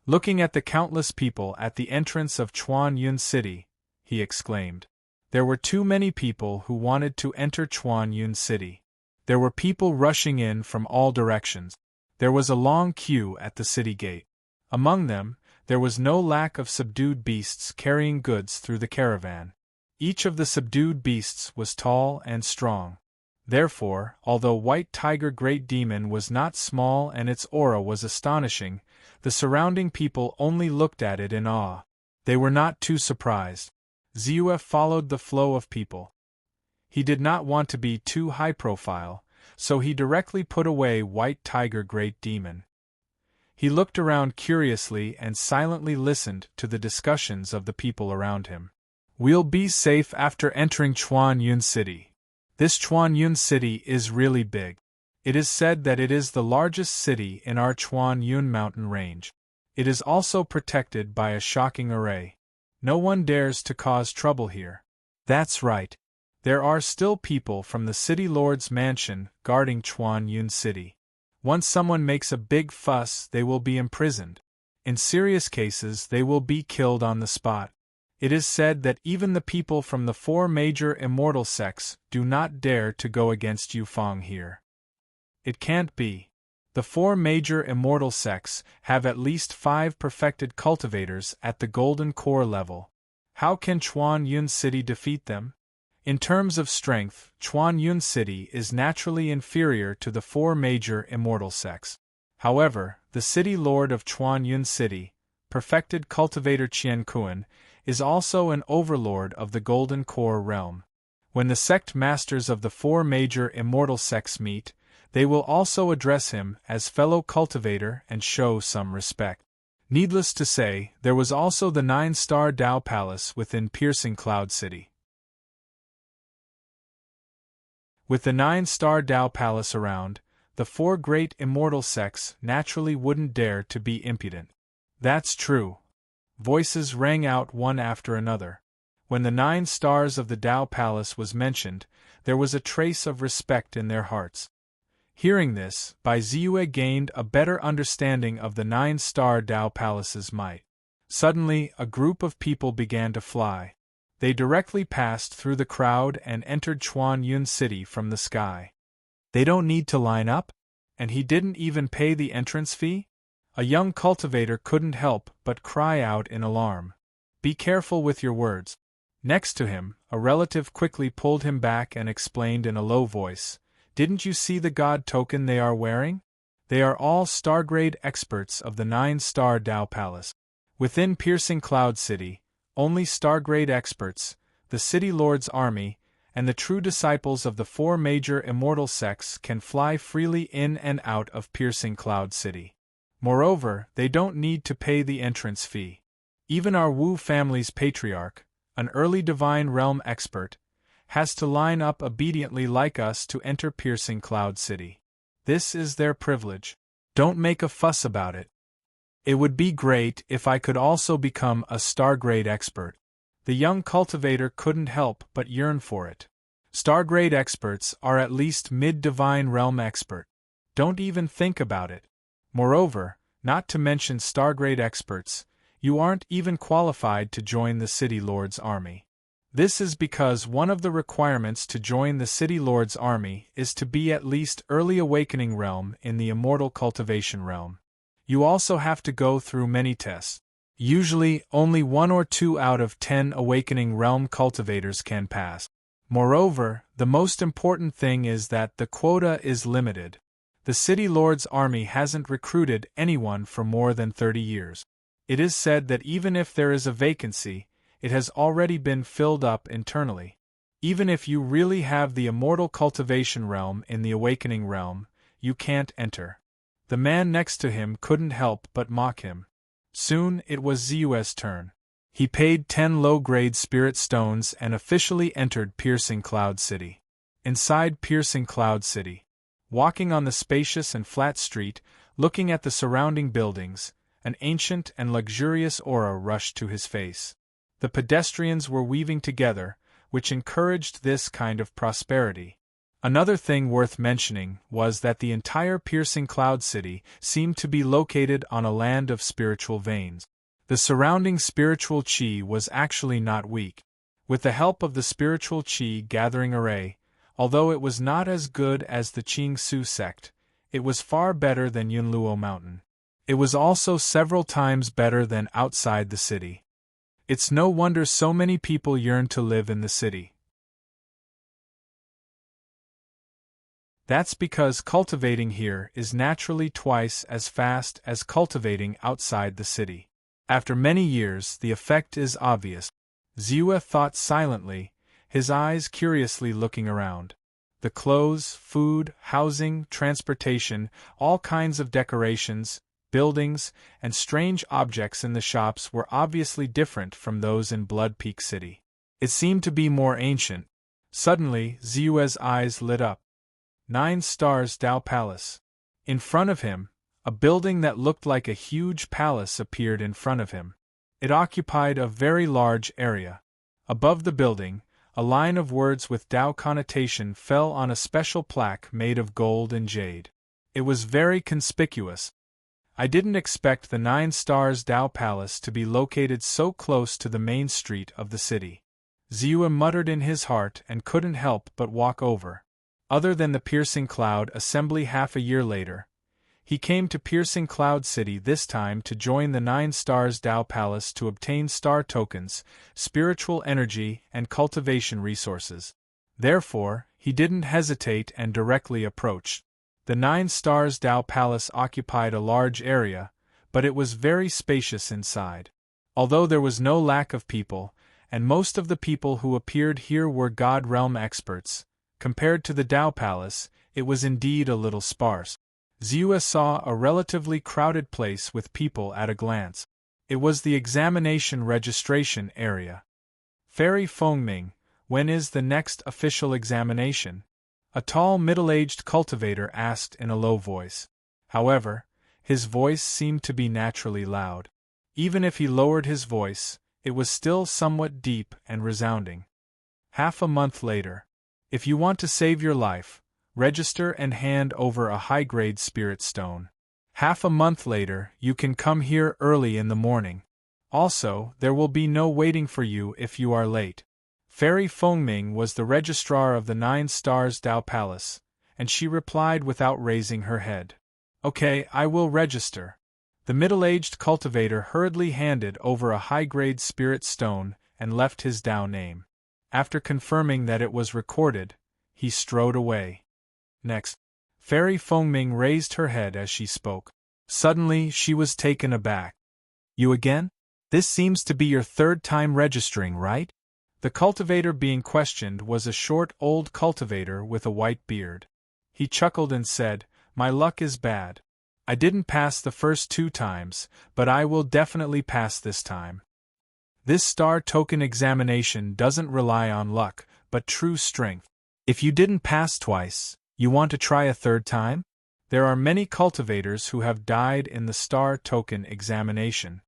Looking at the countless people at the entrance of Chuanyun City, he exclaimed. There were too many people who wanted to enter Chuanyun City. There were people rushing in from all directions. There was a long queue at the city gate. Among them, there was no lack of subdued beasts carrying goods through the caravan. Each of the subdued beasts was tall and strong. Therefore, although White Tiger Great Demon was not small and its aura was astonishing, the surrounding people only looked at it in awe. They were not too surprised. Ziyue followed the flow of people. He did not want to be too high-profile, so he directly put away White Tiger Great Demon. He looked around curiously and silently listened to the discussions of the people around him. We'll be safe after entering Chuanyun City. This Chuanyun City is really big. It is said that it is the largest city in our Chuanyun mountain range. It is also protected by a shocking array. No one dares to cause trouble here. That's right. There are still people from the city lord's mansion guarding Chuanyun City. Once someone makes a big fuss, they will be imprisoned. In serious cases, they will be killed on the spot. It is said that even the people from the 4 major immortal sects do not dare to go against Yufeng here. It can't be. The 4 major immortal sects have at least 5 perfected cultivators at the Golden Core level. How can Chuanyun City defeat them? In terms of strength, Chuanyun City is naturally inferior to the 4 major immortal sects. However, the city lord of Chuanyun City, perfected cultivator Qian Kuan, is also an overlord of the Golden Core realm. When the sect masters of the 4 major immortal sects meet, they will also address him as fellow cultivator and show some respect. Needless to say, there was also the 9-star Dao Palace within Piercing Cloud City. With the 9-star Dao Palace around, the 4 great immortal sects naturally wouldn't dare to be impudent. That's true. Voices rang out one after another. When the 9 stars of the Dao Palace was mentioned, there was a trace of respect in their hearts. Hearing this, Bai Ziyue gained a better understanding of the 9-star Dao Palace's might. Suddenly, a group of people began to fly. They directly passed through the crowd and entered Chuanyun City from the sky. They don't need to line up? And he didn't even pay the entrance fee? A young cultivator couldn't help but cry out in alarm. Be careful with your words. Next to him, a relative quickly pulled him back and explained in a low voice, Didn't you see the god token they are wearing? They are all star-grade experts of the 9-star Tao Palace. Within Piercing Cloud City, only star-grade experts, the City Lord's army, and the true disciples of the 4 major immortal sects can fly freely in and out of Piercing Cloud City. Moreover, they don't need to pay the entrance fee. Even our Wu family's patriarch, an early divine realm expert, has to line up obediently like us to enter Piercing Cloud City. This is their privilege. Don't make a fuss about it. It would be great if I could also become a star-grade expert. The young cultivator couldn't help but yearn for it. Star-grade experts are at least mid-divine realm expert. Don't even think about it. Moreover, not to mention star-grade experts, you aren't even qualified to join the City Lord's army. This is because one of the requirements to join the City Lord's army is to be at least early awakening realm in the immortal cultivation realm. You also have to go through many tests. Usually, only 1 or 2 out of 10 awakening realm cultivators can pass. Moreover, the most important thing is that the quota is limited. The City Lord's army hasn't recruited anyone for more than 30 years. It is said that even if there is a vacancy, it has already been filled up internally. Even if you really have the immortal cultivation realm in the awakening realm, you can't enter. The man next to him couldn't help but mock him. Soon it was Zu's turn. He paid 10 low-grade spirit stones and officially entered Piercing Cloud City. Inside Piercing Cloud City, walking on the spacious and flat street, looking at the surrounding buildings, an ancient and luxurious aura rushed to his face. The pedestrians were weaving together, which encouraged this kind of prosperity. Another thing worth mentioning was that the entire Piercing Cloud City seemed to be located on a land of spiritual veins. The surrounding spiritual qi was actually not weak. With the help of the spiritual qi gathering array, although it was not as good as the Qingsu sect, it was far better than Yunluo Mountain. It was also several times better than outside the city. It's no wonder so many people yearn to live in the city. That's because cultivating here is naturally twice as fast as cultivating outside the city. After many years, the effect is obvious. Zhu thought silently, his eyes curiously looking around. The clothes, food, housing, transportation, all kinds of decorations, buildings, and strange objects in the shops were obviously different from those in Blood Peak City. It seemed to be more ancient. Suddenly, Zhu's eyes lit up. 9 Stars Tao Palace. In front of him, a building that looked like a huge palace appeared in front of him. It occupied a very large area. Above the building, a line of words with Tao connotation fell on a special plaque made of gold and jade. It was very conspicuous. I didn't expect the 9 Stars Tao Palace to be located so close to the main street of the city. Zhu muttered in his heart and couldn't help but walk over. Other than the Piercing Cloud Assembly half a year later, he came to Piercing Cloud City this time to join the 9 Stars Tao Palace to obtain star tokens, spiritual energy, and cultivation resources. Therefore, he didn't hesitate and directly approached. The 9 Stars Tao Palace occupied a large area, but it was very spacious inside. Although there was no lack of people, and most of the people who appeared here were God Realm experts, compared to the Tao Palace, it was indeed a little sparse. Zhu saw a relatively crowded place with people at a glance. It was the examination registration area. Fairy Fengming, when is the next official examination? A tall middle-aged cultivator asked in a low voice. However, his voice seemed to be naturally loud. Even if he lowered his voice, it was still somewhat deep and resounding. Half a month later. If you want to save your life, register and hand over a high-grade spirit stone. Half a month later, you can come here early in the morning. Also, there will be no waiting for you if you are late. Fairy Fengming was the registrar of the 9 Stars Tao Palace, and she replied without raising her head. Okay, I will register. The middle-aged cultivator hurriedly handed over a high-grade spirit stone and left his Tao name. After confirming that it was recorded, he strode away. Next, Fairy Fengming raised her head as she spoke. Suddenly, she was taken aback. You again? This seems to be your third time registering, right? The cultivator being questioned was a short old cultivator with a white beard. He chuckled and said, My luck is bad. I didn't pass the first 2 times, but I will definitely pass this time. This star token examination doesn't rely on luck, but true strength. If you didn't pass twice, you want to try a 3rd time? There are many cultivators who have died in the star token examination.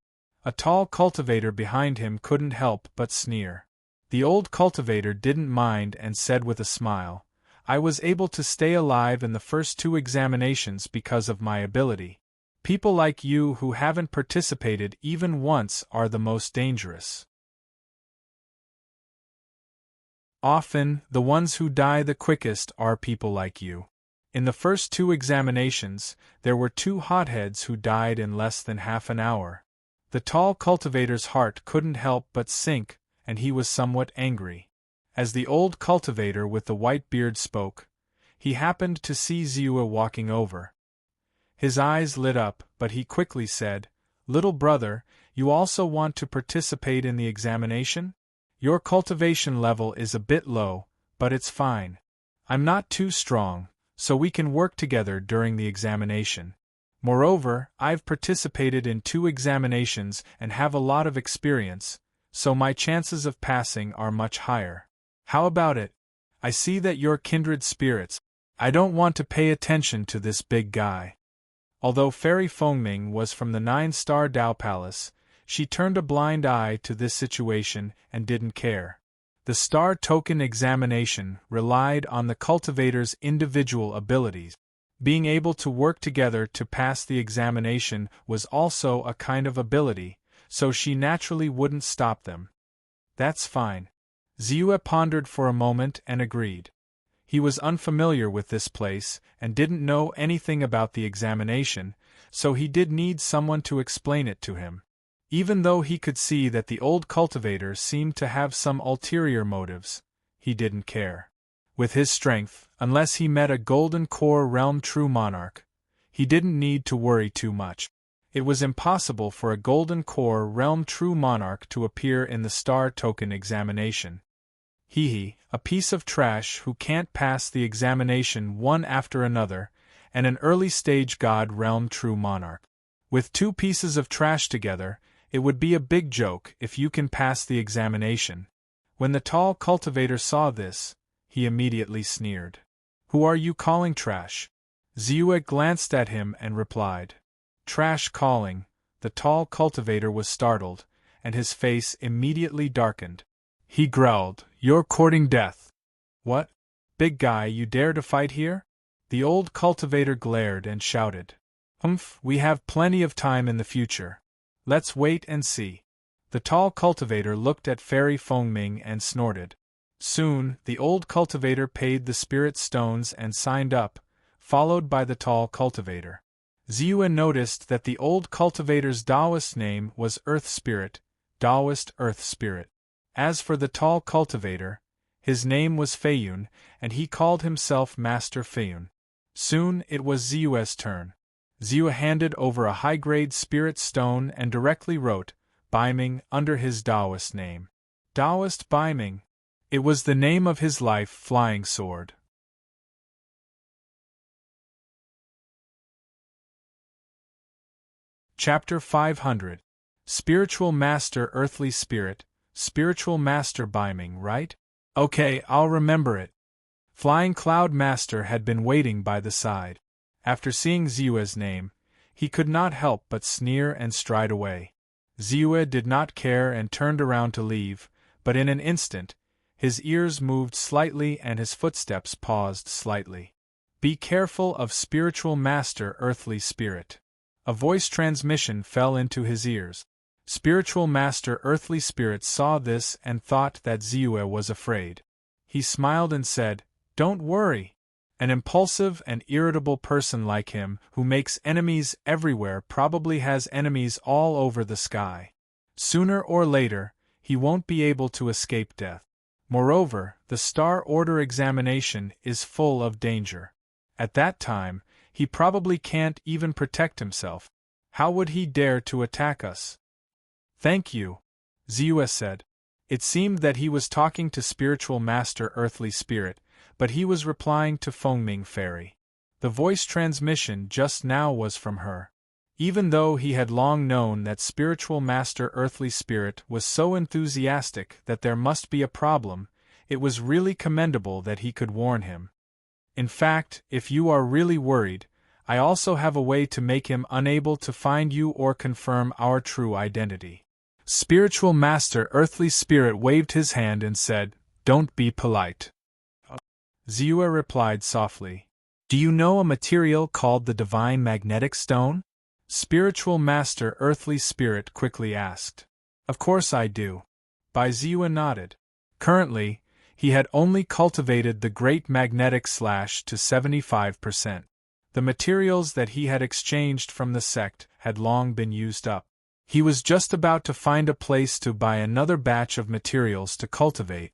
A tall cultivator behind him couldn't help but sneer. The old cultivator didn't mind and said with a smile, I was able to stay alive in the first 2 examinations because of my ability. People like you who haven't participated even once are the most dangerous. Often, the ones who die the quickest are people like you. In the first 2 examinations, there were 2 hotheads who died in less than half an hour. The tall cultivator's heart couldn't help but sink, and he was somewhat angry. As the old cultivator with the white beard spoke, he happened to see Ziyue walking over. His eyes lit up, but he quickly said, Little brother, you also want to participate in the examination? Your cultivation level is a bit low, but it's fine. I'm not too strong, so we can work together during the examination. Moreover, I've participated in 2 examinations and have a lot of experience, so my chances of passing are much higher. How about it? I see that you're kindred spirits. I don't want to pay attention to this big guy. Although Fairy Fengming was from the 9-star Dao Palace, she turned a blind eye to this situation and didn't care. The star token examination relied on the cultivator's individual abilities. Being able to work together to pass the examination was also a kind of ability, so she naturally wouldn't stop them. That's fine. Ziyue pondered for a moment and agreed. He was unfamiliar with this place and didn't know anything about the examination, so he did need someone to explain it to him. Even though he could see that the old cultivator seemed to have some ulterior motives, he didn't care. With his strength, unless he met a Golden Core Realm True Monarch, he didn't need to worry too much. It was impossible for a Golden Core Realm True Monarch to appear in the star token examination. A piece of trash who can't pass the examination one after another, and an early-stage God Realm True Monarch. With 2 pieces of trash together, it would be a big joke if you can pass the examination. When the tall cultivator saw this, he immediately sneered. Who are you calling trash? Ziyue glanced at him and replied. Trash calling. The tall cultivator was startled, and his face immediately darkened. He growled, You're courting death. What? Big guy, you dare to fight here? The old cultivator glared and shouted. We have plenty of time in the future. Let's wait and see. The tall cultivator looked at Fairy Fengming and snorted. Soon, the old cultivator paid the spirit stones and signed up, followed by the tall cultivator. Ziyue noticed that the old cultivator's Taoist name was Earth Spirit, Taoist Earth Spirit. As for the tall cultivator, his name was Feiyun, and he called himself Master Feiyun. Soon it was Ziyue's turn. Ziyue handed over a high-grade spirit stone and directly wrote, Baiming, under his Taoist name. Taoist Baiming. It was the name of his life flying sword. Chapter 500. Spiritual Master Earthly Spirit, Spiritual Master Baiming, right? Okay, I'll remember it. Flying Cloud Master had been waiting by the side. After seeing Ziyue's name, he could not help but sneer and stride away. Ziyue did not care and turned around to leave, but in an instant, his ears moved slightly and his footsteps paused slightly. Be careful of Spiritual Master Earthly Spirit. A voice transmission fell into his ears. Spiritual Master Earthly Spirit saw this and thought that Ziyue was afraid. He smiled and said, Don't worry. An impulsive and irritable person like him, who makes enemies everywhere, probably has enemies all over the sky. Sooner or later, he won't be able to escape death. Moreover, the Star Order examination is full of danger. At that time, he probably can't even protect himself. How would he dare to attack us? Thank you, Zeus said. It seemed that he was talking to Spiritual Master Earthly Spirit, but he was replying to Fengming Fairy. The voice transmission just now was from her. Even though he had long known that Spiritual Master Earthly Spirit was so enthusiastic that there must be a problem, it was really commendable that he could warn him. In fact, if you are really worried, I also have a way to make him unable to find you or confirm our true identity. Spiritual Master Earthly Spirit waved his hand and said, "Don't be polite." Zeus replied softly, "Do you know a material called the Divine Magnetic Stone?" Spiritual Master Earthly Spirit quickly asked. "Of course I do." Zeus nodded. Currently, he had only cultivated the Great Magnetic Slash to 75%. The materials that he had exchanged from the sect had long been used up. He was just about to find a place to buy another batch of materials to cultivate.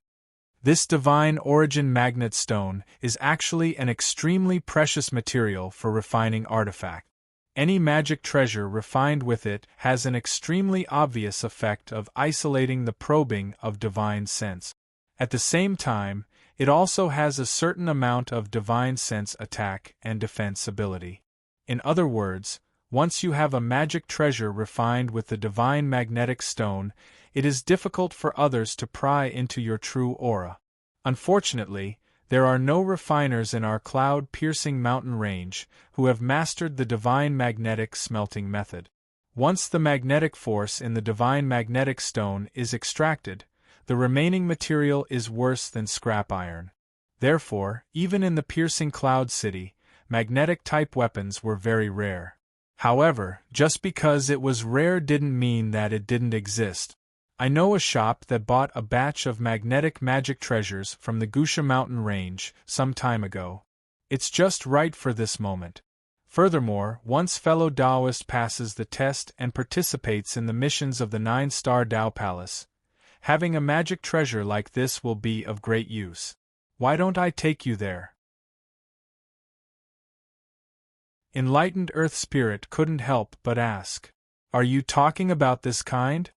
This Divine Origin Magnet Stone is actually an extremely precious material for refining artifact. Any magic treasure refined with it has an extremely obvious effect of isolating the probing of divine sense. At the same time, it also has a certain amount of divine sense attack and defense ability. In other words, once you have a magic treasure refined with the Divine Magnetic Stone, it is difficult for others to pry into your true aura. Unfortunately, there are no refiners in our cloud-piercing mountain range who have mastered the Divine Magnetic Smelting method. Once the magnetic force in the Divine Magnetic Stone is extracted, the remaining material is worse than scrap iron. Therefore, even in the piercing Cloud City, magnetic-type weapons were very rare. However, just because it was rare didn't mean that it didn't exist. I know a shop that bought a batch of magnetic magic treasures from the Gusha Mountain Range some time ago. It's just right for this moment. Furthermore, once fellow Taoist passes the test and participates in the missions of the 9-star Tao Palace, having a magic treasure like this will be of great use. Why don't I take you there? Enlightened Earth Spirit couldn't help but ask. Are you talking about this kind?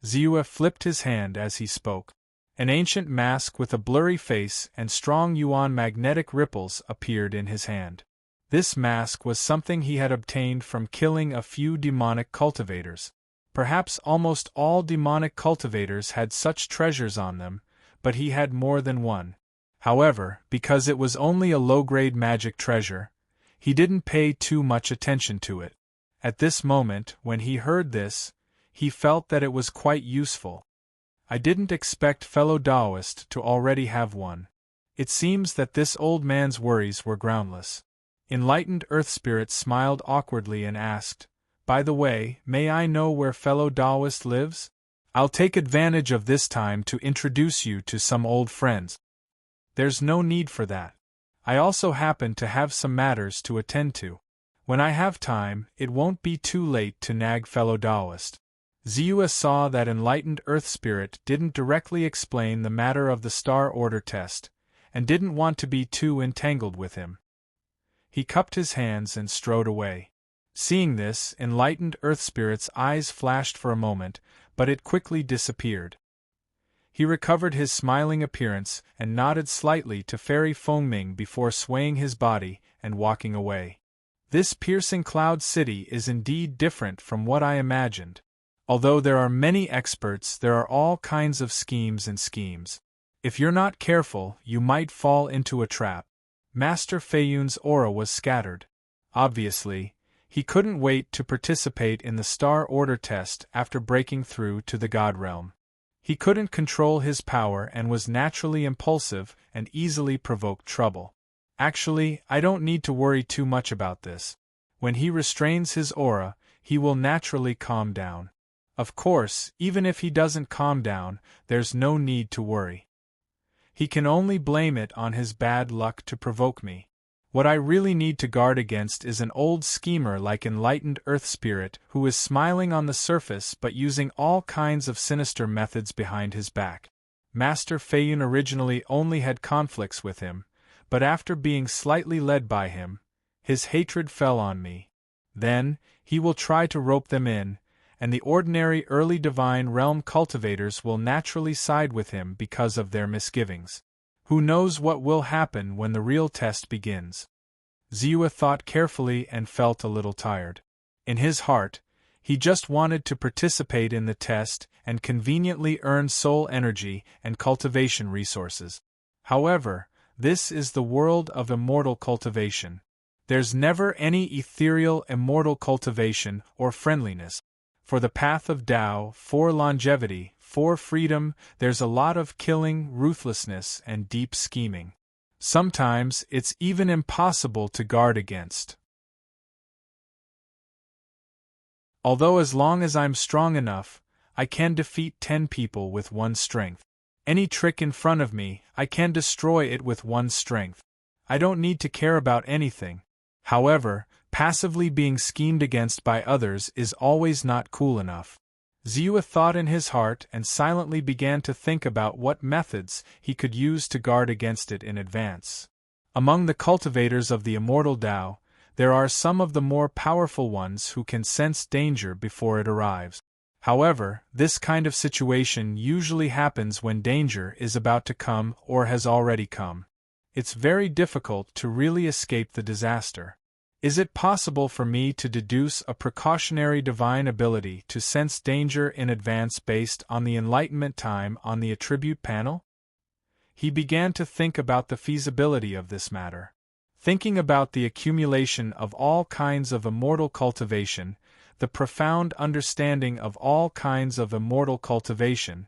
Zeus flipped his hand as he spoke. An ancient mask with a blurry face and strong yuan magnetic ripples appeared in his hand. This mask was something he had obtained from killing a few demonic cultivators. Perhaps almost all demonic cultivators had such treasures on them, but he had more than one. However, because it was only a low-grade magic treasure, he didn't pay too much attention to it. At this moment, when he heard this, he felt that it was quite useful. I didn't expect fellow Taoist to already have one. It seems that this old man's worries were groundless. Enlightened Earth Spirit smiled awkwardly and asked, "By the way, may I know where fellow Taoist lives? I'll take advantage of this time to introduce you to some old friends." "There's no need for that. I also happen to have some matters to attend to. When I have time, it won't be too late to nag fellow Taoist." Zeus saw that Enlightened Earth Spirit didn't directly explain the matter of the Star Order test, and didn't want to be too entangled with him. He cupped his hands and strode away. Seeing this, Enlightened Earth Spirit's eyes flashed for a moment, but it quickly disappeared. He recovered his smiling appearance and nodded slightly to Fairy Fengming before swaying his body and walking away. This piercing Cloud City is indeed different from what I imagined. Although there are many experts, there are all kinds of schemes and schemes. If you're not careful, you might fall into a trap. Master Feiyun's aura was scattered. Obviously, he couldn't wait to participate in the Star Order test after breaking through to the God Realm. He couldn't control his power and was naturally impulsive and easily provoked trouble. Actually, I don't need to worry too much about this. When he restrains his aura, he will naturally calm down. Of course, even if he doesn't calm down, there's no need to worry. He can only blame it on his bad luck to provoke me. What I really need to guard against is an old schemer like enlightened Earth Spirit who is smiling on the surface but using all kinds of sinister methods behind his back. Master Feiyun originally only had conflicts with him, but after being slightly led by him, his hatred fell on me. Then, he will try to rope them in, and the ordinary early divine realm cultivators will naturally side with him because of their misgivings. Who knows what will happen when the real test begins? Ziyue thought carefully and felt a little tired. In his heart, he just wanted to participate in the test and conveniently earn soul energy and cultivation resources. However, this is the world of immortal cultivation. There's never any ethereal immortal cultivation or friendliness. For the path of Tao, for longevity, for freedom, there's a lot of killing, ruthlessness, and deep scheming. Sometimes it's even impossible to guard against. Although as long as I'm strong enough, I can defeat 10 people with one strength. Any trick in front of me, I can destroy it with one strength. I don't need to care about anything. However, passively being schemed against by others is always not cool enough. Ziyue thought in his heart and silently began to think about what methods he could use to guard against it in advance. Among the cultivators of the immortal Tao, there are some of the more powerful ones who can sense danger before it arrives. However, this kind of situation usually happens when danger is about to come or has already come. It's very difficult to really escape the disaster. Is it possible for me to deduce a precautionary divine ability to sense danger in advance based on the enlightenment time on the attribute panel? He began to think about the feasibility of this matter. Thinking about the accumulation of all kinds of immortal cultivation, the profound understanding of all kinds of immortal cultivation,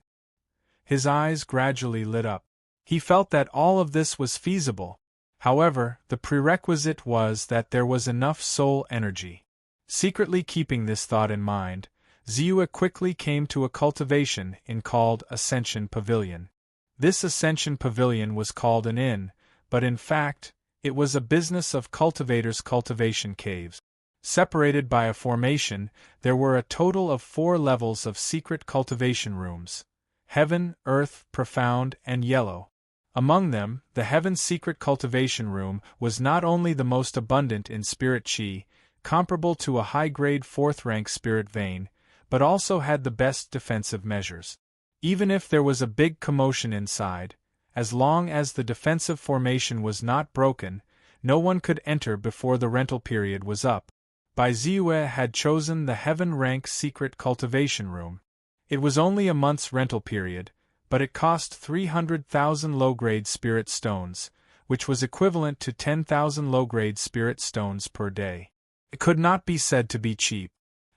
his eyes gradually lit up. He felt that all of this was feasible. However, the prerequisite was that there was enough soul energy. Secretly keeping this thought in mind, Ziyue quickly came to a cultivation inn called Ascension Pavilion. This Ascension Pavilion was called an inn, but in fact, it was a business of cultivators' cultivation caves. Separated by a formation, there were a total of 4 levels of secret cultivation rooms: Heaven, Earth, Profound, and Yellow. Among them, the Heaven's secret cultivation room was not only the most abundant in spirit qi, comparable to a high-grade 4th-rank spirit vein, but also had the best defensive measures. Even if there was a big commotion inside, as long as the defensive formation was not broken, no one could enter before the rental period was up. Ziyue had chosen the Heaven-rank secret cultivation room. It was only a month's rental period, but it cost 300,000 low-grade spirit stones, which was equivalent to 10,000 low-grade spirit stones per day. It could not be said to be cheap.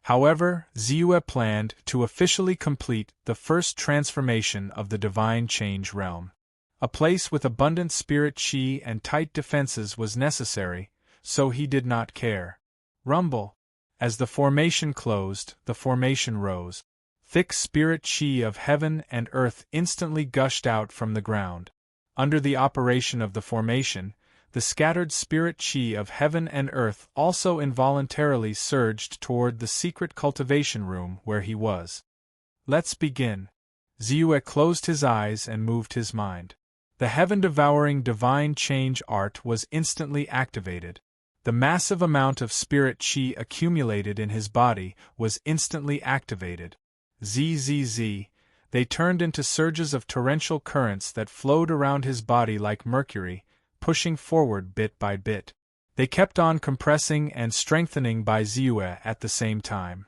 However, Ziyue planned to officially complete the first transformation of the divine change realm. A place with abundant spirit qi and tight defenses was necessary, so he did not care. Rumble. As the formation closed, the formation rose. Thick spirit qi of heaven and earth instantly gushed out from the ground. Under the operation of the formation, the scattered spirit qi of heaven and earth also involuntarily surged toward the secret cultivation room where he was. Let's begin. Ziyue closed his eyes and moved his mind. The heaven-devouring divine change art was instantly activated. The massive amount of spirit qi accumulated in his body was instantly activated. Zzz, they turned into surges of torrential currents that flowed around his body like mercury, pushing forward bit by bit. They kept on compressing and strengthening Ziyue at the same time.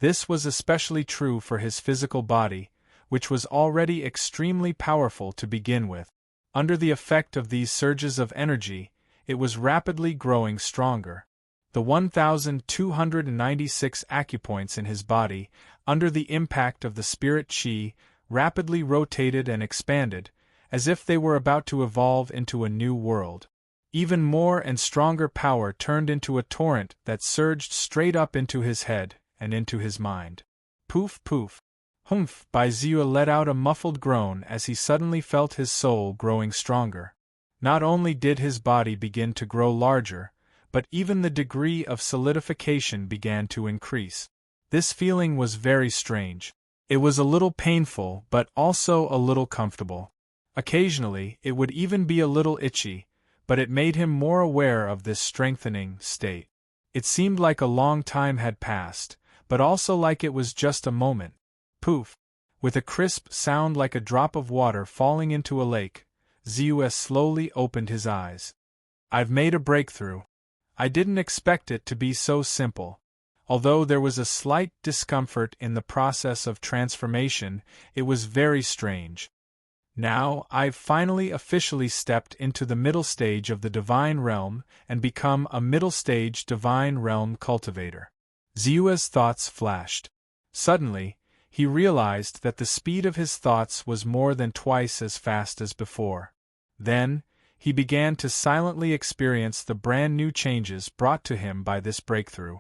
This was especially true for his physical body, which was already extremely powerful to begin with. Under the effect of these surges of energy, it was rapidly growing stronger. The 1,296 acupoints in his body, under the impact of the spirit qi, rapidly rotated and expanded, as if they were about to evolve into a new world. Even more and stronger power turned into a torrent that surged straight up into his head and into his mind. Poof poof. Humph! Ziyue let out a muffled groan as he suddenly felt his soul growing stronger. Not only did his body begin to grow larger, but even the degree of solidification began to increase. This feeling was very strange. It was a little painful but also a little comfortable. Occasionally, it would even be a little itchy, but it made him more aware of this strengthening state. It seemed like a long time had passed, but also like it was just a moment. Poof! With a crisp sound like a drop of water falling into a lake, Zeus slowly opened his eyes. I've made a breakthrough. I didn't expect it to be so simple. Although there was a slight discomfort in the process of transformation, it was very strange. Now, I've finally officially stepped into the middle stage of the divine realm and become a middle stage divine realm cultivator. Zeus' thoughts flashed. Suddenly, he realized that the speed of his thoughts was more than twice as fast as before. Then, he began to silently experience the brand new changes brought to him by this breakthrough.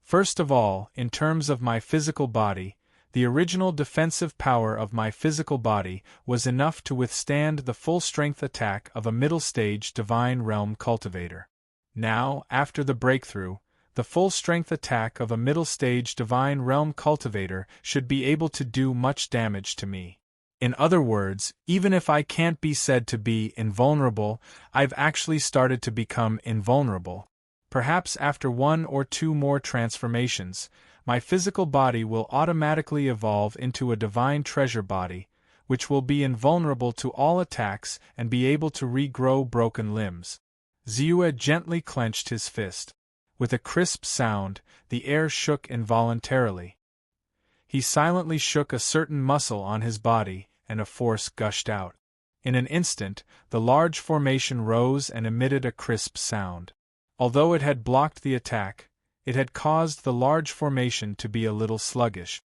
First of all, in terms of my physical body, the original defensive power of my physical body was enough to withstand the full-strength attack of a middle-stage divine realm cultivator. Now, after the breakthrough, the full-strength attack of a middle-stage divine realm cultivator should be able to do much damage to me. In other words, even if I can't be said to be invulnerable, I've actually started to become invulnerable. Perhaps after 1 or 2 more transformations, my physical body will automatically evolve into a divine treasure body, which will be invulnerable to all attacks and be able to regrow broken limbs. Zeus gently clenched his fist. With a crisp sound, the air shook involuntarily. He silently shook a certain muscle on his body, and a force gushed out. In an instant, the large formation rose and emitted a crisp sound. Although it had blocked the attack, it had caused the large formation to be a little sluggish.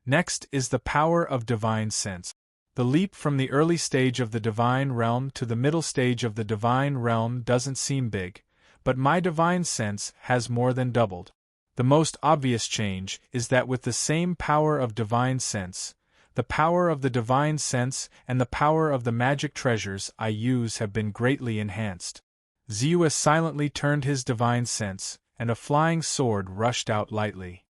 Next is the power of divine sense. The leap from the early stage of the divine realm to the middle stage of the divine realm doesn't seem big, but my divine sense has more than doubled. The most obvious change is that with the same power of divine sense, the power of the divine sense and the power of the magic treasures I use have been greatly enhanced. Zeus silently turned his divine sense, and a flying sword rushed out lightly.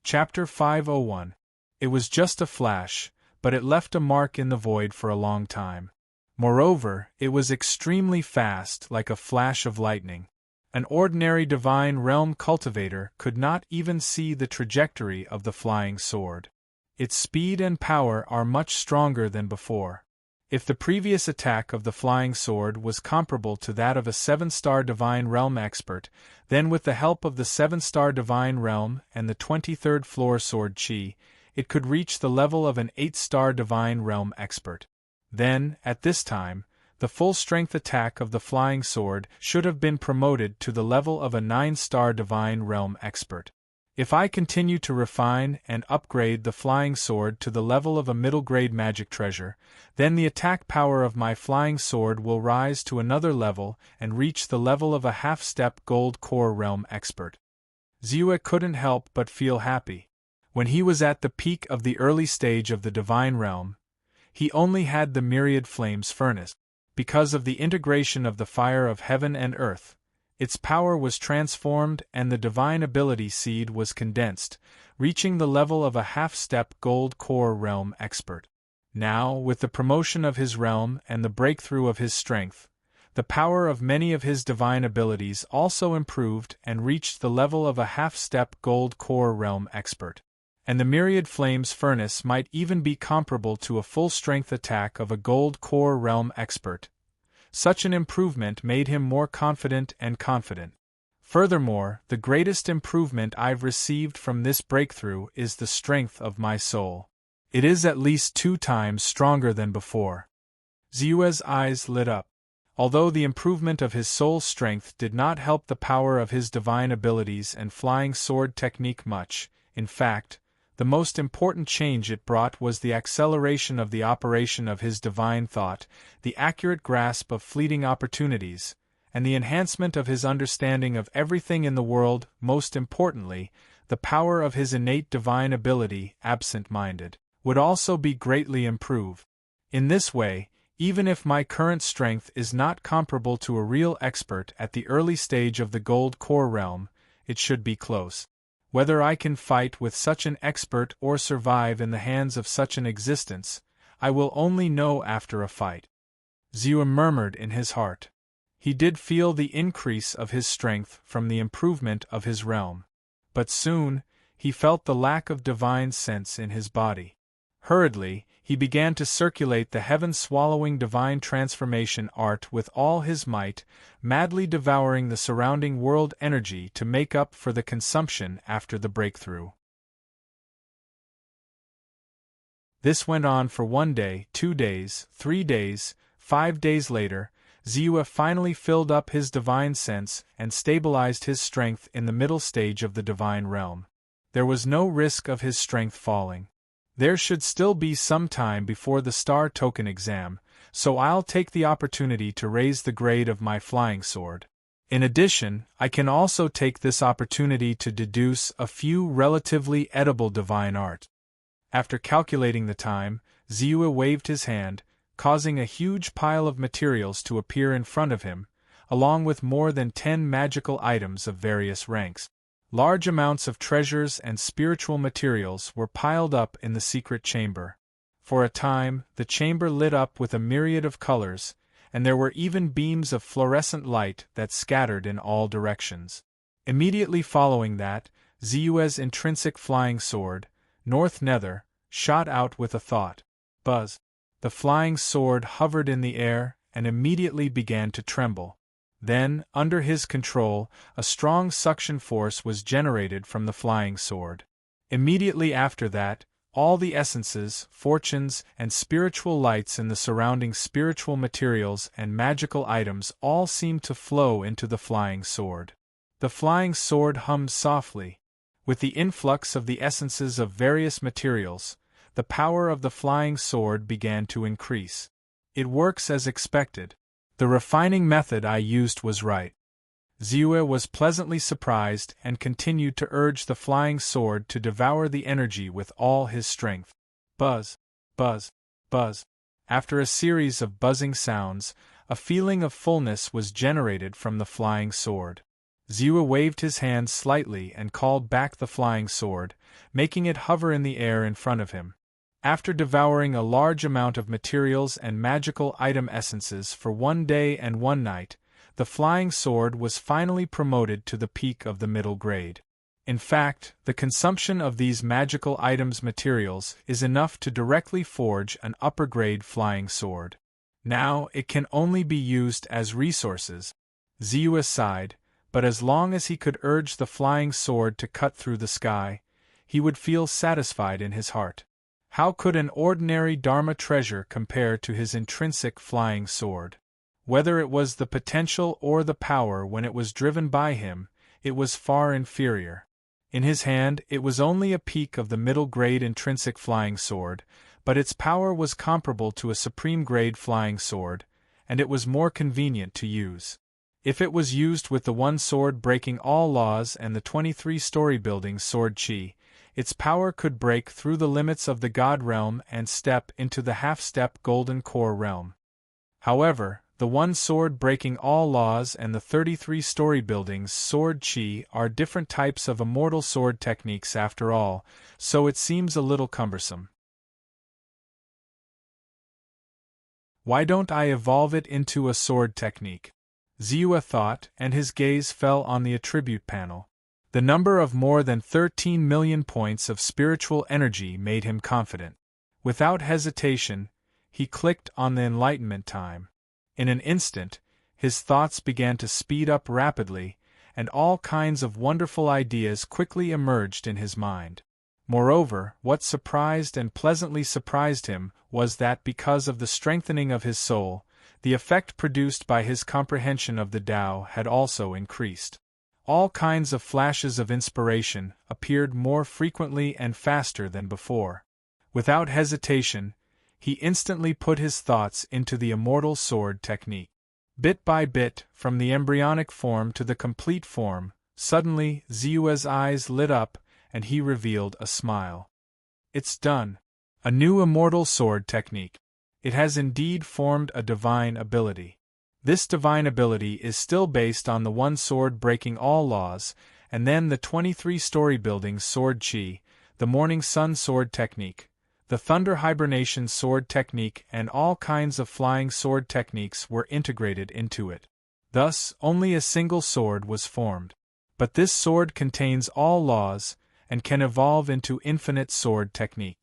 Chapter 501. It was just a flash, but it left a mark in the void for a long time. Moreover, it was extremely fast, like a flash of lightning. An ordinary divine realm cultivator could not even see the trajectory of the flying sword. Its speed and power are much stronger than before. If the previous attack of the flying sword was comparable to that of a 7-star divine realm expert, then with the help of the 7-star divine realm and the 23rd floor sword chi, it could reach the level of an 8-star divine realm expert. Then, at this time, the full-strength attack of the flying sword should have been promoted to the level of a 9-star divine realm expert. If I continue to refine and upgrade the flying sword to the level of a middle-grade magic treasure, then the attack power of my flying sword will rise to another level and reach the level of a half-step gold core realm expert. Zeus couldn't help but feel happy. When he was at the peak of the early stage of the divine realm, he only had the myriad flames furnace. Because of the integration of the fire of heaven and earth, its power was transformed and the divine ability seed was condensed, reaching the level of a half-step gold core realm expert. Now, with the promotion of his realm and the breakthrough of his strength, the power of many of his divine abilities also improved and reached the level of a half-step gold core realm expert. And the myriad flames furnace might even be comparable to a full-strength attack of a gold core realm expert. Such an improvement made him more confident and confident. Furthermore, the greatest improvement I've received from this breakthrough is the strength of my soul. It is at least 2 times stronger than before. Zeus' eyes lit up. Although the improvement of his soul's strength did not help the power of his divine abilities and flying sword technique much, in fact, the most important change it brought was the acceleration of the operation of his divine thought, the accurate grasp of fleeting opportunities, and the enhancement of his understanding of everything in the world, most importantly, the power of his innate divine ability, absent-minded, would also be greatly improved. In this way, even if my current strength is not comparable to a real expert at the early stage of the gold core realm, it should be close. Whether I can fight with such an expert or survive in the hands of such an existence, I will only know after a fight. Zhou murmured in his heart. He did feel the increase of his strength from the improvement of his realm. But soon, he felt the lack of divine sense in his body. Hurriedly, he began to circulate the heaven-swallowing divine transformation art with all his might, madly devouring the surrounding world energy to make up for the consumption after the breakthrough. This went on for 1 day, 2 days, 3 days, 5 days later. Zhou finally filled up his divine sense and stabilized his strength in the middle stage of the divine realm. There was no risk of his strength falling. There should still be some time before the star token exam, so I'll take the opportunity to raise the grade of my flying sword. In addition, I can also take this opportunity to deduce a few relatively edible divine art. After calculating the time, Zhou waved his hand, causing a huge pile of materials to appear in front of him, along with more than 10 magical items of various ranks. Large amounts of treasures and spiritual materials were piled up in the secret chamber. For a time, the chamber lit up with a myriad of colors, and there were even beams of fluorescent light that scattered in all directions. Immediately following that, Zhu's intrinsic flying sword, North Nether, shot out with a thought. Buzz. The flying sword hovered in the air and immediately began to tremble. Then, under his control, a strong suction force was generated from the flying sword. Immediately after that, all the essences, fortunes, and spiritual lights in the surrounding spiritual materials and magical items all seemed to flow into the flying sword. The flying sword hummed softly. With the influx of the essences of various materials, the power of the flying sword began to increase. It works as expected. The refining method I used was right. Zhou was pleasantly surprised and continued to urge the flying sword to devour the energy with all his strength. Buzz, buzz, buzz. After a series of buzzing sounds, a feeling of fullness was generated from the flying sword. Zhou waved his hand slightly and called back the flying sword, making it hover in the air in front of him. After devouring a large amount of materials and magical item essences for 1 day and 1 night, the flying sword was finally promoted to the peak of the middle grade. In fact, the consumption of these magical items materials is enough to directly forge an upper-grade flying sword. Now it can only be used as resources. Zhou sighed, but as long as he could urge the flying sword to cut through the sky, he would feel satisfied in his heart. How could an ordinary Dharma treasure compare to his intrinsic flying sword? Whether it was the potential or the power when it was driven by him, it was far inferior. In his hand, it was only a peak of the middle-grade intrinsic flying sword, but its power was comparable to a supreme-grade flying sword, and it was more convenient to use. If it was used with the one sword breaking all laws and the 23-story building's sword chi, its power could break through the limits of the God realm and step into the half-step golden core realm. However, the one sword breaking all laws and the 33-story building's sword chi are different types of immortal sword techniques after all, so it seems a little cumbersome. Why don't I evolve it into a sword technique? Zhou thought, and his gaze fell on the attribute panel. The number of more than 13 million points of spiritual energy made him confident. Without hesitation, he clicked on the enlightenment time. In an instant, his thoughts began to speed up rapidly, and all kinds of wonderful ideas quickly emerged in his mind. Moreover, what surprised and pleasantly surprised him was that because of the strengthening of his soul, the effect produced by his comprehension of the Tao had also increased. All kinds of flashes of inspiration appeared more frequently and faster than before. Without hesitation, he instantly put his thoughts into the immortal sword technique. Bit by bit, from the embryonic form to the complete form, suddenly Zhu's eyes lit up, and he revealed a smile. It's done. A new immortal sword technique. It has indeed formed a divine ability. This divine ability is still based on the one sword breaking all laws, and then the 23-story building's sword chi, the morning sun sword technique, the thunder hibernation sword technique, and all kinds of flying sword techniques were integrated into it. Thus, only a single sword was formed. But this sword contains all laws, and can evolve into infinite sword technique.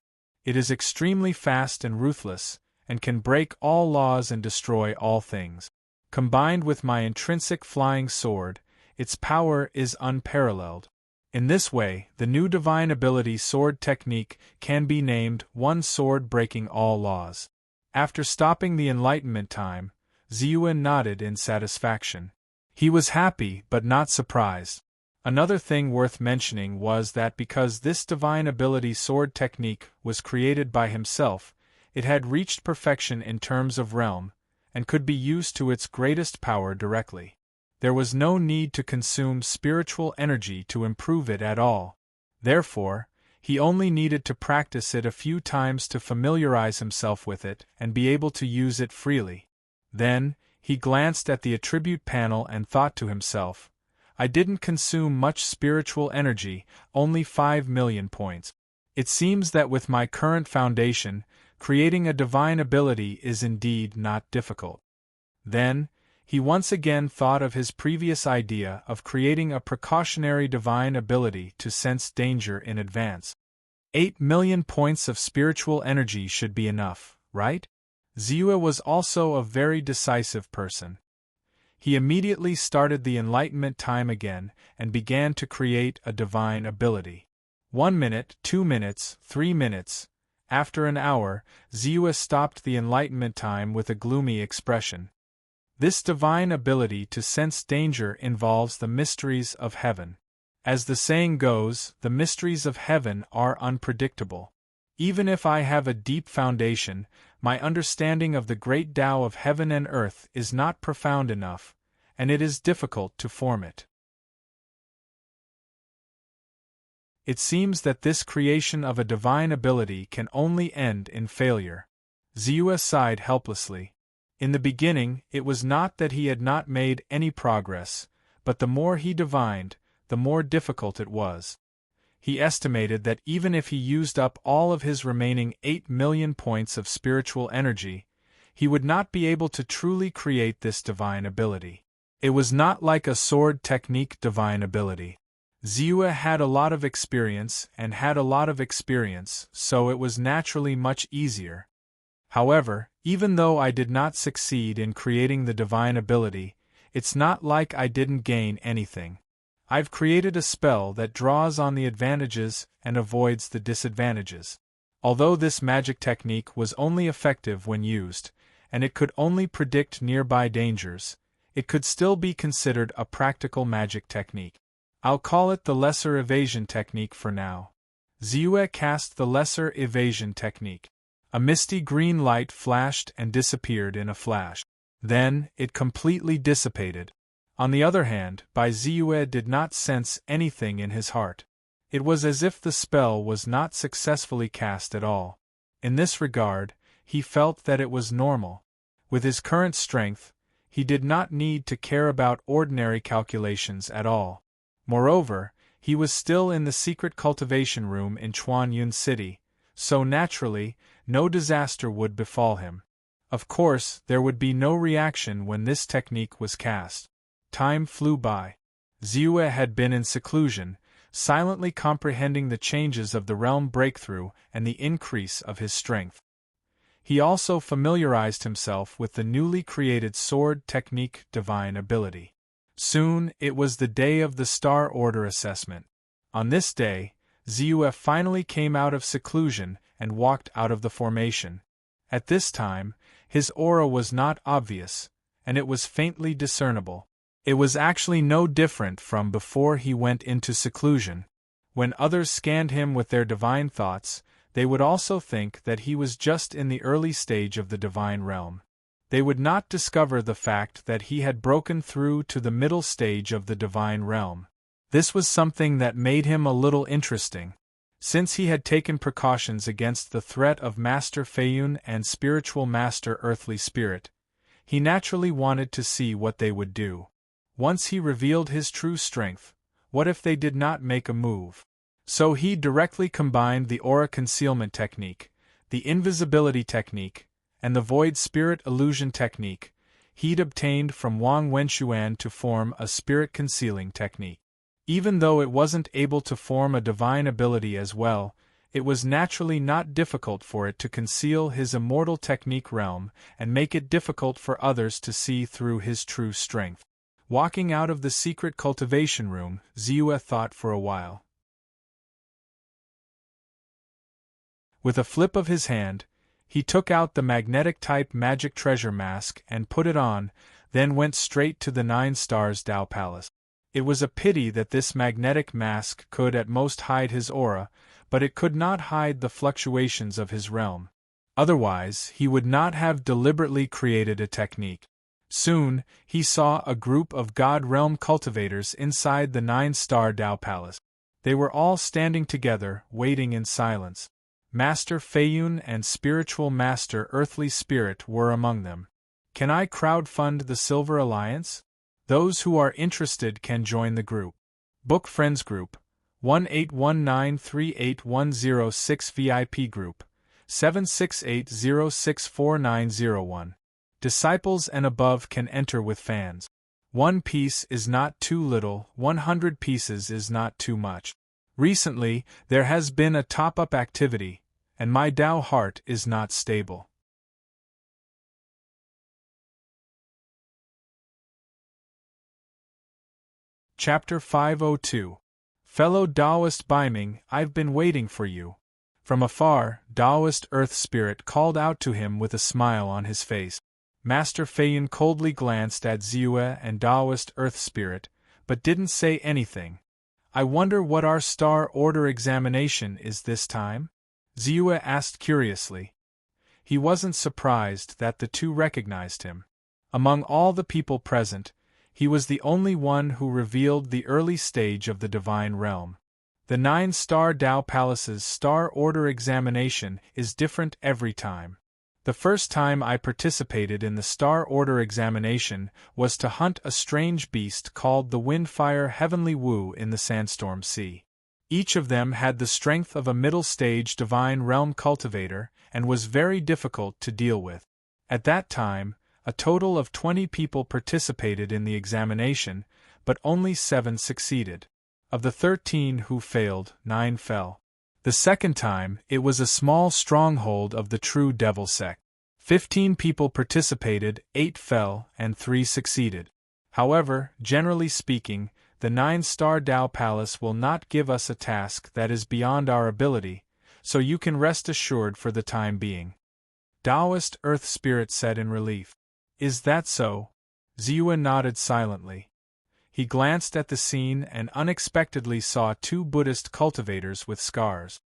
It is extremely fast and ruthless, and can break all laws and destroy all things. Combined with my intrinsic flying sword, its power is unparalleled. In this way, the new divine ability sword technique can be named One Sword Breaking All Laws. After stopping the enlightenment time, Ziyue nodded in satisfaction. He was happy but not surprised. Another thing worth mentioning was that because this divine ability sword technique was created by himself, it had reached perfection in terms of realm, and could be used to its greatest power directly. There was no need to consume spiritual energy to improve it at all. Therefore, he only needed to practice it a few times to familiarize himself with it and be able to use it freely. Then, he glanced at the attribute panel and thought to himself, I didn't consume much spiritual energy, only 5 million points. It seems that with my current foundation, creating a divine ability is indeed not difficult. Then, he once again thought of his previous idea of creating a precautionary divine ability to sense danger in advance. 8 million points of spiritual energy should be enough, right? Ziyue was also a very decisive person. He immediately started the enlightenment time again and began to create a divine ability. 1 minute, 2 minutes, 3 minutes. After an hour, Ziyue stopped the enlightenment time with a gloomy expression. This divine ability to sense danger involves the mysteries of heaven. As the saying goes, the mysteries of heaven are unpredictable. Even if I have a deep foundation, my understanding of the great Tao of heaven and earth is not profound enough, and it is difficult to form it. It seems that this creation of a divine ability can only end in failure. Ziyue sighed helplessly. In the beginning, it was not that he had not made any progress, but the more he divined, the more difficult it was. He estimated that even if he used up all of his remaining 8 million points of spiritual energy, he would not be able to truly create this divine ability. It was not like a sword technique divine ability. Ziyue had a lot of experience and had a lot of experience, so it was naturally much easier. However, even though I did not succeed in creating the divine ability, it's not like I didn't gain anything. I've created a spell that draws on the advantages and avoids the disadvantages. Although this magic technique was only effective when used, and it could only predict nearby dangers, it could still be considered a practical magic technique. I'll call it the lesser evasion technique for now. Ziyue cast the lesser evasion technique. A misty green light flashed and disappeared in a flash. Then, it completely dissipated. On the other hand, Bai Ziyue did not sense anything in his heart. It was as if the spell was not successfully cast at all. In this regard, he felt that it was normal. With his current strength, he did not need to care about ordinary calculations at all. Moreover, he was still in the secret cultivation room in Chuanyun City, so naturally, no disaster would befall him. Of course, there would be no reaction when this technique was cast. Time flew by. Ziyue had been in seclusion, silently comprehending the changes of the realm breakthrough and the increase of his strength. He also familiarized himself with the newly created sword technique divine ability. Soon, it was the day of the Star Order assessment. On this day, Ziyue finally came out of seclusion and walked out of the formation. At this time, his aura was not obvious, and it was faintly discernible. It was actually no different from before he went into seclusion. When others scanned him with their divine thoughts, they would also think that he was just in the early stage of the divine realm. They would not discover the fact that he had broken through to the middle stage of the divine realm. This was something that made him a little interesting. Since he had taken precautions against the threat of Master Feiyun and Spiritual Master Earthly Spirit, he naturally wanted to see what they would do. Once he revealed his true strength, what if they did not make a move? So he directly combined the aura concealment technique, the invisibility technique, and the void spirit illusion technique he'd obtained from Wang Wenxuan to form a spirit concealing technique. Even though it wasn't able to form a divine ability as well, it was naturally not difficult for it to conceal his immortal technique realm and make it difficult for others to see through his true strength. Walking out of the secret cultivation room, Ziyue thought for a while. With a flip of his hand, he took out the magnetic-type magic treasure mask and put it on, then went straight to the 9 Stars Dao Palace. It was a pity that this magnetic mask could at most hide his aura, but it could not hide the fluctuations of his realm. Otherwise, he would not have deliberately created a technique. Soon, he saw a group of God Realm cultivators inside the 9-Star Dao Palace. They were all standing together, waiting in silence. Master Feiyun and Spiritual Master Earthly Spirit were among them. Can I crowdfund the Silver Alliance? Those who are interested can join the group. Book Friends Group, 1819381006 VIP Group, 76806491. Disciples and above can enter with fans. 1 piece is not too little, 100 pieces is not too much. Recently, there has been a top-up activity, and my Dao heart is not stable. Chapter 502. Fellow Taoist Baiming, I've been waiting for you. From afar, Taoist Earth Spirit called out to him with a smile on his face. Master Feiyun coldly glanced at Ziyue and Taoist Earth Spirit, but didn't say anything. I wonder what our Star Order examination is this time? Ziyue asked curiously. He wasn't surprised that the two recognized him. Among all the people present, he was the only one who revealed the early stage of the divine realm. The 9-Star Dao Palace's Star Order examination is different every time. The first time I participated in the Star Order examination was to hunt a strange beast called the Windfire Heavenly Wu in the Sandstorm Sea. Each of them had the strength of a middle-stage divine realm cultivator and was very difficult to deal with. At that time, a total of 20 people participated in the examination, but only 7 succeeded. Of the 13 who failed, 9 fell. The second time, it was a small stronghold of the true devil sect. 15 people participated, 8 fell, and 3 succeeded. However, generally speaking, the 9-Star Dao Palace will not give us a task that is beyond our ability, so you can rest assured for the time being. Taoist Earth Spirit said in relief. Is that so? Ziyue nodded silently. He glanced at the scene and unexpectedly saw 2 Buddhist cultivators with scars.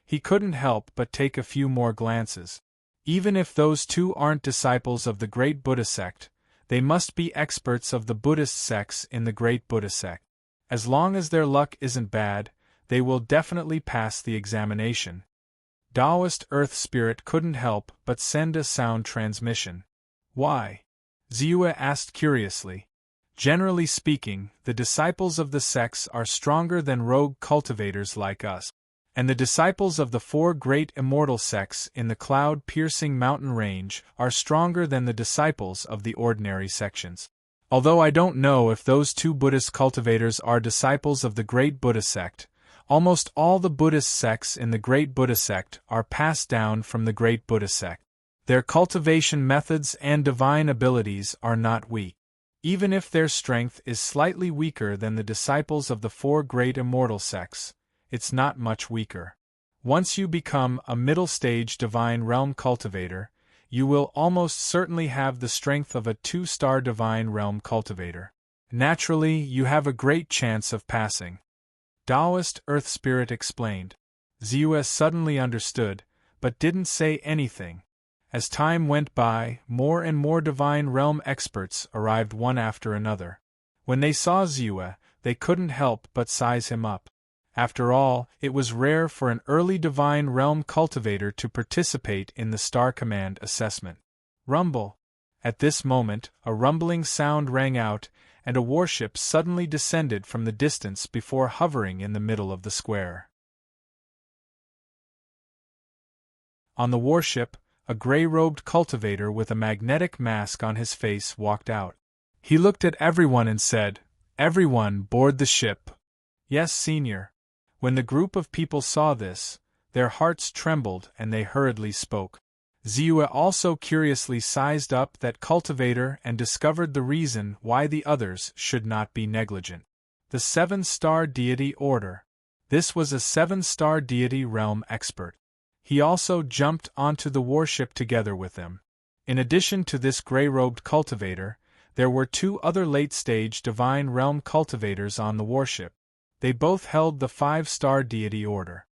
He couldn't help but take a few more glances. Even if those 2 aren't disciples of the Great Buddha sect, they must be experts of the Buddhist sects in the Great Buddha sect. As long as their luck isn't bad, they will definitely pass the examination. Taoist Earth Spirit couldn't help but send a sound transmission. Why? Ziyue asked curiously. Generally speaking, the disciples of the sects are stronger than rogue cultivators like us, and the disciples of the 4 great immortal sects in the cloud-piercing mountain range are stronger than the disciples of the ordinary sections. Although I don't know if those 2 Buddhist cultivators are disciples of the Great Buddha sect, almost all the Buddhist sects in the Great Buddha sect are passed down from the Great Buddha sect. Their cultivation methods and divine abilities are not weak. Even if their strength is slightly weaker than the disciples of the 4 great immortal sects, it's not much weaker. Once you become a middle-stage divine realm cultivator, you will almost certainly have the strength of a 2-star divine realm cultivator. Naturally, you have a great chance of passing. Taoist Earth Spirit explained. Ziyue suddenly understood, but didn't say anything. As time went by, more and more divine realm experts arrived one after another. When they saw Ziyue, they couldn't help but size him up. After all, it was rare for an early Divine Realm cultivator to participate in the Star Command assessment. Rumble! At this moment, a rumbling sound rang out, and a warship suddenly descended from the distance before hovering in the middle of the square. On the warship, a gray-robed cultivator with a magnetic mask on his face walked out. He looked at everyone and said, "Everyone board the ship." "Yes, Senior." When the group of people saw this, their hearts trembled and they hurriedly spoke. Ziyue also curiously sized up that cultivator and discovered the reason why the others should not be negligent. The 7-star deity order. This was a 7-star deity realm expert. He also jumped onto the warship together with them. In addition to this gray-robed cultivator, there were 2 other late-stage Divine Realm cultivators on the warship. They both held the 5-star deity order.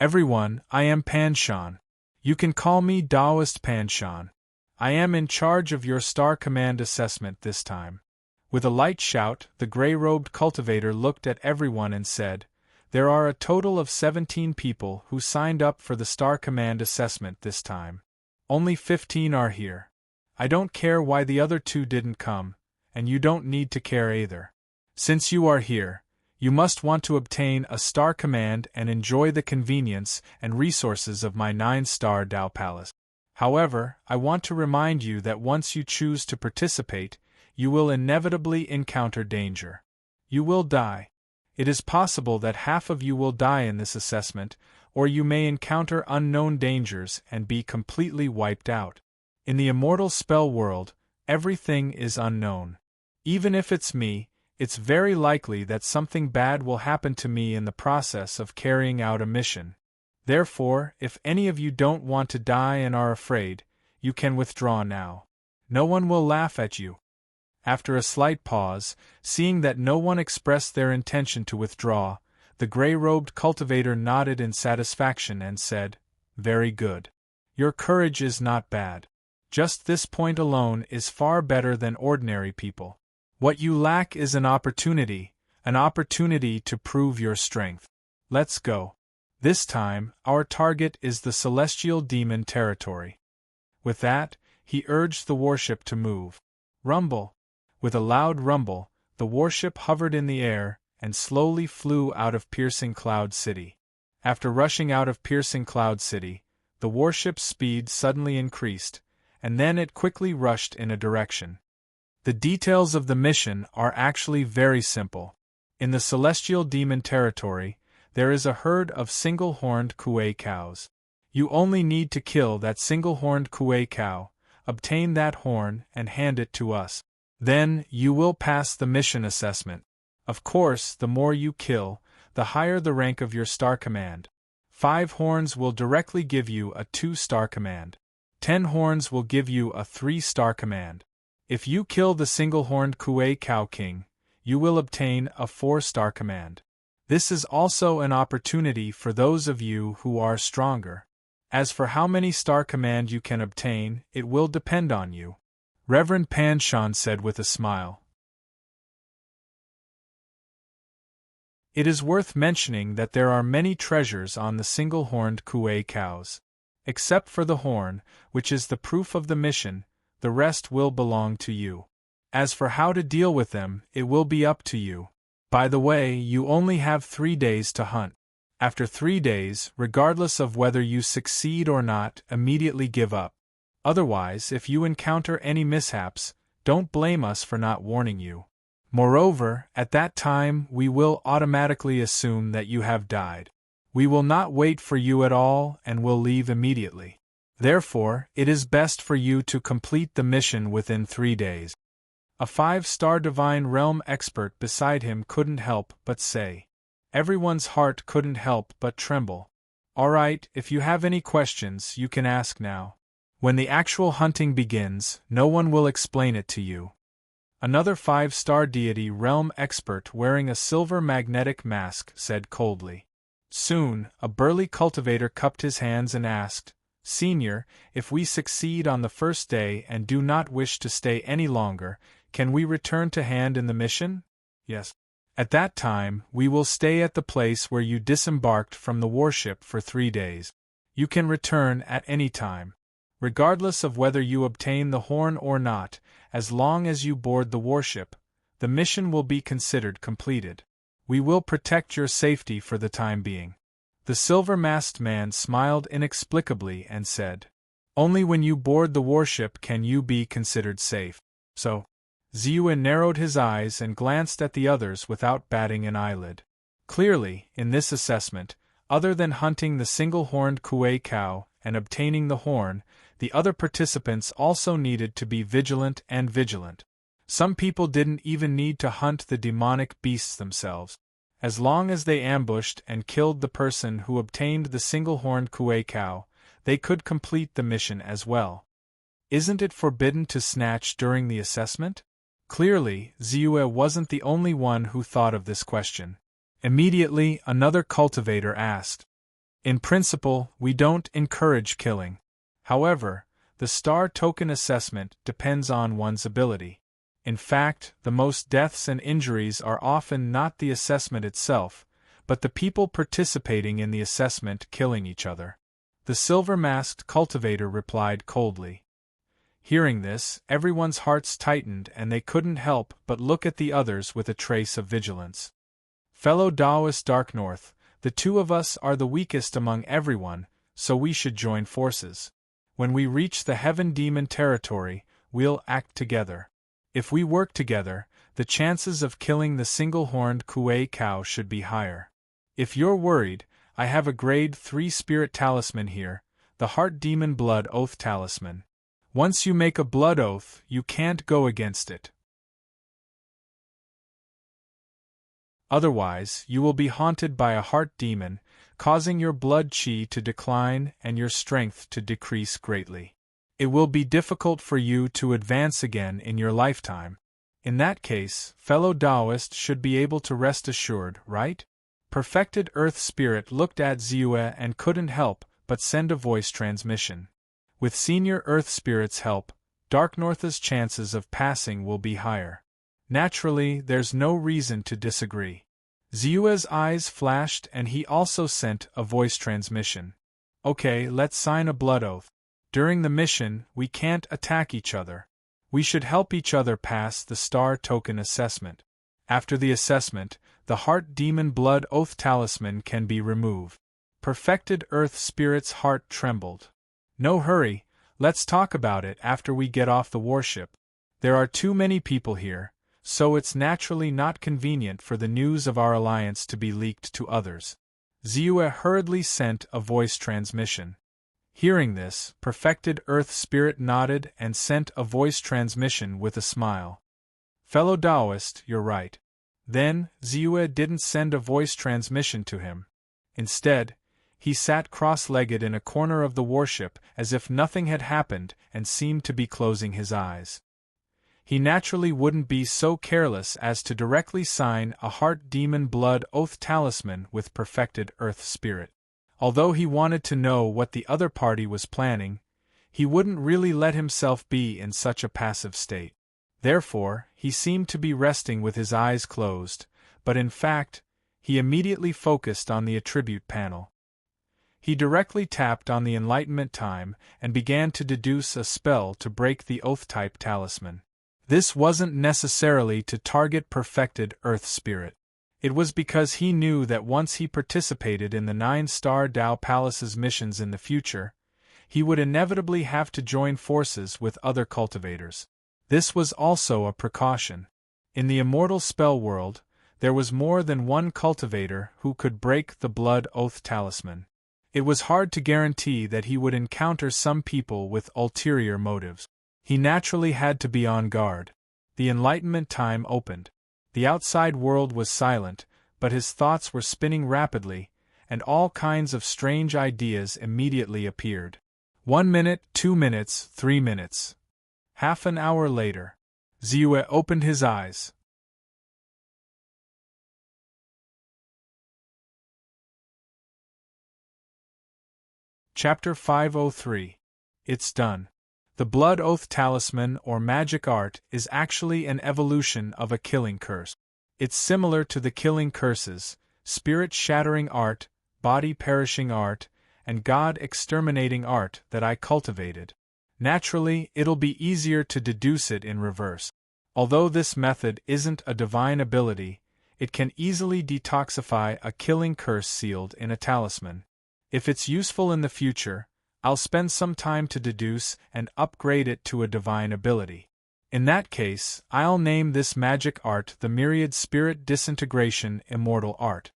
"Everyone, I am Panshan. You can call me Taoist Panshan. I am in charge of your Star Command assessment this time." With a light shout, the gray-robed cultivator looked at everyone and said, "There are a total of 17 people who signed up for the Star Command assessment this time. Only 15 are here. I don't care why the other 2 didn't come, and you don't need to care either. Since you are here, you must want to obtain a Star Command and enjoy the convenience and resources of my 9-star Tao Palace. However, I want to remind you that once you choose to participate, you will inevitably encounter danger. You will die. It is possible that half of you will die in this assessment, or you may encounter unknown dangers and be completely wiped out. In the immortal spell world, everything is unknown. Even if it's me, it's very likely that something bad will happen to me in the process of carrying out a mission. Therefore, if any of you don't want to die and are afraid, you can withdraw now. No one will laugh at you." After a slight pause, seeing that no one expressed their intention to withdraw, the gray-robed cultivator nodded in satisfaction and said, "Very good. Your courage is not bad. Just this point alone is far better than ordinary people. What you lack is an opportunity to prove your strength. Let's go. This time, our target is the celestial demon territory." With that, he urged the warship to move. Rumble! With a loud rumble, the warship hovered in the air and slowly flew out of Piercing Cloud City. After rushing out of Piercing Cloud City, the warship's speed suddenly increased, and then it quickly rushed in a direction. The details of the mission are actually very simple. In the Celestial Demon Territory, there is a herd of single-horned Kuei cows. You only need to kill that single-horned Kuei cow, obtain that horn, and hand it to us. Then, you will pass the mission assessment. Of course, the more you kill, the higher the rank of your Star Command. 5 horns will directly give you a 2-star command. 10 horns will give you a 3-star command. If you kill the single-horned Kuei Cow King, you will obtain a 4-star command. This is also an opportunity for those of you who are stronger. As for how many star command you can obtain, it will depend on you. Reverend Panshan said with a smile. It is worth mentioning that there are many treasures on the single-horned Kuei cows. Except for the horn, which is the proof of the mission, the rest will belong to you. As for how to deal with them, it will be up to you. By the way, you only have 3 days to hunt. After 3 days, regardless of whether you succeed or not, immediately give up. Otherwise, if you encounter any mishaps, don't blame us for not warning you. Moreover, at that time we will automatically assume that you have died. We will not wait for you at all and will leave immediately. Therefore, it is best for you to complete the mission within 3 days. A 5-star Divine Realm expert beside him couldn't help but say. Everyone's heart couldn't help but tremble. Alright, if you have any questions, you can ask now. When the actual hunting begins, no one will explain it to you. Another 5-star deity realm expert wearing a silver magnetic mask said coldly. Soon, a burly cultivator cupped his hands and asked, Senior, if we succeed on the first day and do not wish to stay any longer, can we return to hand in the mission? Yes. At that time, we will stay at the place where you disembarked from the warship for 3 days. You can return at any time. Regardless of whether you obtain the horn or not, as long as you board the warship, the mission will be considered completed. We will protect your safety for the time being." The silver-masked man smiled inexplicably and said, "Only when you board the warship can you be considered safe. So?" Ziyue narrowed his eyes and glanced at the others without batting an eyelid. Clearly, in this assessment, other than hunting the single-horned Kuei cow and obtaining the horn, the other participants also needed to be vigilant and vigilant. Some people didn't even need to hunt the demonic beasts themselves. As long as they ambushed and killed the person who obtained the single-horned Kuei cow, they could complete the mission as well. Isn't it forbidden to snatch during the assessment? Clearly, Ziyue wasn't the only one who thought of this question. Immediately, another cultivator asked. "In principle, we don't encourage killing. However, the star token assessment depends on one's ability. In fact, the most deaths and injuries are often not the assessment itself, but the people participating in the assessment killing each other." The silver-masked cultivator replied coldly. Hearing this, everyone's hearts tightened and they couldn't help but look at the others with a trace of vigilance. "Fellow Taoist Dark North, the two of us are the weakest among everyone, so we should join forces. When we reach the Heaven Demon territory, we'll act together. If we work together, the chances of killing the single-horned Kuei cow should be higher. If you're worried, I have a grade 3 spirit talisman here, the Heart Demon Blood Oath Talisman. Once you make a blood oath, you can't go against it. Otherwise, you will be haunted by a heart demon, causing your blood chi to decline and your strength to decrease greatly. It will be difficult for you to advance again in your lifetime. In that case, fellow Taoist should be able to rest assured, right?" Perfected Earth Spirit looked at Ziyue and couldn't help but send a voice transmission. With Senior Earth Spirit's help, Dark North's chances of passing will be higher. Naturally, there's no reason to disagree. Ziyue's eyes flashed and he also sent a voice transmission. "Okay, let's sign a blood oath. During the mission, we can't attack each other. We should help each other pass the star token assessment. After the assessment, the Heart Demon Blood Oath Talisman can be removed." Perfected Earth Spirit's heart trembled. "No hurry, let's talk about it after we get off the warship. There are too many people here, so it's naturally not convenient for the news of our alliance to be leaked to others." Ziyue hurriedly sent a voice transmission. Hearing this, Perfected Earth Spirit nodded and sent a voice transmission with a smile. "Fellow Taoist, you're right." Then, Ziyue didn't send a voice transmission to him. Instead, he sat cross-legged in a corner of the warship as if nothing had happened and seemed to be closing his eyes. He naturally wouldn't be so careless as to directly sign a Heart Demon Blood Oath Talisman with Perfected Earth Spirit. Although he wanted to know what the other party was planning, he wouldn't really let himself be in such a passive state. Therefore, he seemed to be resting with his eyes closed, but in fact, he immediately focused on the attribute panel. He directly tapped on the enlightenment time and began to deduce a spell to break the oath-type talisman. This wasn't necessarily to target Perfected Earth Spirit. It was because he knew that once he participated in the 9-star Dao Palace's missions in the future, he would inevitably have to join forces with other cultivators. This was also a precaution. In the immortal spell world, there was more than one cultivator who could break the Blood Oath Talisman. It was hard to guarantee that he would encounter some people with ulterior motives. He naturally had to be on guard. The enlightenment time opened. The outside world was silent, but his thoughts were spinning rapidly, and all kinds of strange ideas immediately appeared. 1 minute, 2 minutes, 3 minutes. Half an hour later, Ziyue opened his eyes. Chapter 503. It's done. The Blood Oath Talisman or magic art is actually an evolution of a killing curse. It's similar to the killing curses, spirit-shattering art, body-perishing art, and God-exterminating art that I cultivated. Naturally, it'll be easier to deduce it in reverse. Although this method isn't a divine ability, it can easily detoxify a killing curse sealed in a talisman. If it's useful in the future, I'll spend some time to deduce and upgrade it to a divine ability. In that case, I'll name this magic art the Myriad Spirit Disintegration Immortal Art.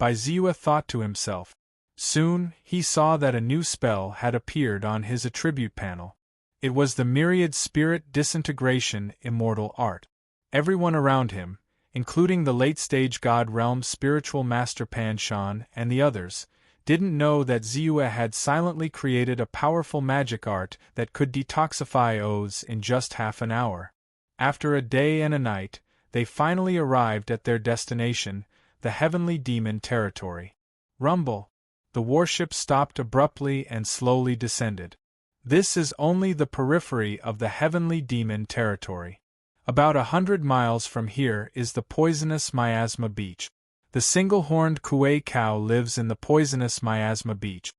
Ziyue thought to himself. Soon, he saw that a new spell had appeared on his attribute panel. It was the Myriad Spirit Disintegration Immortal Art. Everyone around him, including the late-stage God Realm Spiritual Master Pan Shan and the others, didn't know that Ziyue had silently created a powerful magic art that could detoxify O's in just half an hour. After a day and a night, they finally arrived at their destination, the Heavenly Demon Territory. Rumble. The warship stopped abruptly and slowly descended. This is only the periphery of the Heavenly Demon Territory. About 100 miles from here is the poisonous Miasma Beach. The single-horned Kuei cow lives in the poisonous Miasma Beach.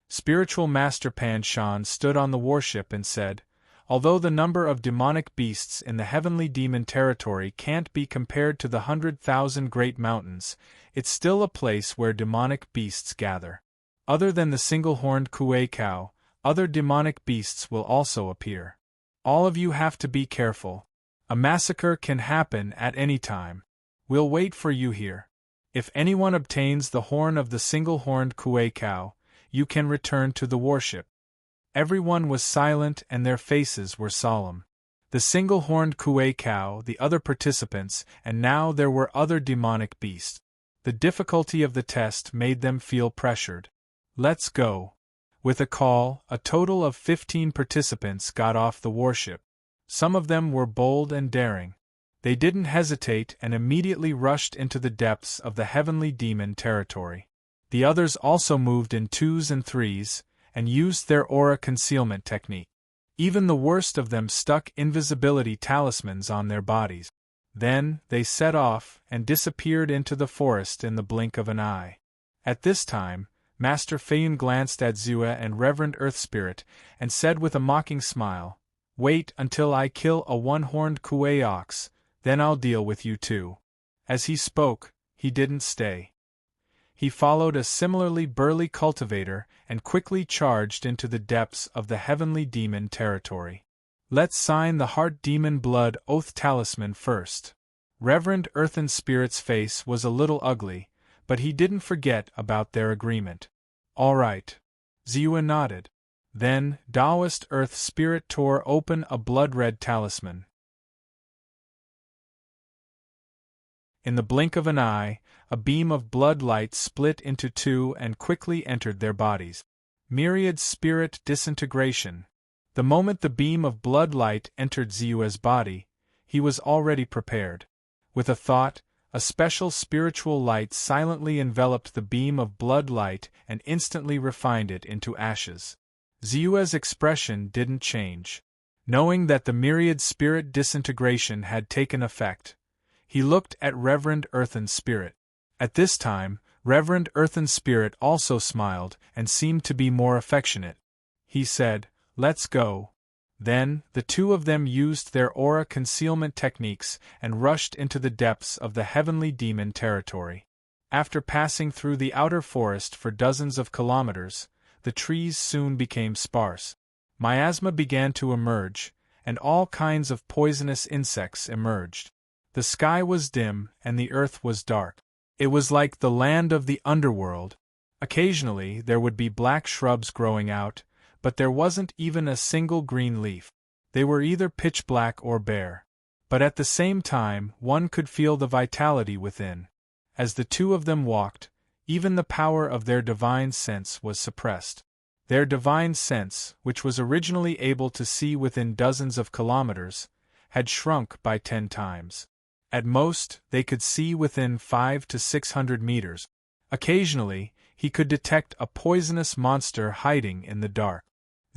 Spiritual Master Pan Shan stood on the warship and said, although the number of demonic beasts in the Heavenly Demon Territory can't be compared to the 100,000 Great Mountains, it's still a place where demonic beasts gather. Other than the single-horned Kuei cow, other demonic beasts will also appear. All of you have to be careful. A massacre can happen at any time. We'll wait for you here. If anyone obtains the horn of the single-horned Kuei cow, you can return to the warship. Everyone was silent and their faces were solemn. The single-horned Kuei cow, the other participants, and now there were other demonic beasts. The difficulty of the test made them feel pressured. Let's go. With a call, a total of 15 participants got off the warship. Some of them were bold and daring. They didn't hesitate and immediately rushed into the depths of the Heavenly Demon Territory. The others also moved in twos and threes, and used their aura concealment technique. Even the worst of them stuck invisibility talismans on their bodies. Then, they set off and disappeared into the forest in the blink of an eye. At this time, Master Feiyun glanced at Ziyue and Reverend Earth Spirit, and said with a mocking smile, "Wait until I kill a one-horned Kuei ox, then I'll deal with you too." As he spoke, he didn't stay. He followed a similarly burly cultivator and quickly charged into the depths of the Heavenly Demon Territory. Let's sign the Heart Demon Blood Oath Talisman first. Reverend Earthen Spirit's face was a little ugly, but he didn't forget about their agreement. All right. Ziyue nodded. Then, Taoist Earth Spirit tore open a blood-red talisman. In the blink of an eye, a beam of blood light split into two and quickly entered their bodies. Myriad Spirit Disintegration. The moment the beam of blood light entered Ziyue's body, he was already prepared. With a thought, a special spiritual light silently enveloped the beam of blood light and instantly refined it into ashes. Ziyue's expression didn't change. Knowing that the Myriad Spirit Disintegration had taken effect, he looked at Reverend Earthen Spirit. At this time, Reverend Earthen Spirit also smiled and seemed to be more affectionate. He said, "Let's go." Then, the two of them used their aura concealment techniques and rushed into the depths of the Heavenly Demon Territory. After passing through the outer forest for dozens of kilometers, the trees soon became sparse. Miasma began to emerge, and all kinds of poisonous insects emerged. The sky was dim and the earth was dark. It was like the land of the underworld. Occasionally there would be black shrubs growing out, but there wasn't even a single green leaf. They were either pitch black or bare. But at the same time, one could feel the vitality within. As the two of them walked, even the power of their divine sense was suppressed. Their divine sense, which was originally able to see within dozens of kilometers, had shrunk by 10 times. At most, they could see within 500 to 600 meters. Occasionally, he could detect a poisonous monster hiding in the dark.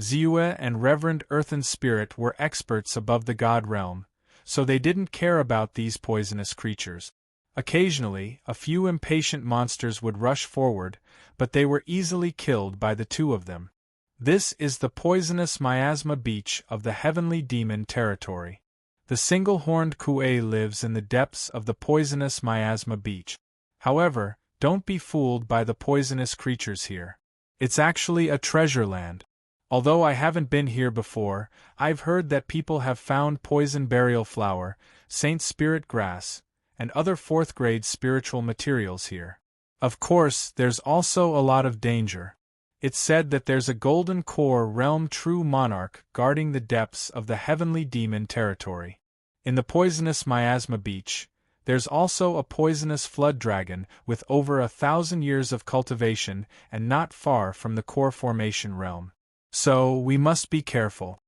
Ziyue and Reverend Earthen Spirit were experts above the God realm, so they didn't care about these poisonous creatures. Occasionally, a few impatient monsters would rush forward, but they were easily killed by the two of them. This is the poisonous miasma beach of the heavenly demon territory. The single-horned Kuei lives in the depths of the poisonous miasma beach. However, don't be fooled by the poisonous creatures here. It's actually a treasure land. Although I haven't been here before, I've heard that people have found poison burial flower, saint spirit grass, and other fourth-grade spiritual materials here. Of course, there's also a lot of danger. It's said that there's a golden core realm true monarch guarding the depths of the heavenly demon territory. In the poisonous miasma beach, there's also a poisonous flood dragon with over 1,000 years of cultivation and not far from the core formation realm. So, we must be careful.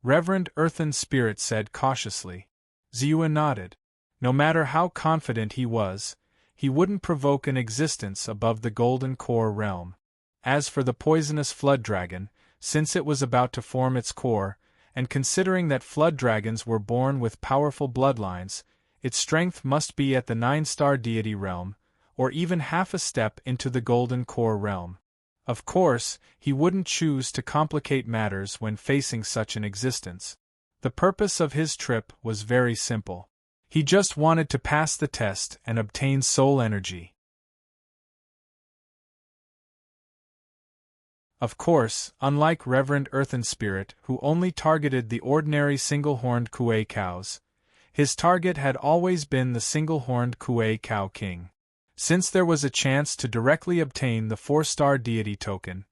Reverend Earthen Spirit said cautiously. Ziyue nodded. No matter how confident he was, he wouldn't provoke an existence above the golden core realm. As for the poisonous flood dragon, since it was about to form its core, and considering that flood dragons were born with powerful bloodlines, its strength must be at the 9-star deity realm, or even half a step into the golden core realm. Of course, he wouldn't choose to complicate matters when facing such an existence. The purpose of his trip was very simple. He just wanted to pass the test and obtain soul energy. Of course, unlike Reverend Earthen Spirit, who only targeted the ordinary single-horned Kuei cows, his target had always been the single-horned Kuei cow king. Since there was a chance to directly obtain the 4-star deity token,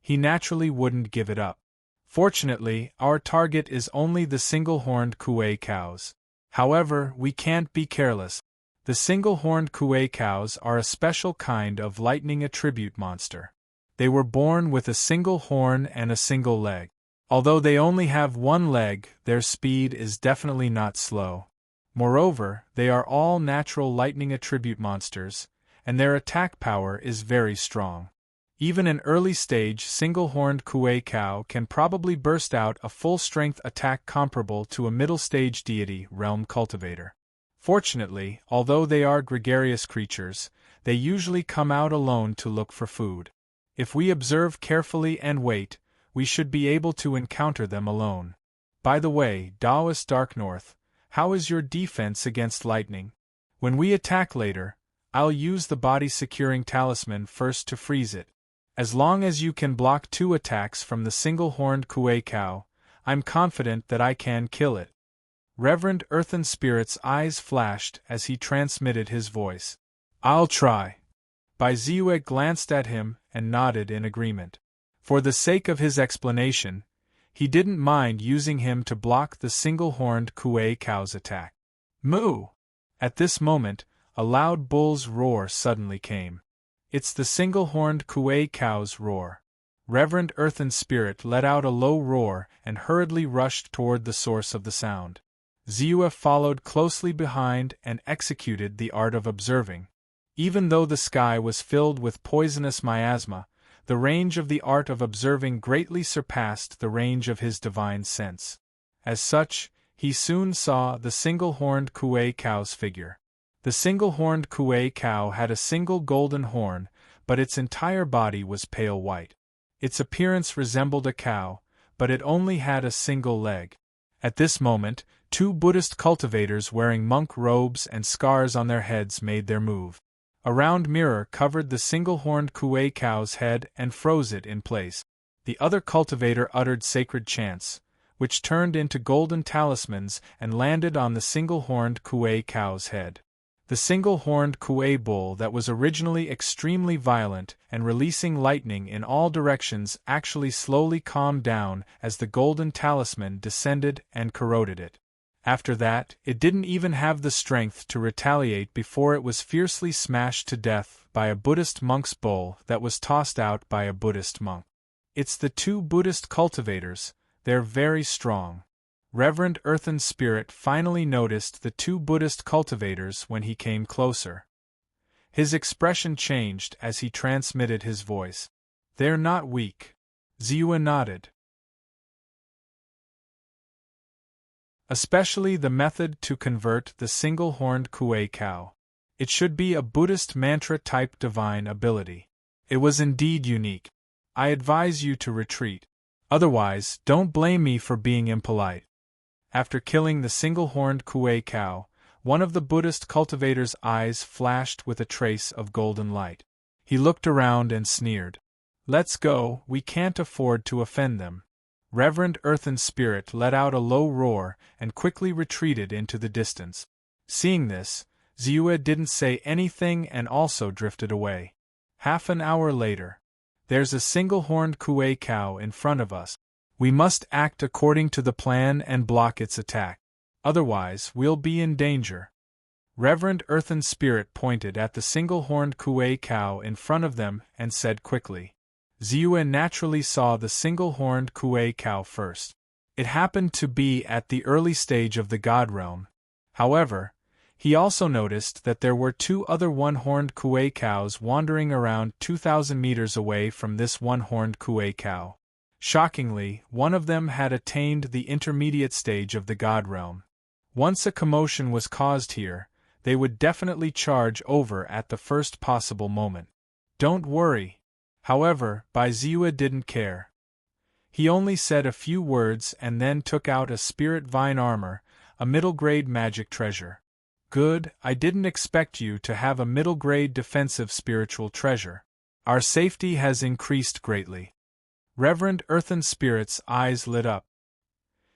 he naturally wouldn't give it up. Fortunately, our target is only the single-horned Kuei cows. However, we can't be careless. The single-horned Kuei cows are a special kind of lightning attribute monster. They were born with a single horn and a single leg. Although they only have one leg, their speed is definitely not slow. Moreover, they are all natural lightning attribute monsters, and their attack power is very strong. Even an early-stage single-horned Kuei cow can probably burst out a full-strength attack comparable to a middle-stage deity realm cultivator. Fortunately, although they are gregarious creatures, they usually come out alone to look for food. If we observe carefully and wait, we should be able to encounter them alone. By the way, Taoist Dark North, how is your defense against lightning? When we attack later, I'll use the body-securing talisman first to freeze it. As long as you can block 2 attacks from the single-horned Kuei cow, I'm confident that I can kill it. Reverend Earthen Spirit's eyes flashed as he transmitted his voice. I'll try. Ziyue glanced at him and nodded in agreement. For the sake of his explanation, he didn't mind using him to block the single-horned Kuei cow's attack. Moo! At this moment, a loud bull's roar suddenly came. It's the single-horned Kuei cow's roar. Reverend Earthen Spirit let out a low roar and hurriedly rushed toward the source of the sound. Ziyue followed closely behind and executed the art of observing. Even though the sky was filled with poisonous miasma, the range of the art of observing greatly surpassed the range of his divine sense. As such, he soon saw the single-horned Kuei cow's figure. The single-horned Kuei cow had a single golden horn, but its entire body was pale white. Its appearance resembled a cow, but it only had a single leg. At this moment, 2 Buddhist cultivators wearing monk robes and scars on their heads made their move. A round mirror covered the single-horned Kuei cow's head and froze it in place. The other cultivator uttered sacred chants, which turned into golden talismans and landed on the single-horned Kuei cow's head. The single-horned Kuei bull that was originally extremely violent and releasing lightning in all directions actually slowly calmed down as the golden talisman descended and corroded it. After that, it didn't even have the strength to retaliate before it was fiercely smashed to death by a Buddhist monk's bowl that was tossed out by a Buddhist monk. It's the 2 Buddhist cultivators, they're very strong. Reverend Earthen Spirit finally noticed the 2 Buddhist cultivators when he came closer. His expression changed as he transmitted his voice. They're not weak. Ziyue nodded. Especially the method to convert the single-horned Kuei cow. It should be a Buddhist mantra-type divine ability. It was indeed unique. I advise you to retreat. Otherwise, don't blame me for being impolite. After killing the single-horned Kuei cow, one of the Buddhist cultivator's eyes flashed with a trace of golden light. He looked around and sneered. Let's go, we can't afford to offend them. Reverend Earthen Spirit let out a low roar and quickly retreated into the distance. Seeing this, Ziyue didn't say anything and also drifted away. Half an hour later. There's a single-horned Kuei cow in front of us. We must act according to the plan and block its attack. Otherwise, we'll be in danger. Reverend Earthen Spirit pointed at the single-horned Kuei cow in front of them and said quickly. Ziyue naturally saw the single-horned Kuei cow first. It happened to be at the early stage of the God realm. However, he also noticed that there were two other one-horned Kuei cows wandering around 2,000 meters away from this one-horned Kuei cow. Shockingly, one of them had attained the intermediate stage of the God realm. Once a commotion was caused here, they would definitely charge over at the first possible moment. Don't worry. However, Bai Ziyue didn't care. He only said a few words and then took out a spirit vine armor, a middle-grade magic treasure. Good, I didn't expect you to have a middle-grade defensive spiritual treasure. Our safety has increased greatly. Reverend Earthen Spirit's eyes lit up.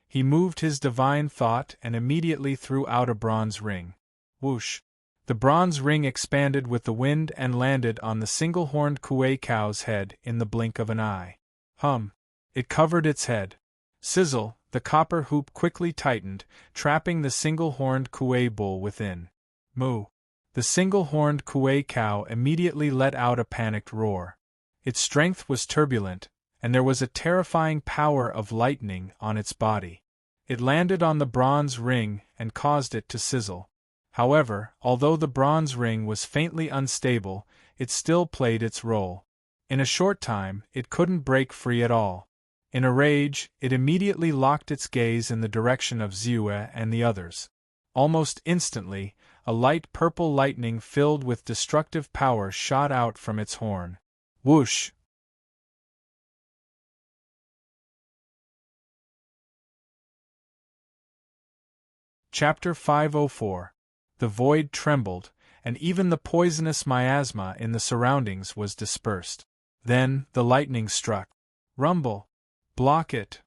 He moved his divine thought and immediately threw out a bronze ring. Whoosh! The bronze ring expanded with the wind and landed on the single-horned Kuei cow's head in the blink of an eye. Hum! It covered its head. Sizzle! The copper hoop quickly tightened, trapping the single-horned Kuei bull within. Moo! The single-horned Kuei cow immediately let out a panicked roar. Its strength was turbulent, and there was a terrifying power of lightning on its body. It landed on the bronze ring and caused it to sizzle. However, although the bronze ring was faintly unstable, it still played its role. In a short time, it couldn't break free at all. In a rage, it immediately locked its gaze in the direction of Ziyue and the others. Almost instantly, a light purple lightning filled with destructive power shot out from its horn. Whoosh! Chapter 504. The void trembled, and even the poisonous miasma in the surroundings was dispersed. Then, the lightning struck. Rumble! Block it!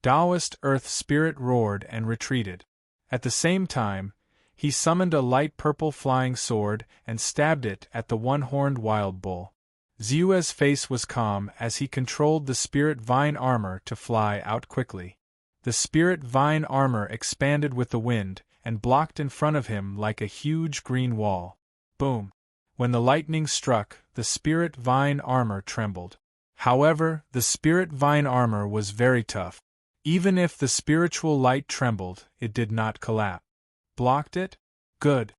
Taoist Earth Spirit roared and retreated. At the same time, he summoned a light purple flying sword and stabbed it at the one-horned wild bull. Ziyue's face was calm as he controlled the spirit vine armor to fly out quickly. The spirit vine armor expanded with the wind and blocked in front of him like a huge green wall. Boom! When the lightning struck, the spirit vine armor trembled. However, the spirit vine armor was very tough. Even if the spiritual light trembled, it did not collapse. Blocked it? Good.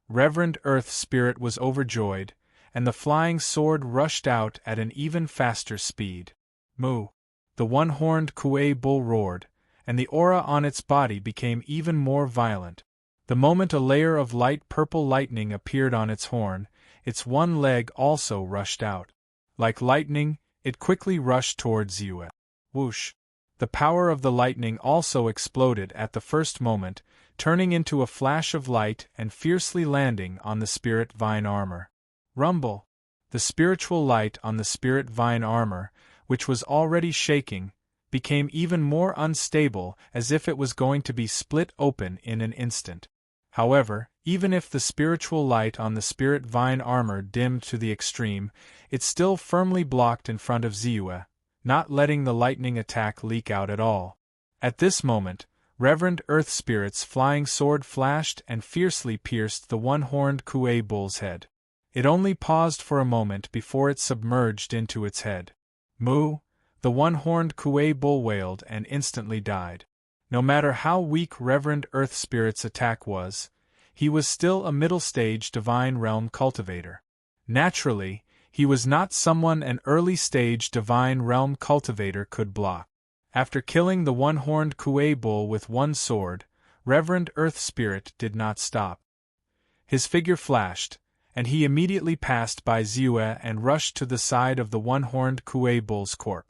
Reverend Earth Spirit was overjoyed, and the flying sword rushed out at an even faster speed. Moo! The one-horned Kuei bull roared, and the aura on its body became even more violent. The moment a layer of light purple lightning appeared on its horn, its one leg also rushed out. Like lightning, it quickly rushed toward Ziyue. Whoosh! The power of the lightning also exploded at the first moment, turning into a flash of light and fiercely landing on the spirit vine armor. Rumble! The spiritual light on the spirit vine armor, which was already shaking, became even more unstable, as if it was going to be split open in an instant. However, even if the spiritual light on the spirit vine armor dimmed to the extreme, it still firmly blocked in front of Ziyue, not letting the lightning attack leak out at all. At this moment, Reverend Earth Spirit's flying sword flashed and fiercely pierced the one-horned Kuei bull's head. It only paused for a moment before it submerged into its head. Moo! The one-horned Kuei bull wailed and instantly died. No matter how weak Reverend Earth Spirit's attack was, he was still a middle-stage Divine Realm cultivator. Naturally, he was not someone an early-stage Divine Realm cultivator could block. After killing the one-horned Kuei bull with one sword, Reverend Earth Spirit did not stop. His figure flashed, and he immediately passed by Ziyue and rushed to the side of the one-horned Kuei bull's corpse.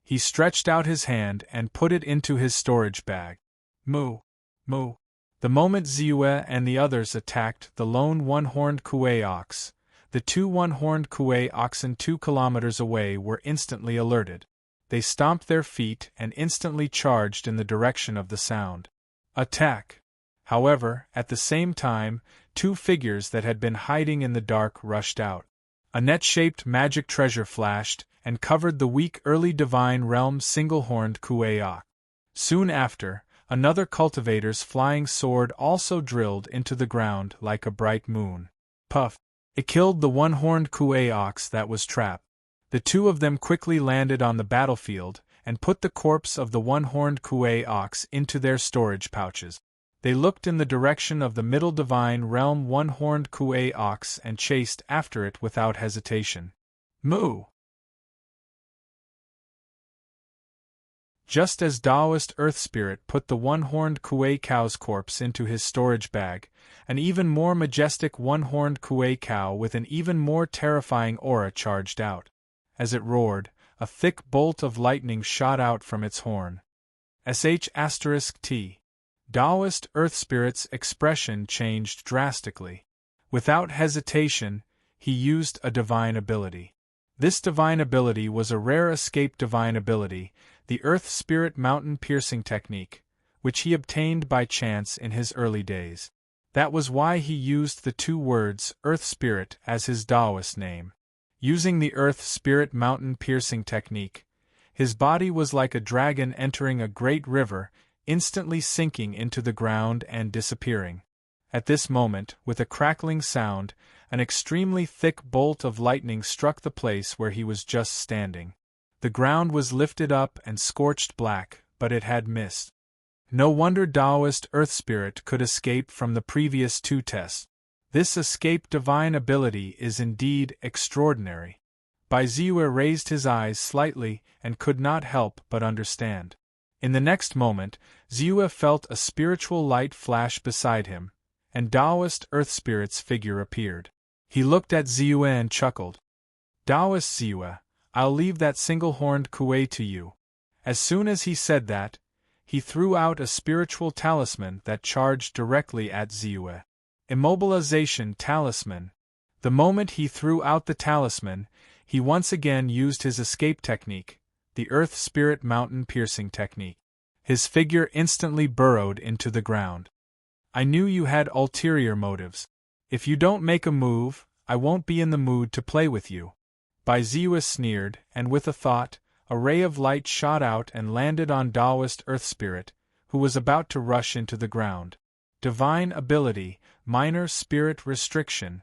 He stretched out his hand and put it into his storage bag. Moo! Moo! The moment Ziyue and the others attacked the lone one-horned Kuei ox, the two one-horned Kuei oxen 2 kilometers away were instantly alerted. They stomped their feet and instantly charged in the direction of the sound. Attack! However, at the same time, 2 figures that had been hiding in the dark rushed out. A net-shaped magic treasure flashed and covered the weak early divine realm single-horned Kuei ox. Soon after, another cultivator's flying sword also drilled into the ground like a bright moon. Puff! It killed the one-horned Kuei ox that was trapped. The 2 of them quickly landed on the battlefield and put the corpse of the one-horned Kuei ox into their storage pouches. They looked in the direction of the middle divine realm one-horned Kuei ox and chased after it without hesitation. Moo! Just as Taoist Earth Spirit put the one-horned Kuei cow's corpse into his storage bag, an even more majestic one-horned Kuei cow with an even more terrifying aura charged out. As it roared, a thick bolt of lightning shot out from its horn. *T. Taoist Earth Spirit's expression changed drastically. Without hesitation, he used a divine ability. This divine ability was a rare escape divine ability, the Earth Spirit Mountain Piercing Technique, which he obtained by chance in his early days. That was why he used the 2 words Earth Spirit as his Taoist name. Using the Earth Spirit Mountain Piercing Technique, his body was like a dragon entering a great river, instantly sinking into the ground and disappearing. At this moment, with a crackling sound, an extremely thick bolt of lightning struck the place where he was just standing. The ground was lifted up and scorched black, but it had missed. No wonder Taoist Earth Spirit could escape from the previous 2 tests. This escape divine ability is indeed extraordinary. Bai Ziyue raised his eyes slightly and could not help but understand. In the next moment, Ziyue felt a spiritual light flash beside him, and Taoist Earth Spirit's figure appeared. He looked at Ziyue and chuckled. Taoist Ziyue, I'll leave that single-horned Kuei to you. As soon as he said that, he threw out a spiritual talisman that charged directly at Ziyue. Immobilization Talisman. The moment he threw out the talisman, he once again used his escape technique, the Earth Spirit Mountain Piercing Technique. His figure instantly burrowed into the ground. I knew you had ulterior motives. If you don't make a move, I won't be in the mood to play with you. Bai Ziyue sneered, and with a thought, a ray of light shot out and landed on Taoist Earth Spirit, who was about to rush into the ground. Divine Ability, Minor Spirit Restriction.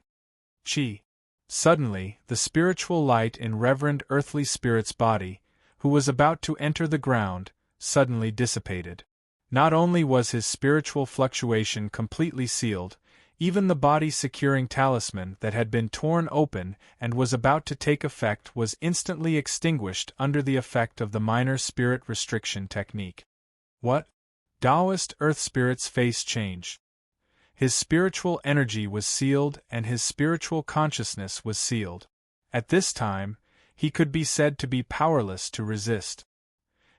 Chi. Suddenly, the spiritual light in Reverend Earthly Spirit's body, who was about to enter the ground, suddenly dissipated. Not only was his spiritual fluctuation completely sealed, even the body-securing talisman that had been torn open and was about to take effect was instantly extinguished under the effect of the minor spirit restriction technique. What? Taoist Earth Spirit's face changed. His spiritual energy was sealed and his spiritual consciousness was sealed. At this time, he could be said to be powerless to resist.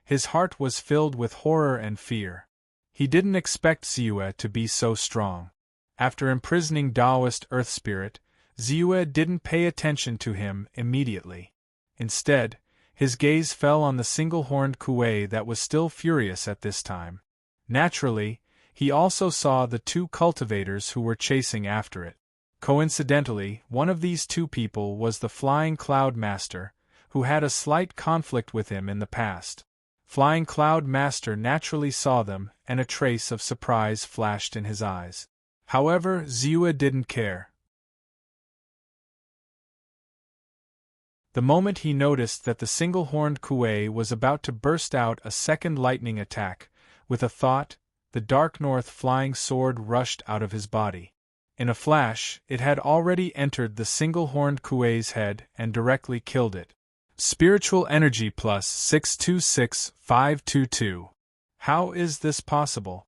His heart was filled with horror and fear. He didn't expect Ziyue to be so strong. After imprisoning Taoist Earth Spirit, Ziyue didn't pay attention to him immediately. Instead, his gaze fell on the single-horned Kuei that was still furious at this time. Naturally, he also saw the 2 cultivators who were chasing after it. Coincidentally, one of these 2 people was the Flying Cloud Master, who had a slight conflict with him in the past. Flying Cloud Master naturally saw them, and a trace of surprise flashed in his eyes. However, Ziyue didn't care. The moment he noticed that the single-horned Kuei was about to burst out a second lightning attack, with a thought, the Dark North flying sword rushed out of his body. In a flash, it had already entered the single-horned Kuei's head and directly killed it. Spiritual Energy plus 626522. How is this possible?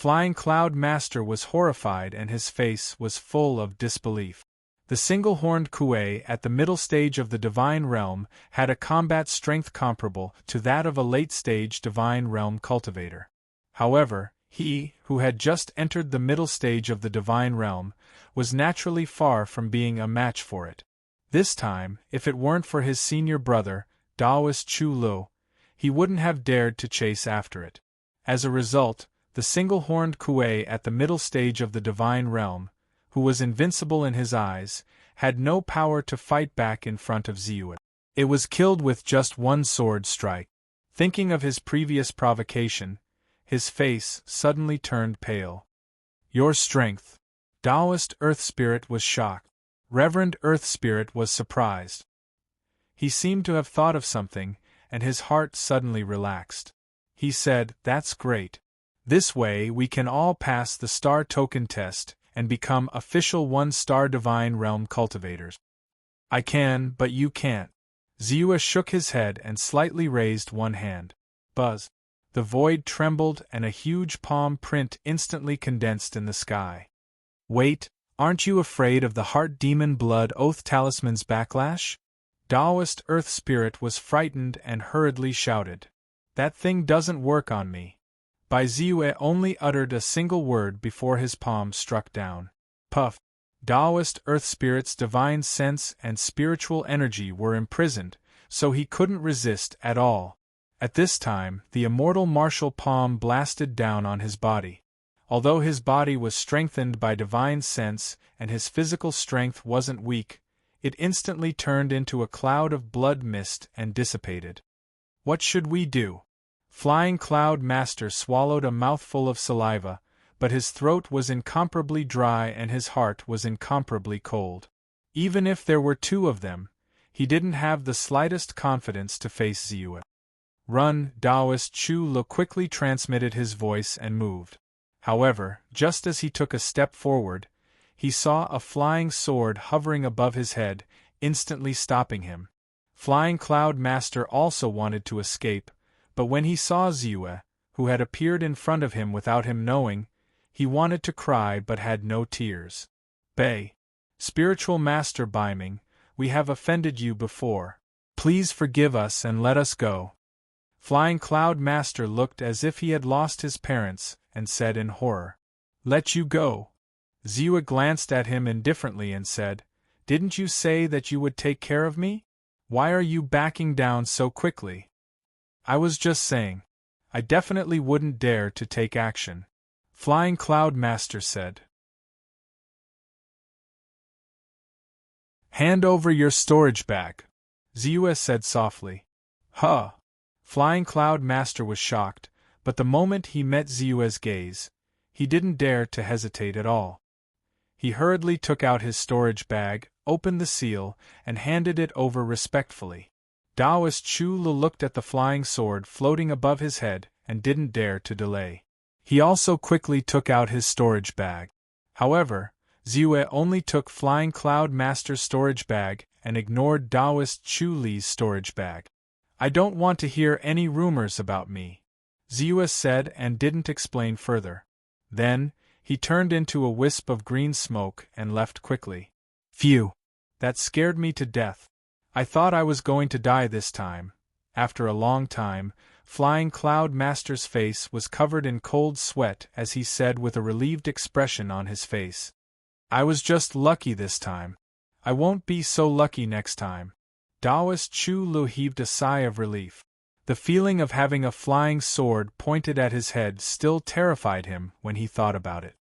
Flying Cloud Master was horrified and his face was full of disbelief. The single-horned Kuei at the middle stage of the Divine Realm had a combat strength comparable to that of a late-stage Divine Realm cultivator. However, he, who had just entered the middle stage of the Divine Realm, was naturally far from being a match for it. This time, if it weren't for his senior brother, Daoist Chu Lu, he wouldn't have dared to chase after it. As a result, the single-horned Kuei at the middle stage of the Divine Realm, who was invincible in his eyes, had no power to fight back in front of Ziyue. It was killed with just one sword strike. Thinking of his previous provocation, his face suddenly turned pale. Your strength. Daoist Earth Spirit was shocked. Reverend Earth Spirit was surprised. He seemed to have thought of something, and his heart suddenly relaxed. He said, "That's great. This way we can all pass the star token test and become official one-star Divine Realm cultivators." "I can, but you can't." Ziyue shook his head and slightly raised one hand. Buzz. The void trembled and a huge palm print instantly condensed in the sky. "Wait, aren't you afraid of the Heart Demon Blood Oath Talisman's backlash?" Daoist Earth Spirit was frightened and hurriedly shouted. "That thing doesn't work on me." Ziyue only uttered a single word before his palm struck down. Puff. Daoist Earth Spirit's divine sense and spiritual energy were imprisoned, so he couldn't resist at all. At this time, the immortal martial palm blasted down on his body. Although his body was strengthened by divine sense and his physical strength wasn't weak, it instantly turned into a cloud of blood mist and dissipated. "What should we do?" Flying Cloud Master swallowed a mouthful of saliva, but his throat was incomparably dry and his heart was incomparably cold. Even if there were two of them, he didn't have the slightest confidence to face Ziyue. "Run!" Daoist Chu Lu quickly transmitted his voice and moved. However, just as he took a step forward, he saw a flying sword hovering above his head, instantly stopping him. Flying Cloud Master also wanted to escape, but when he saw Ziyue, who had appeared in front of him without him knowing, he wanted to cry but had no tears. "Bei, Spiritual Master Baiming, we have offended you before. Please forgive us and let us go." Flying Cloud Master looked as if he had lost his parents, and said in horror, "Let you go?" Ziyue glanced at him indifferently and said, "Didn't you say that you would take care of me? Why are you backing down so quickly?" "I was just saying. I definitely wouldn't dare to take action," Flying Cloud Master said. "Hand over your storage bag," Ziyue said softly. "Huh." Flying Cloud Master was shocked, but the moment he met Ziyue's gaze, he didn't dare to hesitate at all. He hurriedly took out his storage bag, opened the seal, and handed it over respectfully. Daoist Chu Lu looked at the flying sword floating above his head and didn't dare to delay. He also quickly took out his storage bag. However, Ziyue only took Flying Cloud Master's storage bag and ignored Daoist Chu Li's storage bag. "I don't want to hear any rumors about me," Ziyue said and didn't explain further. Then, he turned into a wisp of green smoke and left quickly. "Phew! That scared me to death. I thought I was going to die this time." After a long time, Flying Cloud Master's face was covered in cold sweat as he said with a relieved expression on his face, "I was just lucky this time. I won't be so lucky next time." Daoist Chu Lu heaved a sigh of relief. The feeling of having a flying sword pointed at his head still terrified him when he thought about it.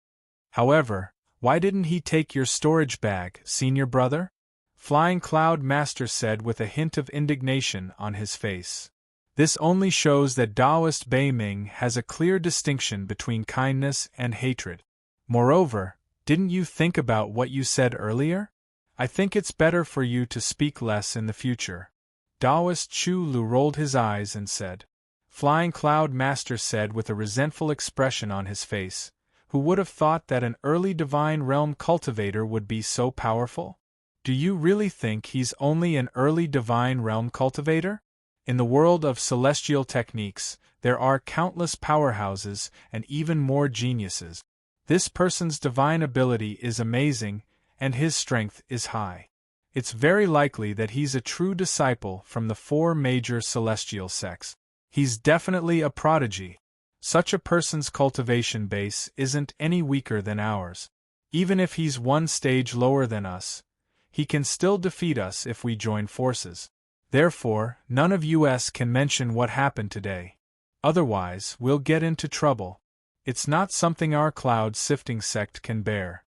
However, why didn't he take your storage bag, senior brother? Flying Cloud Master said with a hint of indignation on his face. This only shows that Daoist Baiming has a clear distinction between kindness and hatred. Moreover, didn't you think about what you said earlier? I think it's better for you to speak less in the future. Daoist Chu Lu rolled his eyes and said. Flying Cloud Master said with a resentful expression on his face, who would have thought that an early Divine Realm cultivator would be so powerful? Do you really think he's only an early Divine Realm cultivator? In the world of celestial techniques, there are countless powerhouses and even more geniuses. This person's divine ability is amazing, and his strength is high. It's very likely that he's a true disciple from the 4 major celestial sects. He's definitely a prodigy. Such a person's cultivation base isn't any weaker than ours. Even if he's 1 stage lower than us, he can still defeat us if we join forces. Therefore, none of us can mention what happened today. Otherwise, we'll get into trouble. It's not something our cloud-sifting sect can bear.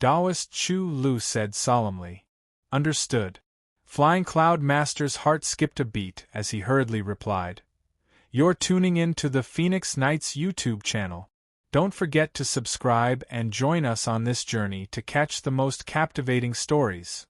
Taoist Chu Lu said solemnly. Understood. Flying Cloud Master's heart skipped a beat as he hurriedly replied. You're tuning in to the Phoenix Knights YouTube channel. Don't forget to subscribe and join us on this journey to catch the most captivating stories.